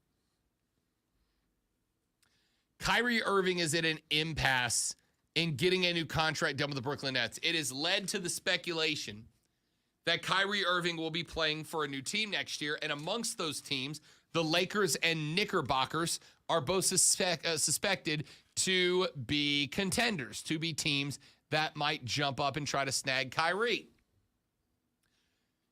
Kyrie Irving is at an impasse in getting a new contract done with the Brooklyn Nets. It has led to the speculation that Kyrie Irving will be playing for a new team next year. And amongst those teams, the Lakers and Knickerbockers are both suspected to be contenders, to be teams that might jump up and try to snag Kyrie.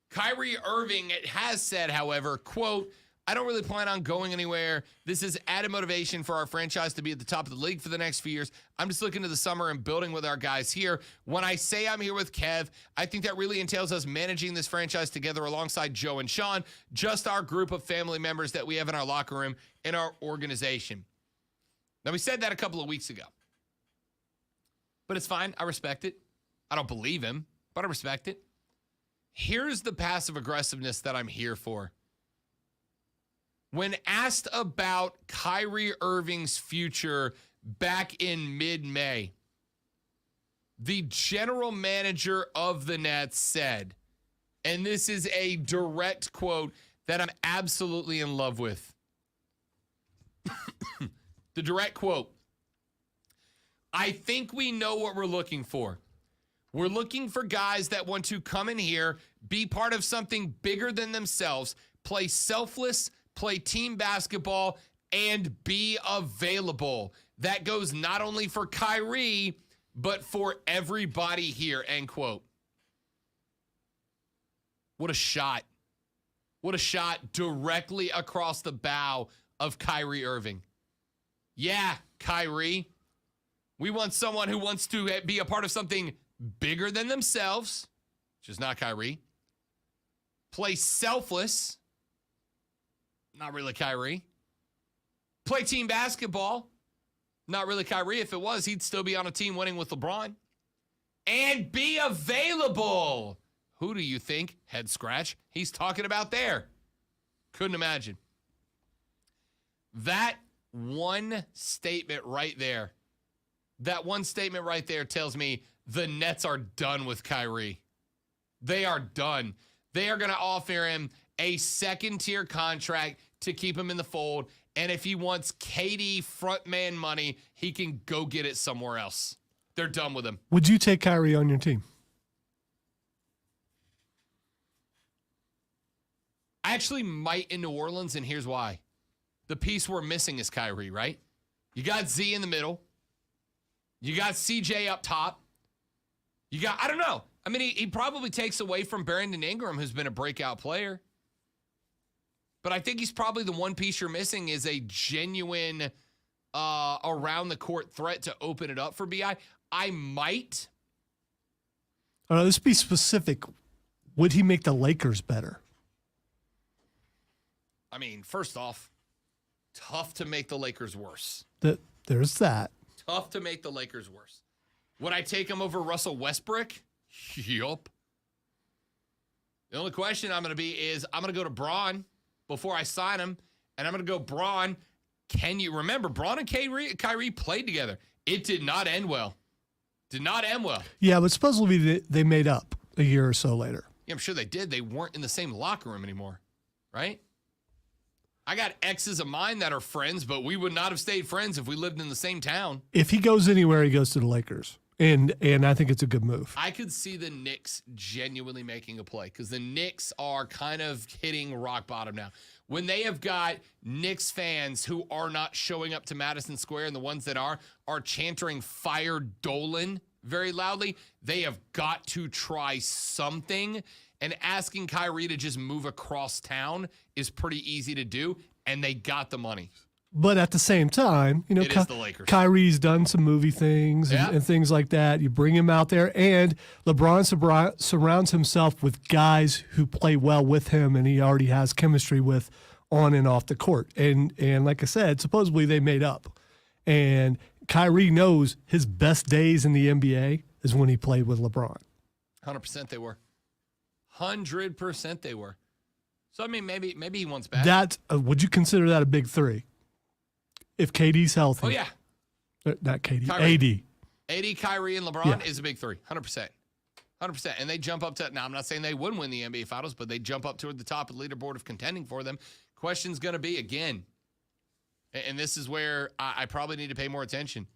Kyrie Irving has said, however, quote, I don't really plan on going anywhere. This is added motivation for our franchise to be at the top of the league for the next few years. I'm just looking to the summer and building with our guys here. When I say I'm here with Kev, I think that really entails us managing this franchise together alongside Joe and Sean, just our group of family members that we have in our locker room in our organization. Now, we said that a couple of weeks ago. But it's fine. I respect it. I don't believe him, but I respect it. Here's the passive aggressiveness that I'm here for. When asked about Kyrie Irving's future back in mid-May, the general manager of the Nets said, and this is a direct quote that I'm absolutely in love with. The direct quote, I think we know what we're looking for. We're looking for guys that want to come in here, be part of something bigger than themselves, play selfless, play team basketball, and be available. That goes not only for Kyrie, but for everybody here, end quote. What a shot. What a shot directly across the bow of Kyrie Irving. Yeah, Kyrie. We want someone who wants to be a part of something bigger than themselves, which is not Kyrie. Play selfless. Not really Kyrie. Play team basketball. Not really Kyrie. If it was, he'd still be on a team winning with LeBron. And be available. Who do you think, head scratch, he's talking about there? Couldn't imagine. That one statement right there tells me the Nets are done with Kyrie. They are done. They are going to offer him a second-tier contract to keep him in the fold. And if he wants KD frontman money, he can go get it somewhere else. They're done with him. Would you take Kyrie on your team? I actually might in New Orleans, and here's why. The piece we're missing is Kyrie, right? You got Z in the middle. You got CJ up top. You got, I don't know. I mean, he probably takes away from Brandon Ingram, who's been a breakout player. But I think he's probably the one piece you're missing is a genuine around-the-court threat to open it up for BI. I might. Let's be specific. Would he make the Lakers better? I mean, first off, tough to make the Lakers worse. There's that. Tough to make the Lakers worse. Would I take him over Russell Westbrook? Yup. The only question I'm going to be is I'm going to go to Braun before I sign him, and I'm going to go Braun. Can you remember Braun and Kyrie played together? It did not end well. Did not end well. Yeah, but supposedly they made up a year or so later. Yeah, I'm sure they did. They weren't in the same locker room anymore, right? I got exes of mine that are friends, but we would not have stayed friends if we lived in the same town. If he goes anywhere, he goes to the Lakers. And I think it's a good move. I could see the Knicks genuinely making a play because the Knicks are kind of hitting rock bottom now. When they have got Knicks fans who are not showing up to Madison Square and the ones that are chanting "Fire Dolan" very loudly, they have got to try something. And asking Kyrie to just move across town is pretty easy to do, and they got the money. But at the same time, you know, It is the Lakers. Kyrie's done some movie things and things like that. You bring him out there, and LeBron surrounds himself with guys who play well with him, and he already has chemistry with on and off the court. And like I said, supposedly they made up. And Kyrie knows his best days in the NBA is when he played with LeBron. 100% they were. 100% they were. So, I mean, maybe he wants back. That would you consider that a big three? If KD's healthy. Oh, yeah. Not KD, Kyrie. AD. AD, Kyrie, and LeBron is a big three. 100%. 100%. And they jump up to, now I'm not saying they wouldn't win the NBA Finals, but they jump up toward the top of the leaderboard of contending for them. Question's going to be, again, and this is where I probably need to pay more attention.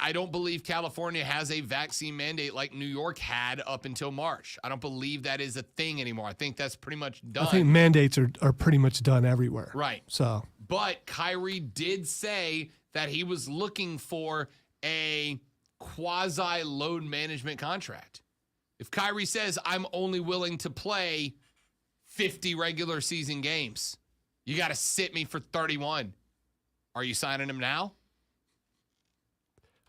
I don't believe California has a vaccine mandate like New York had up until March. I don't believe that is a thing anymore. I think that's pretty much done. I think mandates are pretty much done everywhere. Right. So, but Kyrie did say that he was looking for a quasi load management contract. If Kyrie says, I'm only willing to play 50 regular season games, you got to sit me for 31. Are you signing him now?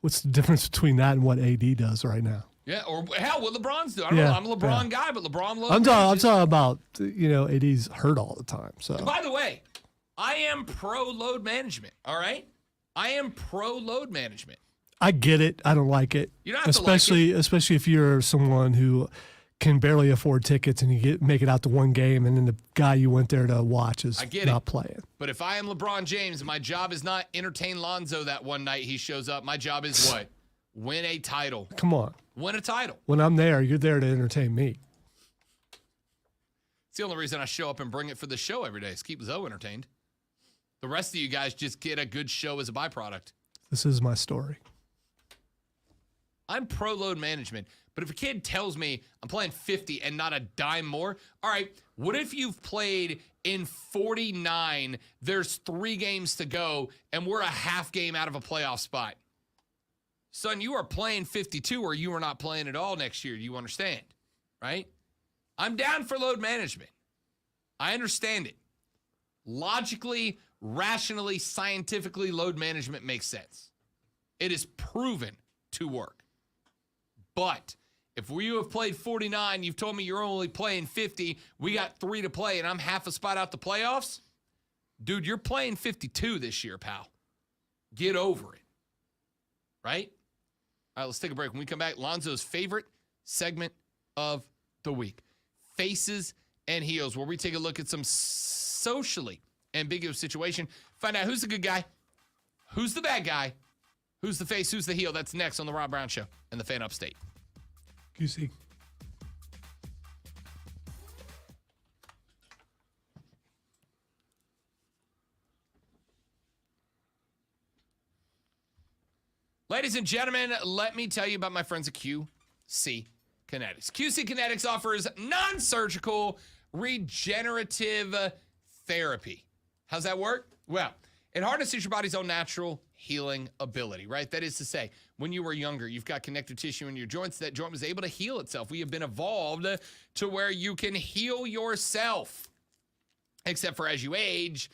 what's the difference between that and what AD does right now? Yeah, or hell, what LeBron's doing. I don't know. I'm a LeBron guy, but LeBron loves I'm talking about, AD's hurt all the time. So, by the way, I am pro load management. All right, I am pro load management. I get it. I don't like it. You don't have to like it. Especially if you're someone who can barely afford tickets and you make it out to one game, and then the guy you went there to watch is not playing. But if I am LeBron James, my job is not entertain Lonzo that one night he shows up. My job is what? Win a title. Come on. Win a title. When I'm there, you're there to entertain me. It's the only reason I show up and bring it for the show every day is keep Zoe entertained. The rest of you guys just get a good show as a byproduct. This is my story. I'm pro load management, but if a kid tells me I'm playing 50 and not a dime more, all right, what if you've played in 49, there's 3 games to go, and we're a half game out of a playoff spot? Son, you are playing 52 or you are not playing at all next year. Do you understand? Right? I'm down for load management. I understand it. Logically, rationally, scientifically, load management makes sense. It is proven to work. But if you have played 49, you've told me you're only playing 50, we got 3 to play, and I'm half a spot out the playoffs, dude, you're playing 52 this year, pal. Get over it. Right? All right, let's take a break. When we come back, Lonzo's favorite segment of the week. Faces and Heels, where we take a look at some socially ambiguous situation, find out who's the good guy, who's the bad guy, who's the face, who's the heel. That's next on the Rob Brown Show and the Fan Upstate. QC. Ladies and gentlemen, let me tell you about my friends at QC Kinetics. QC Kinetics offers non-surgical regenerative therapy. How's that work? Well, it harnesses your body's own natural healing ability, right? That is to say, when you were younger, you've got connective tissue in your joints. That joint was able to heal itself. We have been evolved to where you can heal yourself. Except for as you age,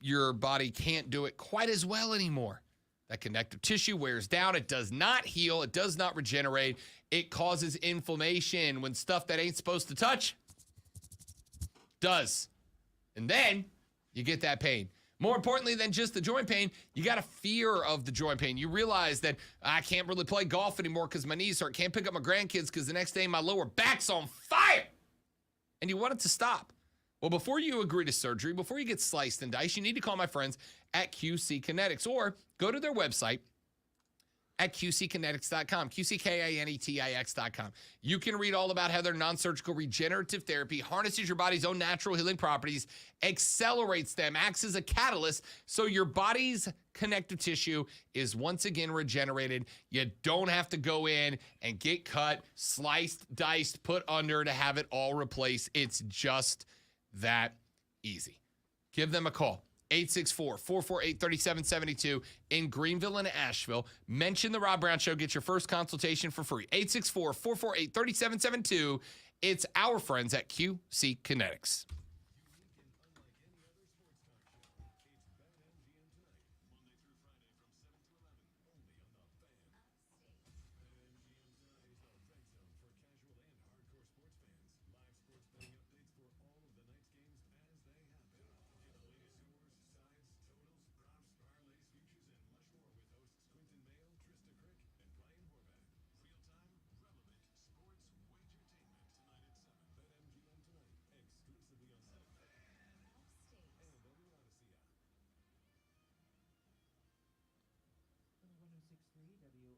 your body can't do it quite as well anymore. That connective tissue wears down. It does not heal. It does not regenerate. It causes inflammation when stuff that ain't supposed to touch does. And then you get that pain. More importantly than just the joint pain, you got a fear of the joint pain. You realize that I can't really play golf anymore because my knees hurt. Can't pick up my grandkids because the next day my lower back's on fire. And you want it to stop. Well, before you agree to surgery, before you get sliced and diced, you need to call my friends at QC Kinetics or go to their website at qckinetics.com, qckinetics.com. You can read all about how their non-surgical regenerative therapy harnesses your body's own natural healing properties, accelerates them, acts as a catalyst so your body's connective tissue is once again regenerated. You don't have to go in and get cut, sliced, diced, put under to have it all replaced. It's just that easy. Give them a call. 864-448-3772 in Greenville and Asheville. Mention the Rob Brown Show. Get your first consultation for free. 864-448-3772. It's our friends at QC Kinetics.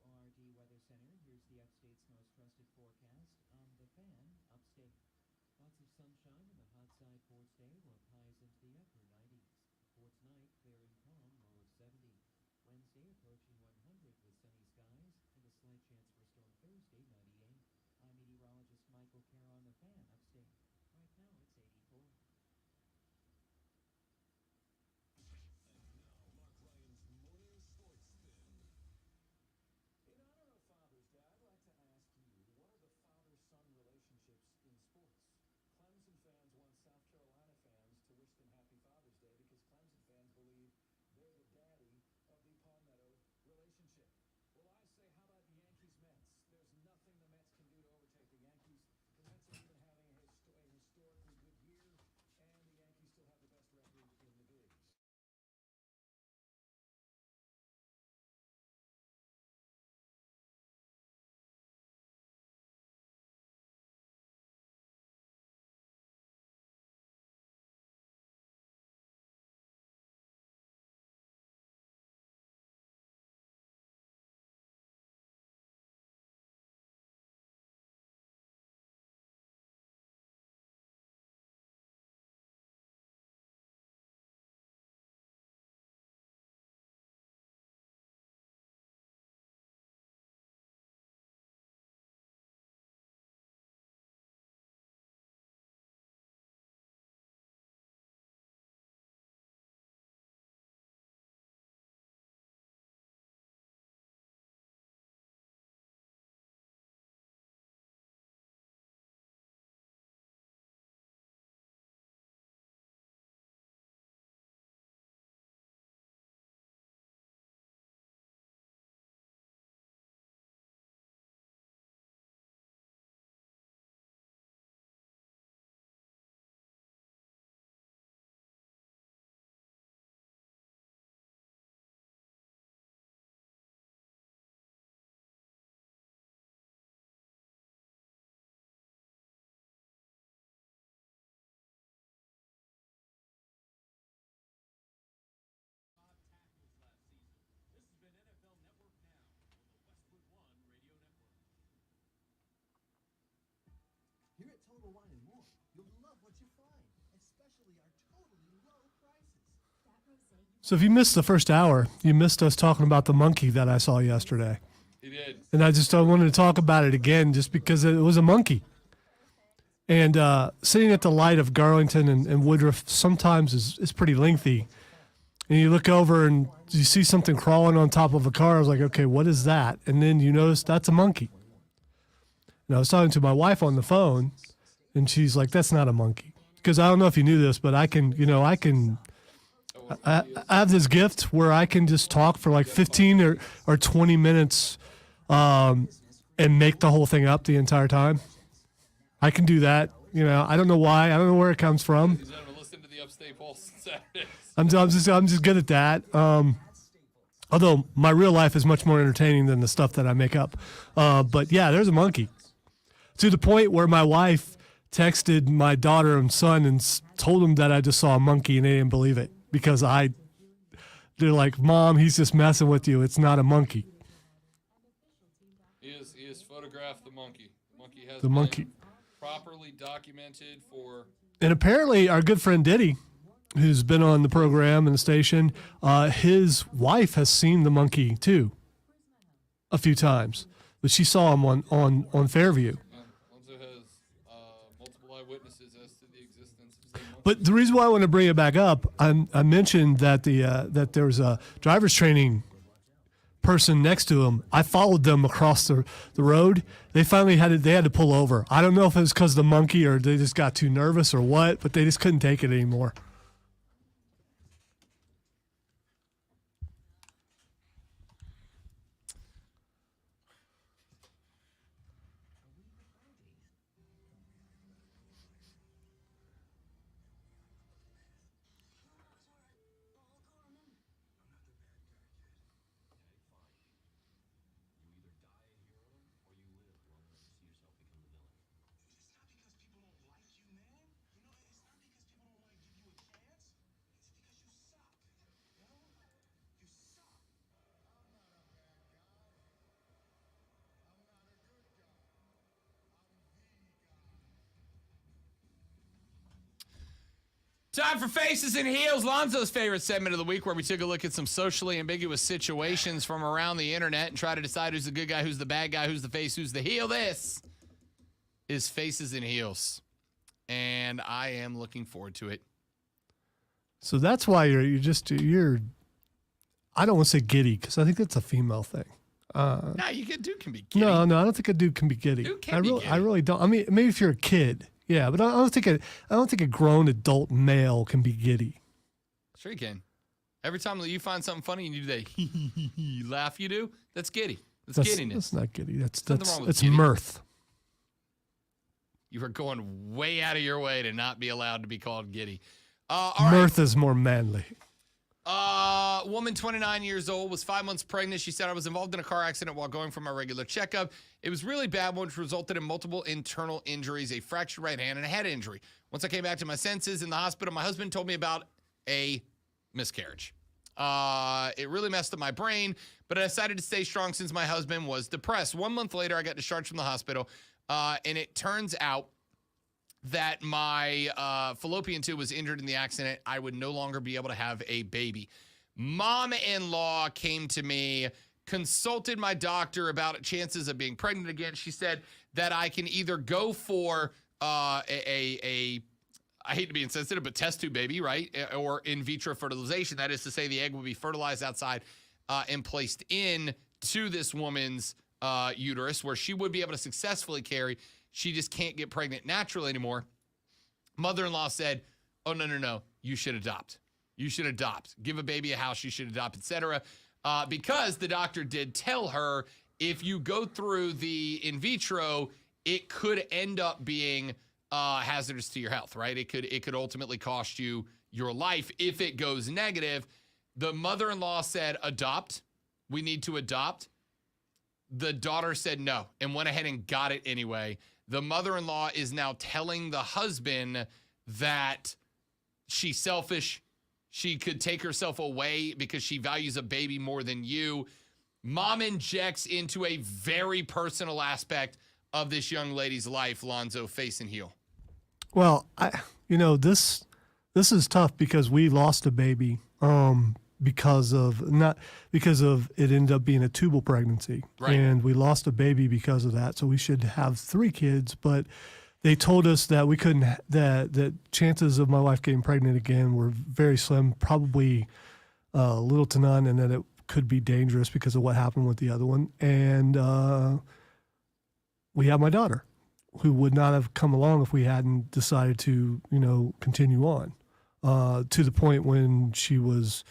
WRD Weather Center. Here's the Upstate's most trusted forecast on the Fan Upstate. Lots of sunshine on the hot side for today, with highs into the upper 90s. For tonight, clear and calm, low of 70. Wednesday, approaching 100 with sunny skies, and a slight chance for a storm Thursday, 98. I'm meteorologist Michael Kerr on the Fan Upstate. Right now, it's 84. In honor of Father's Day, I'd like to ask you, what are the father-son relationships in sports? Clemson fans want South Carolina fans to So if you missed the first hour, you missed us talking about the monkey that I saw yesterday. He did. And I just wanted to talk about it again just because it was a monkey. And sitting at the light of Garlington and Woodruff sometimes is pretty lengthy. And you look over and you see something crawling on top of a car. I was like, okay, what is that? And then you notice that's a monkey. And I was talking to my wife on the phone, and she's like, that's not a monkey. Because I don't know if you knew this, but I have this gift where I can just talk for like 15 or 20 minutes and make the whole thing up the entire time. I can do that. I don't know why. I don't know where it comes from. Listen to the Upstate Pulse Saturdays. I'm just good at that. Although my real life is much more entertaining than the stuff that I make up. But yeah, there's a monkey. To the point where my wife texted my daughter and son and told them that I just saw a monkey, and they didn't believe it because they're like, Mom, he's just messing with you. It's not a monkey. He has photographed the monkey. Monkey has The been monkey. properly documented for. And apparently our good friend Diddy, who's been on the program and the station, his wife has seen the monkey too a few times. But she saw him on Fairview. Lonzo has multiple eyewitnesses as to the existence of the monkey. But the reason why I want to bring it back up, I mentioned that that there was a driver's training person next to him. I followed them across the road. They finally had to pull over. I don't know if it was because of the monkey or they just got too nervous or what, but they just couldn't take it anymore. Time for Faces and Heels, Lonzo's favorite segment of the week, where we took a look at some socially ambiguous situations from around the internet and try to decide who's the good guy, who's the bad guy, who's the face, who's the heel. This is Faces and Heels, and I am looking forward to it. So that's why you're I don't want to say giddy because I think that's a female thing. Nah, dude can be giddy. No, I don't think a dude can be giddy. Dude can be giddy. I really don't. I mean, maybe if you're a kid, yeah, but I don't think a grown adult male can be giddy. Sure you can. Every time that you find something funny and you do that laugh you do, that's giddy. That's giddiness. That's not giddy. Nothing wrong with It's giddy. mirth. You are going way out of your way to not be allowed to be called giddy. All right. Mirth is more manly. Woman, 29 years old, was 5 months pregnant. She said, I was involved in a car accident while going for my regular checkup. It was really bad, which resulted in multiple internal injuries, a fractured right hand, and a head injury. Once I came back to my senses in the hospital, my husband told me about a miscarriage. It really messed up my brain, but I decided to stay strong since my husband was depressed. 1 month later, I got discharged from the hospital, and it turns out that my fallopian tube was injured in the accident. I would no longer be able to have a baby. Mom-in-law came to me, consulted my doctor about chances of being pregnant again. She said that I can either go for I hate to be insensitive, but test tube baby, right? Or in vitro fertilization. That is to say the egg will be fertilized outside and placed in to this woman's uterus, where she would be able to successfully carry. She just can't get pregnant naturally anymore. Mother-in-law said, oh, no, you should adopt. You should adopt. Give a baby a house, you should adopt, etc. Because the doctor did tell her, if you go through the in vitro, it could end up being hazardous to your health, right? It could ultimately cost you your life if it goes negative. The mother-in-law said, adopt. We need to adopt. The daughter said no and went ahead and got it anyway. The mother-in-law is now telling the husband that she's selfish. She could take herself away because she values a baby more than you. Mom injects into a very personal aspect of this young lady's life, Lonzo, face and heel. Well, this is tough because we lost a baby because of it ended up being a tubal pregnancy, Right. and we lost a baby because of that. So we should have 3 kids, but they told us that we couldn't. That chances of my wife getting pregnant again were very slim, probably little to none, and that it could be dangerous because of what happened with the other one. And we have my daughter, who would not have come along if we hadn't decided to, continue on, to the point when she was,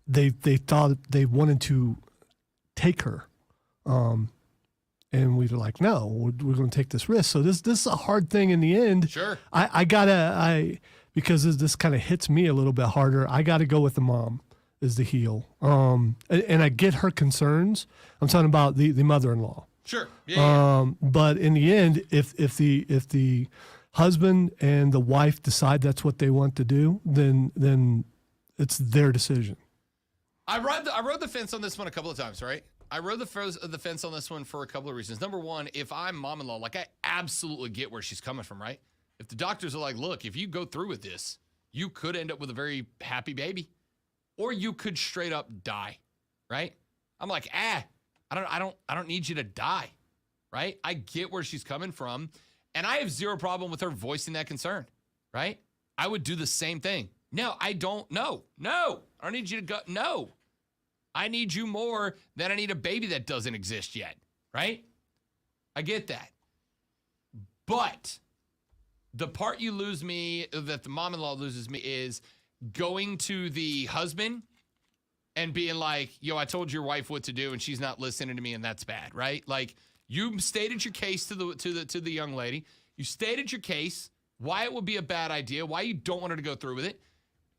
they thought they wanted to take her. And we were like, no, we're going to take this risk. So this is a hard thing in the end. Sure. Because this kind of hits me a little bit harder, I got to go with the mom as the heel. And I get her concerns. I'm talking about the mother-in-law. Sure. Yeah. But in the end, if the husband and the wife decide that's what they want to do, then it's their decision. I rode the fence on this one a couple of times, right? I rode the fence on this one for a couple of reasons. Number one, if I'm mom-in-law, like I absolutely get where she's coming from, right? If the doctors are like, look, if you go through with this, you could end up with a very happy baby, or you could straight up die, right? I'm like, I don't need you to die, right? I get where she's coming from, and I have zero problem with her voicing that concern, right? I would do the same thing. No, I don't. No, I don't need you to go. No, I need you more than I need a baby that doesn't exist yet, right? I get that. But the part you lose me, that the mom-in-law loses me, is going to the husband and being like, yo, I told your wife what to do and she's not listening to me, and that's bad, right? Like, you stated your case to the young lady. You stated your case, why it would be a bad idea, why you don't want her to go through with it.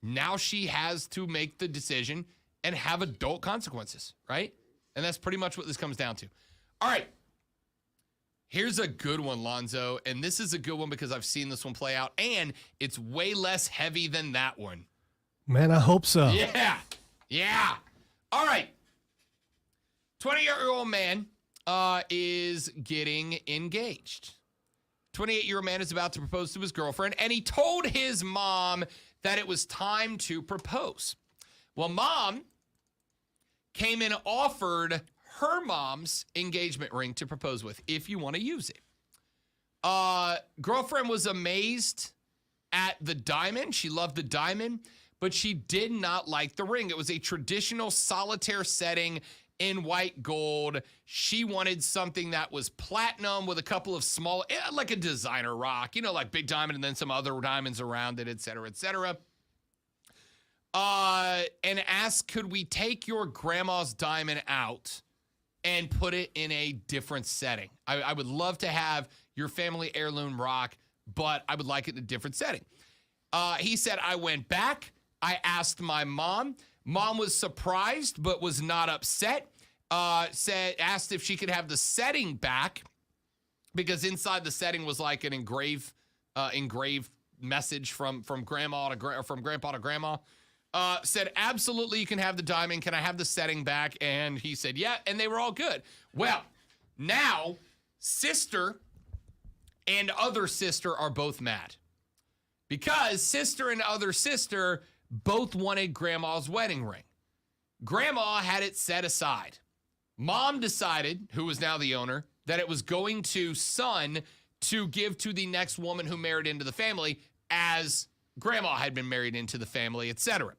Now she has to make the decision and have adult consequences, right? And that's pretty much what this comes down to. All right. Here's a good one, Lonzo, and this is a good one because I've seen this one play out, and it's way less heavy than that one. Man, I hope so. Yeah. All right. 28-year-old man is getting engaged. 28-year-old man is about to propose to his girlfriend, and he told his mom that it was time to propose. Well, mom came and offered her mom's engagement ring to propose with, if you want to use it. Girlfriend was amazed at the diamond. She loved the diamond, but she did not like the ring. It was a traditional solitaire setting in white gold. She wanted something that was platinum with a couple of small, like a designer rock, like big diamond and then some other diamonds around it, et cetera, et cetera. And asked, could we take your grandma's diamond out and put it in a different setting? I would love to have your family heirloom rock, but I would like it in a different setting. He said, I went back. I asked my mom. Mom was surprised, but was not upset. Asked if she could have the setting back, because inside the setting was like an engraved message from grandpa to grandma. Said, absolutely, you can have the diamond. Can I have the setting back? And he said, yeah, and they were all good. Well, now sister and other sister are both mad because sister and other sister both wanted grandma's wedding ring. Grandma had it set aside. Mom decided, who was now the owner, that it was going to son to give to the next woman who married into the family, as grandma had been married into the family, etc.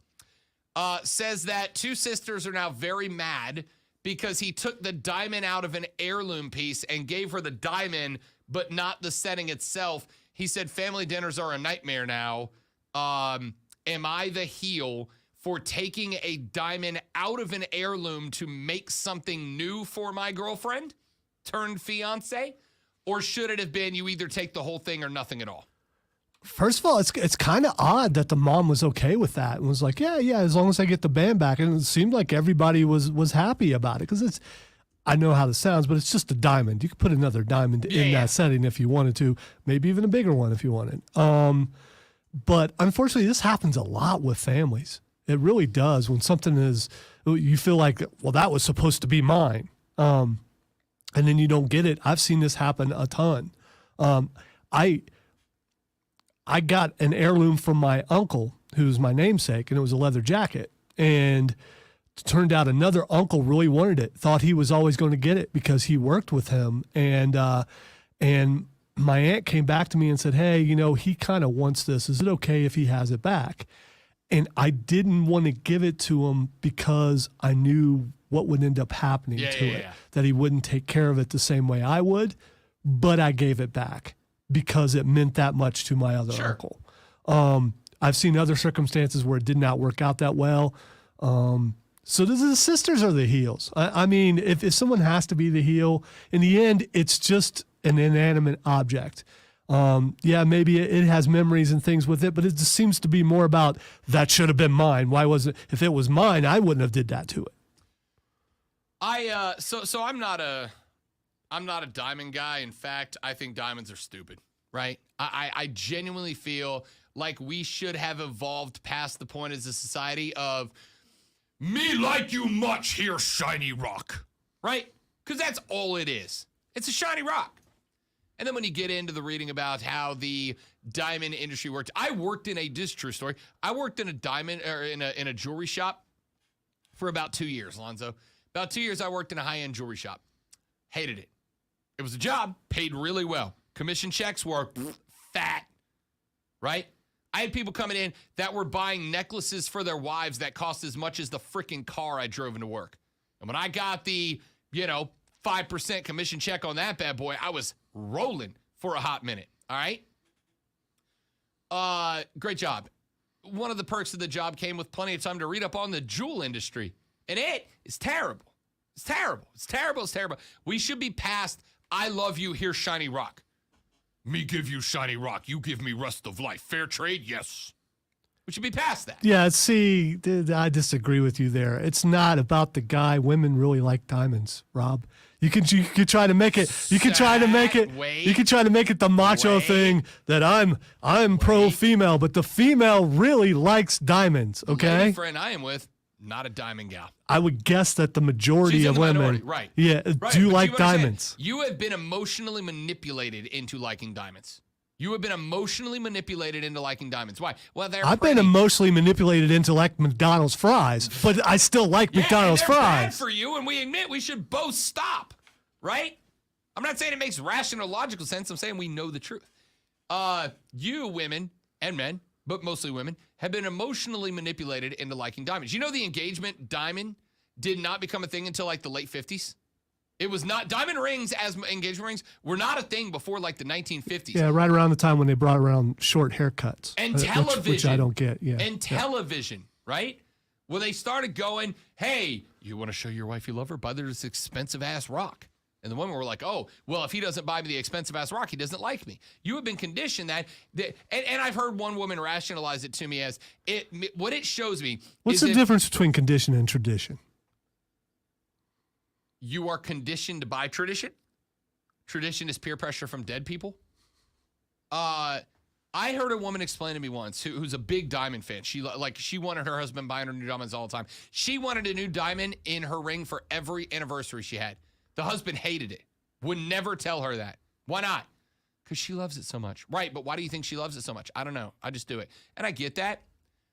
Says that 2 sisters are now very mad because he took the diamond out of an heirloom piece and gave her the diamond, but not the setting itself. He said, family dinners are a nightmare now. Am I the heel for taking a diamond out of an heirloom to make something new for my girlfriend turned fiance? Or should it have been you either take the whole thing or nothing at all? First of all, it's kind of odd that the mom was okay with that and was like, yeah, as long as I get the band back. And it seemed like everybody was happy about it, because I know how this sounds, but it's just a diamond. You could put another diamond in that setting if you wanted to, maybe even a bigger one if you wanted. But unfortunately, this happens a lot with families. It really does. When something you feel like, well, that was supposed to be mine. And then you don't get it. I've seen this happen a ton. I got an heirloom from my uncle who's my namesake, and it was a leather jacket. And it turned out another uncle really wanted it, thought he was always going to get it because he worked with him. And my aunt came back to me and said, hey, he kind of wants this. Is it okay if he has it back? And I didn't want to give it to him because I knew what would end up happening to it, that he wouldn't take care of it the same way I would. But I gave it back because it meant that much to my other uncle. I've seen other circumstances where it did not work out that well. So the sisters are the heels. I mean, if someone has to be the heel, in the end, it's just an inanimate object. Maybe it has memories and things with it, but it just seems to be more about that should have been mine. Why wasn't? If it was mine, I wouldn't have did that to it. So I'm not a diamond guy. In fact, I think diamonds are stupid, right? I genuinely feel like we should have evolved past the point as a society of me like you much here, shiny rock, right? Because that's all it is. It's a shiny rock. And then when you get into the reading about how the diamond industry worked, I worked in this is a true story. I worked in a diamond or in a jewelry shop for about 2 years, Lonzo. About 2 years I worked in a high-end jewelry shop. Hated it. It was a job, paid really well. Commission checks were fat, right? I had people coming in that were buying necklaces for their wives that cost as much as the freaking car I drove into work. And when I got the, 5% commission check on that bad boy, I was rolling for a hot minute, all right? Great job. One of the perks of the job came with plenty of time to read up on the jewel industry. And it is terrible. It's terrible. It's terrible. It's terrible. We should be past, I love you, here's shiny rock. Me give you shiny rock, you give me rest of life. Fair trade, yes. We should be past that. Yeah, see, I disagree with you there. It's not about the guy. Women really like diamonds, Rob. You can try to make it. You can try to make it. You can try to make it the macho thing that I'm pro female, but the female really likes diamonds. Okay, the lady friend I am with, not a diamond gal. I would guess that the majority of women, right? Yeah, right. do like diamonds. You have been emotionally manipulated into liking diamonds. You have been emotionally manipulated into liking diamonds. Why? Well, I've been emotionally manipulated into like McDonald's fries, but I still like McDonald's and they're fries. Bad for you, and we admit we should both stop, right? I'm not saying it makes rational, logical sense. I'm saying we know the truth. You women and men, but mostly women, have been emotionally manipulated into liking diamonds. You know the engagement diamond did not become a thing until like the late 50s? It was not, diamond rings as engagement rings were not a thing before like the 1950s. Yeah, right around the time when they brought around short haircuts. And television. Which I don't get, yeah. And television, right? Well, they started going, hey, you want to show your wife you love her? Buy her this expensive-ass rock. And the women were like, oh, well, if he doesn't buy me the expensive-ass rock, he doesn't like me. You have been conditioned that and I've heard one woman rationalize it to me as, what it shows me What's the difference between condition and tradition? You are conditioned by tradition. Tradition is peer pressure from dead people. I heard a woman explain to me once who's a big diamond fan. She wanted her husband buying her new diamonds all the time. She wanted a new diamond in her ring for every anniversary she had. The husband hated it. Would never tell her that. Why not? Because she loves it so much. Right, but why do you think she loves it so much? I don't know. I just do it. And I get that.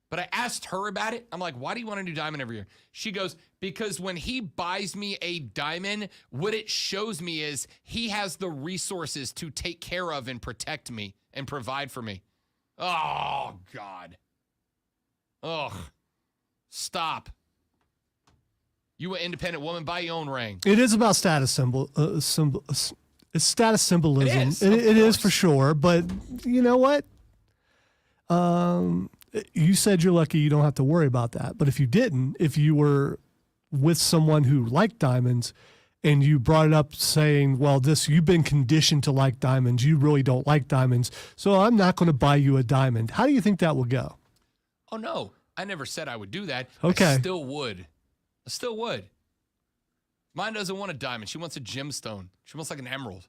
But I asked her about it. I'm like, why do you want a new diamond every year? She goes, because when he buys me a diamond, what it shows me is he has the resources to take care of and protect me and provide for me. Oh, God. Ugh. Stop. You an independent woman, buy your own ring. It is about status symbol. It's status symbolism. It is for sure. But you know what? You said you're lucky you don't have to worry about that. But if you didn't, if you were with someone who liked diamonds and you brought it up saying, well, you've been conditioned to like diamonds. You really don't like diamonds. So I'm not going to buy you a diamond. How do you think that will go? Oh, no. I never said I would do that. Okay. I still would. Mine doesn't want a diamond. She wants a gemstone. She wants like an emerald.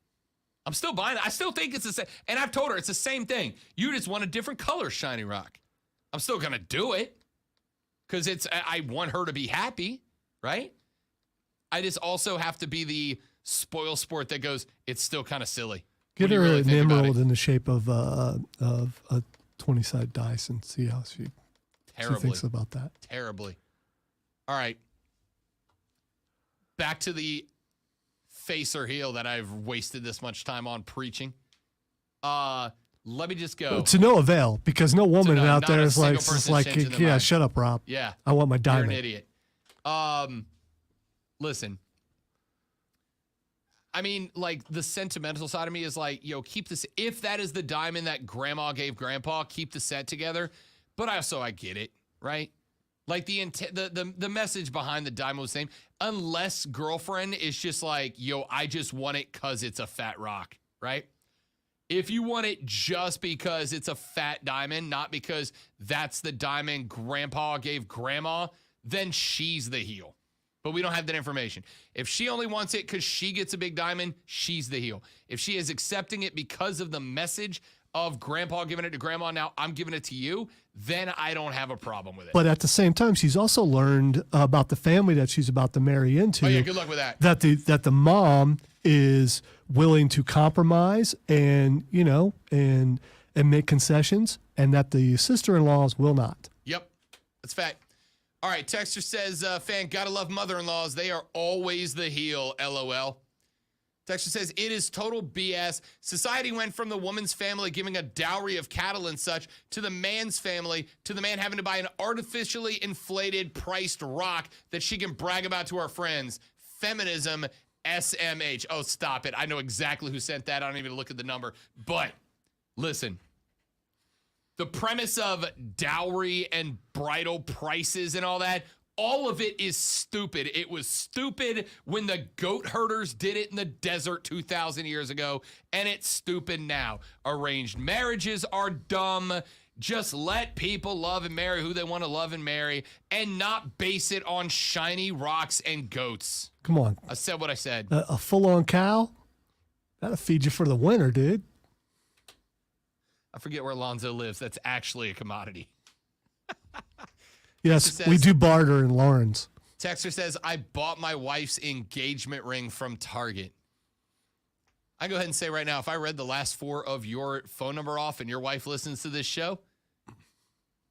I'm still buying it. I still think it's the same. And I've told her it's the same thing. You just want a different color shiny rock. I'm still going to do it because I want her to be happy, right? I just also have to be the spoil sport that goes, it's still kind of silly. Get her an emerald in the shape of a 20-sided dice and see how she Terribly. she thinks about that. Terribly. All right. Back to the face or heel that I've wasted this much time on preaching. Let me just go. To no avail, because no woman no, out not there a is like, single person changing their yeah, mind. shut up, Rob. Yeah. I want my You're diamond. an idiot. Listen. I mean, like, the sentimental side of me is like, keep this. If that is the diamond that grandma gave grandpa, keep the set together. But I get it, right? Like, the message behind the diamond was the same. Unless girlfriend is just like, I just want it because it's a fat rock, right? If you want it just because it's a fat diamond, not because that's the diamond grandpa gave grandma, then she's the heel. But we don't have that information. If she only wants it because she gets a big diamond, she's the heel. If she is accepting it because of the message of grandpa giving it to grandma, now I'm giving it to you, then I don't have a problem with it. But at the same time, she's also learned about the family that she's about to marry into. Oh, yeah, good luck with that. That the mom is willing to compromise and make concessions, and that the sister-in-laws will not. Yep, that's fact. All right, Texter says, fan, gotta love mother-in-laws. They are always the heel, LOL. Texter says, it is total BS. Society went from the woman's family giving a dowry of cattle and such to the man's family, to the man having to buy an artificially inflated priced rock that she can brag about to our friends. Feminism, SMH. Oh, stop it. I know exactly who sent that. I don't even look at the number. But listen. The premise of dowry and bridal prices and all that, all of it is stupid. It was stupid when the goat herders did it in the desert 2,000 years ago, and it's stupid now. Arranged marriages are dumb. Just let people love and marry who they want to love and marry, and not base it on shiny rocks and goats. Come on. I said what I said. A full-on cow? That'll feed you for the winter, dude. I forget where Alonzo lives. That's actually a commodity. Yes, says- we do barter in Lawrence. Texter says, I bought my wife's engagement ring from Target. I go ahead and say right now, if I read the last 4 of your phone number off and your wife listens to this show,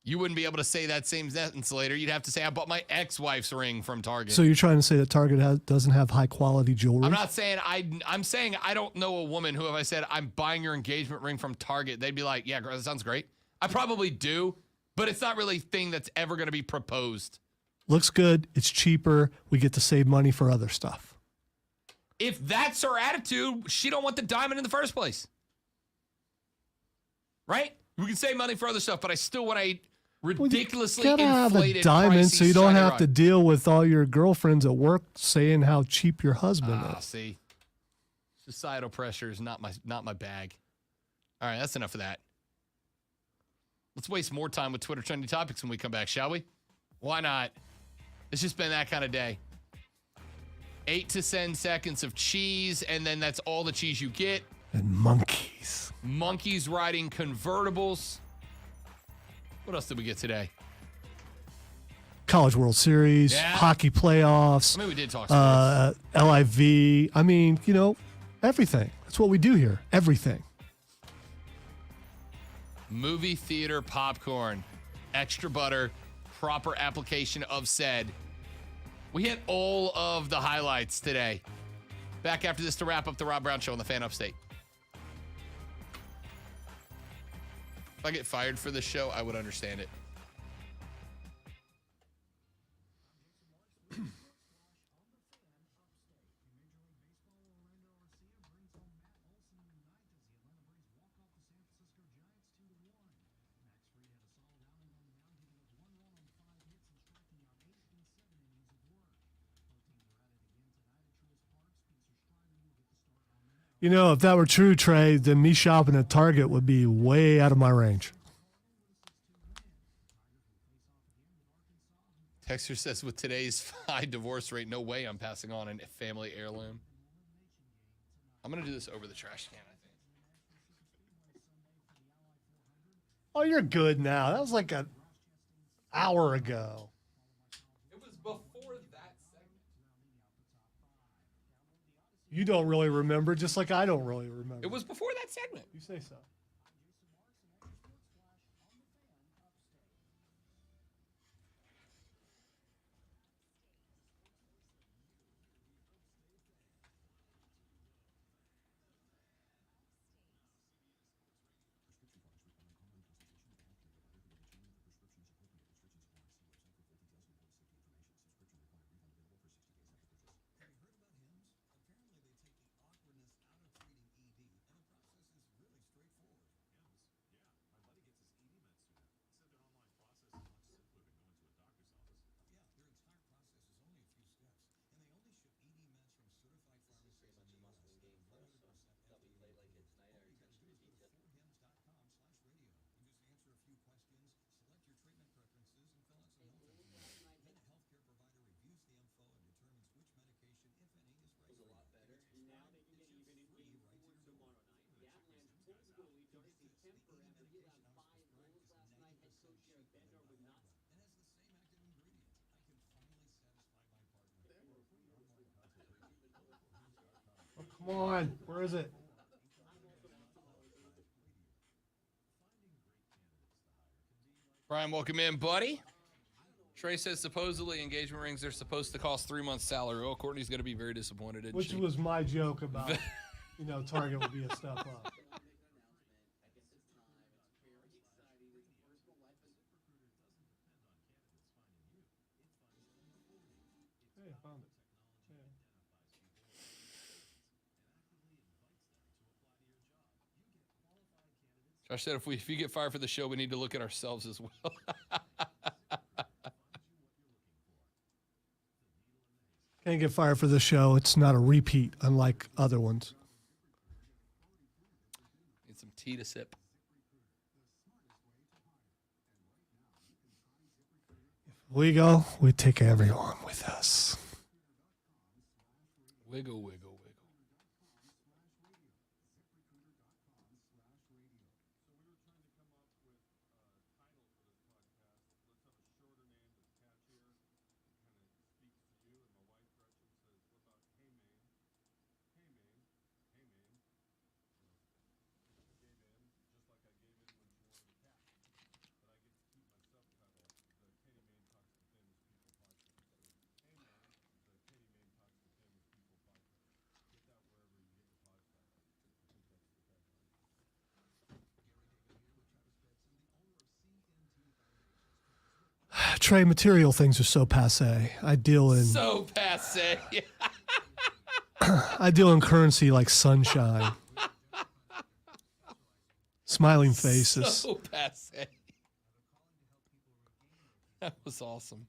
you wouldn't be able to say that same sentence later. You'd have to say, I bought my ex-wife's ring from Target. So you're trying to say that Target doesn't have high-quality jewelry? I'm not saying I'm saying I don't know a woman who, if I said, I'm buying your engagement ring from Target, they'd be like, yeah, that sounds great. I probably do, but it's not really a thing that's ever going to be proposed. Looks good. It's cheaper. We get to save money for other stuff. If that's her attitude, she don't want the diamond in the first place. Right? We can save money for other stuff, but I still want a ridiculously you gotta have a inflated, diamond pricey, so you don't shiny have rock. to deal with all your girlfriends at work saying how cheap your husband is. See, societal pressure is not my bag. All right, that's enough of that. Let's waste more time with Twitter trending topics when we come back, shall we? Why not? It's just been that kind of day. 8 to 10 seconds of cheese, and then that's all the cheese you get. And monkeys. Monkeys riding convertibles. What else did we get today? College World Series, Yeah. hockey playoffs, I mean, we did talk sports. LIV. I mean, everything. That's what we do here. Everything. Movie theater popcorn, extra butter, proper application of said. We hit all of the highlights today. Back after this to wrap up the Rob Brown Show on the Fan Upstate. If I get fired for this show, I would understand it. If that were true, Trey, then me shopping at Target would be way out of my range. Texter says, with today's high divorce rate, no way I'm passing on a family heirloom. I'm going to do this over the trash can, I think. Oh, you're good now. That was like an hour ago. It was before that segment. You don't really remember, just like I don't really remember. It was before that segment. You say so. Come on. Where is it? Brian, welcome in, buddy. Trey says supposedly engagement rings are supposed to cost 3 months' salary. Oh, Courtney's going to be very disappointed, isn't Which she? was my joke about, Target would be a step up. Hey, I found it. Josh said if you get fired for the show, we need to look at ourselves as well. Can't get fired for the show. It's not a repeat, unlike other ones. Need some tea to sip. We go. We take everyone with us. Wiggle, wiggle, wiggle. Trey, material things are so passe. I deal in So passe. I deal in currency like sunshine. Smiling faces. So passe. That was awesome.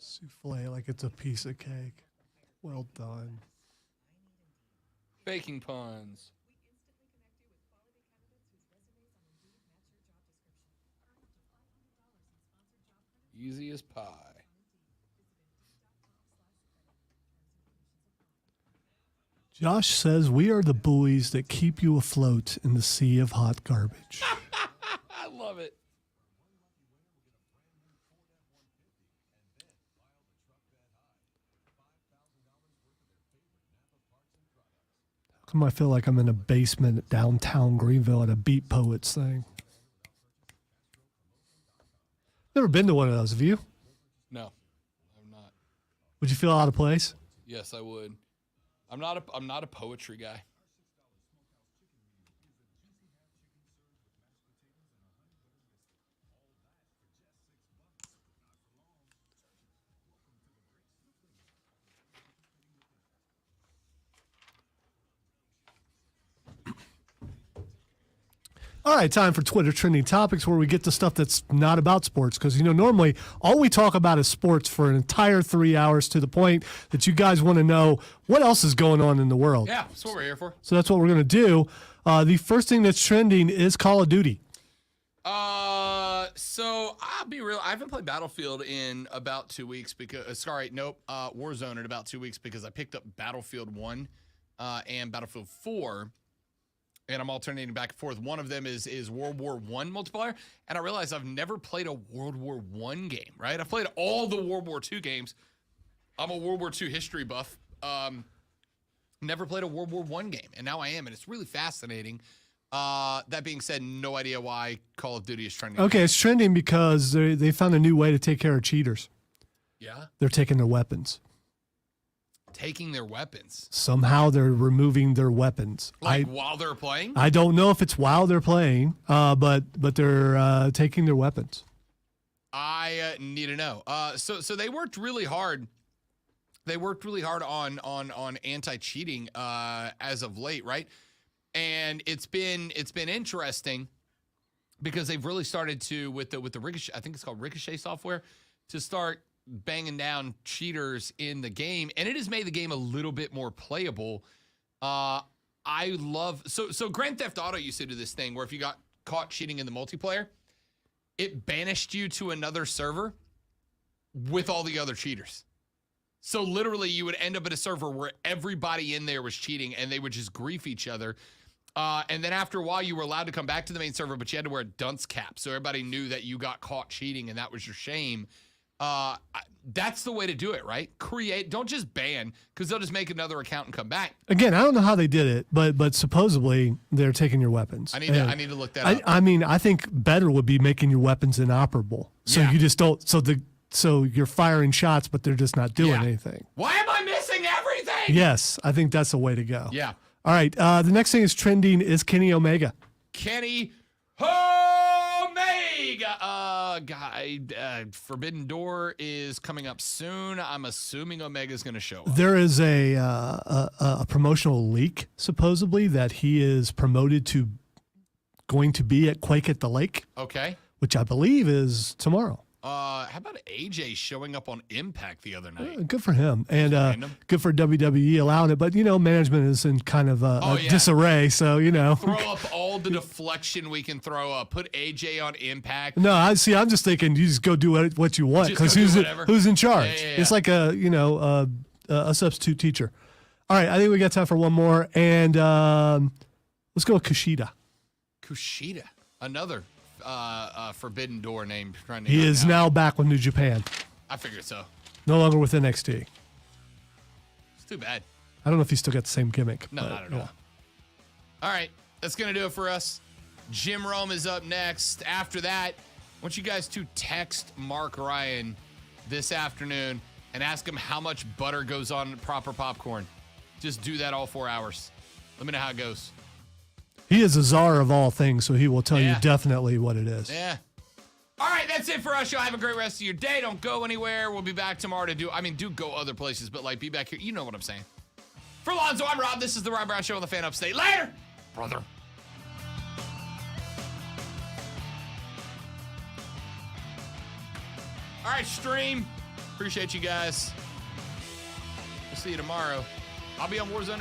Souffle like it's a piece of cake. Well done. Baking puns. Easy as pie. Josh says we are the buoys that keep you afloat in the sea of hot garbage. I love it. How come I feel like I'm in a basement at downtown Greenville at a Beat Poets thing? Never been to one of those, have you? No, I'm not. Would you feel out of place? Yes, I would. I'm not a poetry guy. All right, time for Twitter trending topics where we get to stuff that's not about sports. Because, normally all we talk about is sports for an entire 3 hours to the point that you guys want to know what else is going on in the world. Yeah, that's what we're here for. So that's what we're going to do. The first thing that's trending is Call of Duty. So I'll be real. I haven't played Battlefield in about 2 weeks because, Warzone in about 2 weeks because I picked up Battlefield 1 and Battlefield 4. And I'm alternating back and forth. One of them is World War I multiplayer. And I realized I've never played a World War I game, right? I've played all the World War II games. I'm a World War II history buff. Never played a World War I game. And now I am. And it's really fascinating. That being said, no idea why Call of Duty is trending. Okay, it's trending because they found a new way to take care of cheaters. Yeah? They're taking their weapons. Taking their weapons. Somehow they're removing their weapons. While they're playing? I don't know if it's while they're playing, but they're taking their weapons. I need to know. So they worked really hard. They worked really hard on anti-cheating as of late, right? And it's been interesting because they've really started to with the Ricochet, I think it's called Ricochet software, to start banging down cheaters in the game, and it has made the game a little bit more playable. I love so Grand Theft Auto used to do this thing where if you got caught cheating in the multiplayer, it banished you to another server with all the other cheaters. So literally you would end up at a server where everybody in there was cheating and they would just grief each other. And then after a while you were allowed to come back to the main server, but you had to wear a dunce cap. So everybody knew that you got caught cheating and that was your shame. That's the way to do it, right? Don't just ban, because they'll just make another account and come back. Again, I don't know how they did it, but supposedly they're taking your weapons. I need to look that up. I mean, I think better would be making your weapons inoperable. So Yeah. you just don't. So you're firing shots, but they're just not doing Yeah. anything. Why am I missing everything? Yes, I think that's the way to go. Yeah. All right. The next thing is trending is Kenny Omega. Kenny Omega. Forbidden Door is coming up soon. I'm assuming Omega's going to show up. There is a promotional leak supposedly that he is promoted to going to be at Quake at the Lake, Okay. which I believe is tomorrow. How about AJ showing up on Impact the other night? Good for him, and random. good for WWE allowing it. But management is in kind of a yeah. disarray. So Throw up all the deflection we can throw up. Put AJ on Impact. No, I'm just thinking you just go do what you want, Just go because do whatever. who's in charge? Yeah. It's like a substitute teacher. All right, I think we got time for one more, and let's go with Kushida. Kushida, another Forbidden Door name. Trying to He go is down. now back with New Japan, I figured so. no longer with NXT. It's too bad. I don't know if he's still got the same gimmick. No, but, not at yeah. all. All right, that's going to do it for us. Jim Rome is up next. After that, I want you guys to text Mark Ryan this afternoon and ask him how much butter goes on proper popcorn. Just do that all 4 hours. Let me know how it goes. He is a czar of all things, so he will tell Yeah. you definitely what it is. Yeah. All right, that's it for us. Y'all have a great rest of your day. Don't go anywhere. We'll be back tomorrow to do go other places, but be back here. You know what I'm saying. For Lonzo, I'm Rob. This is the Rob Brown Show on the Fan Upstate. Later, brother. All right, stream. Appreciate you guys. We'll see you tomorrow. I'll be on Warzone.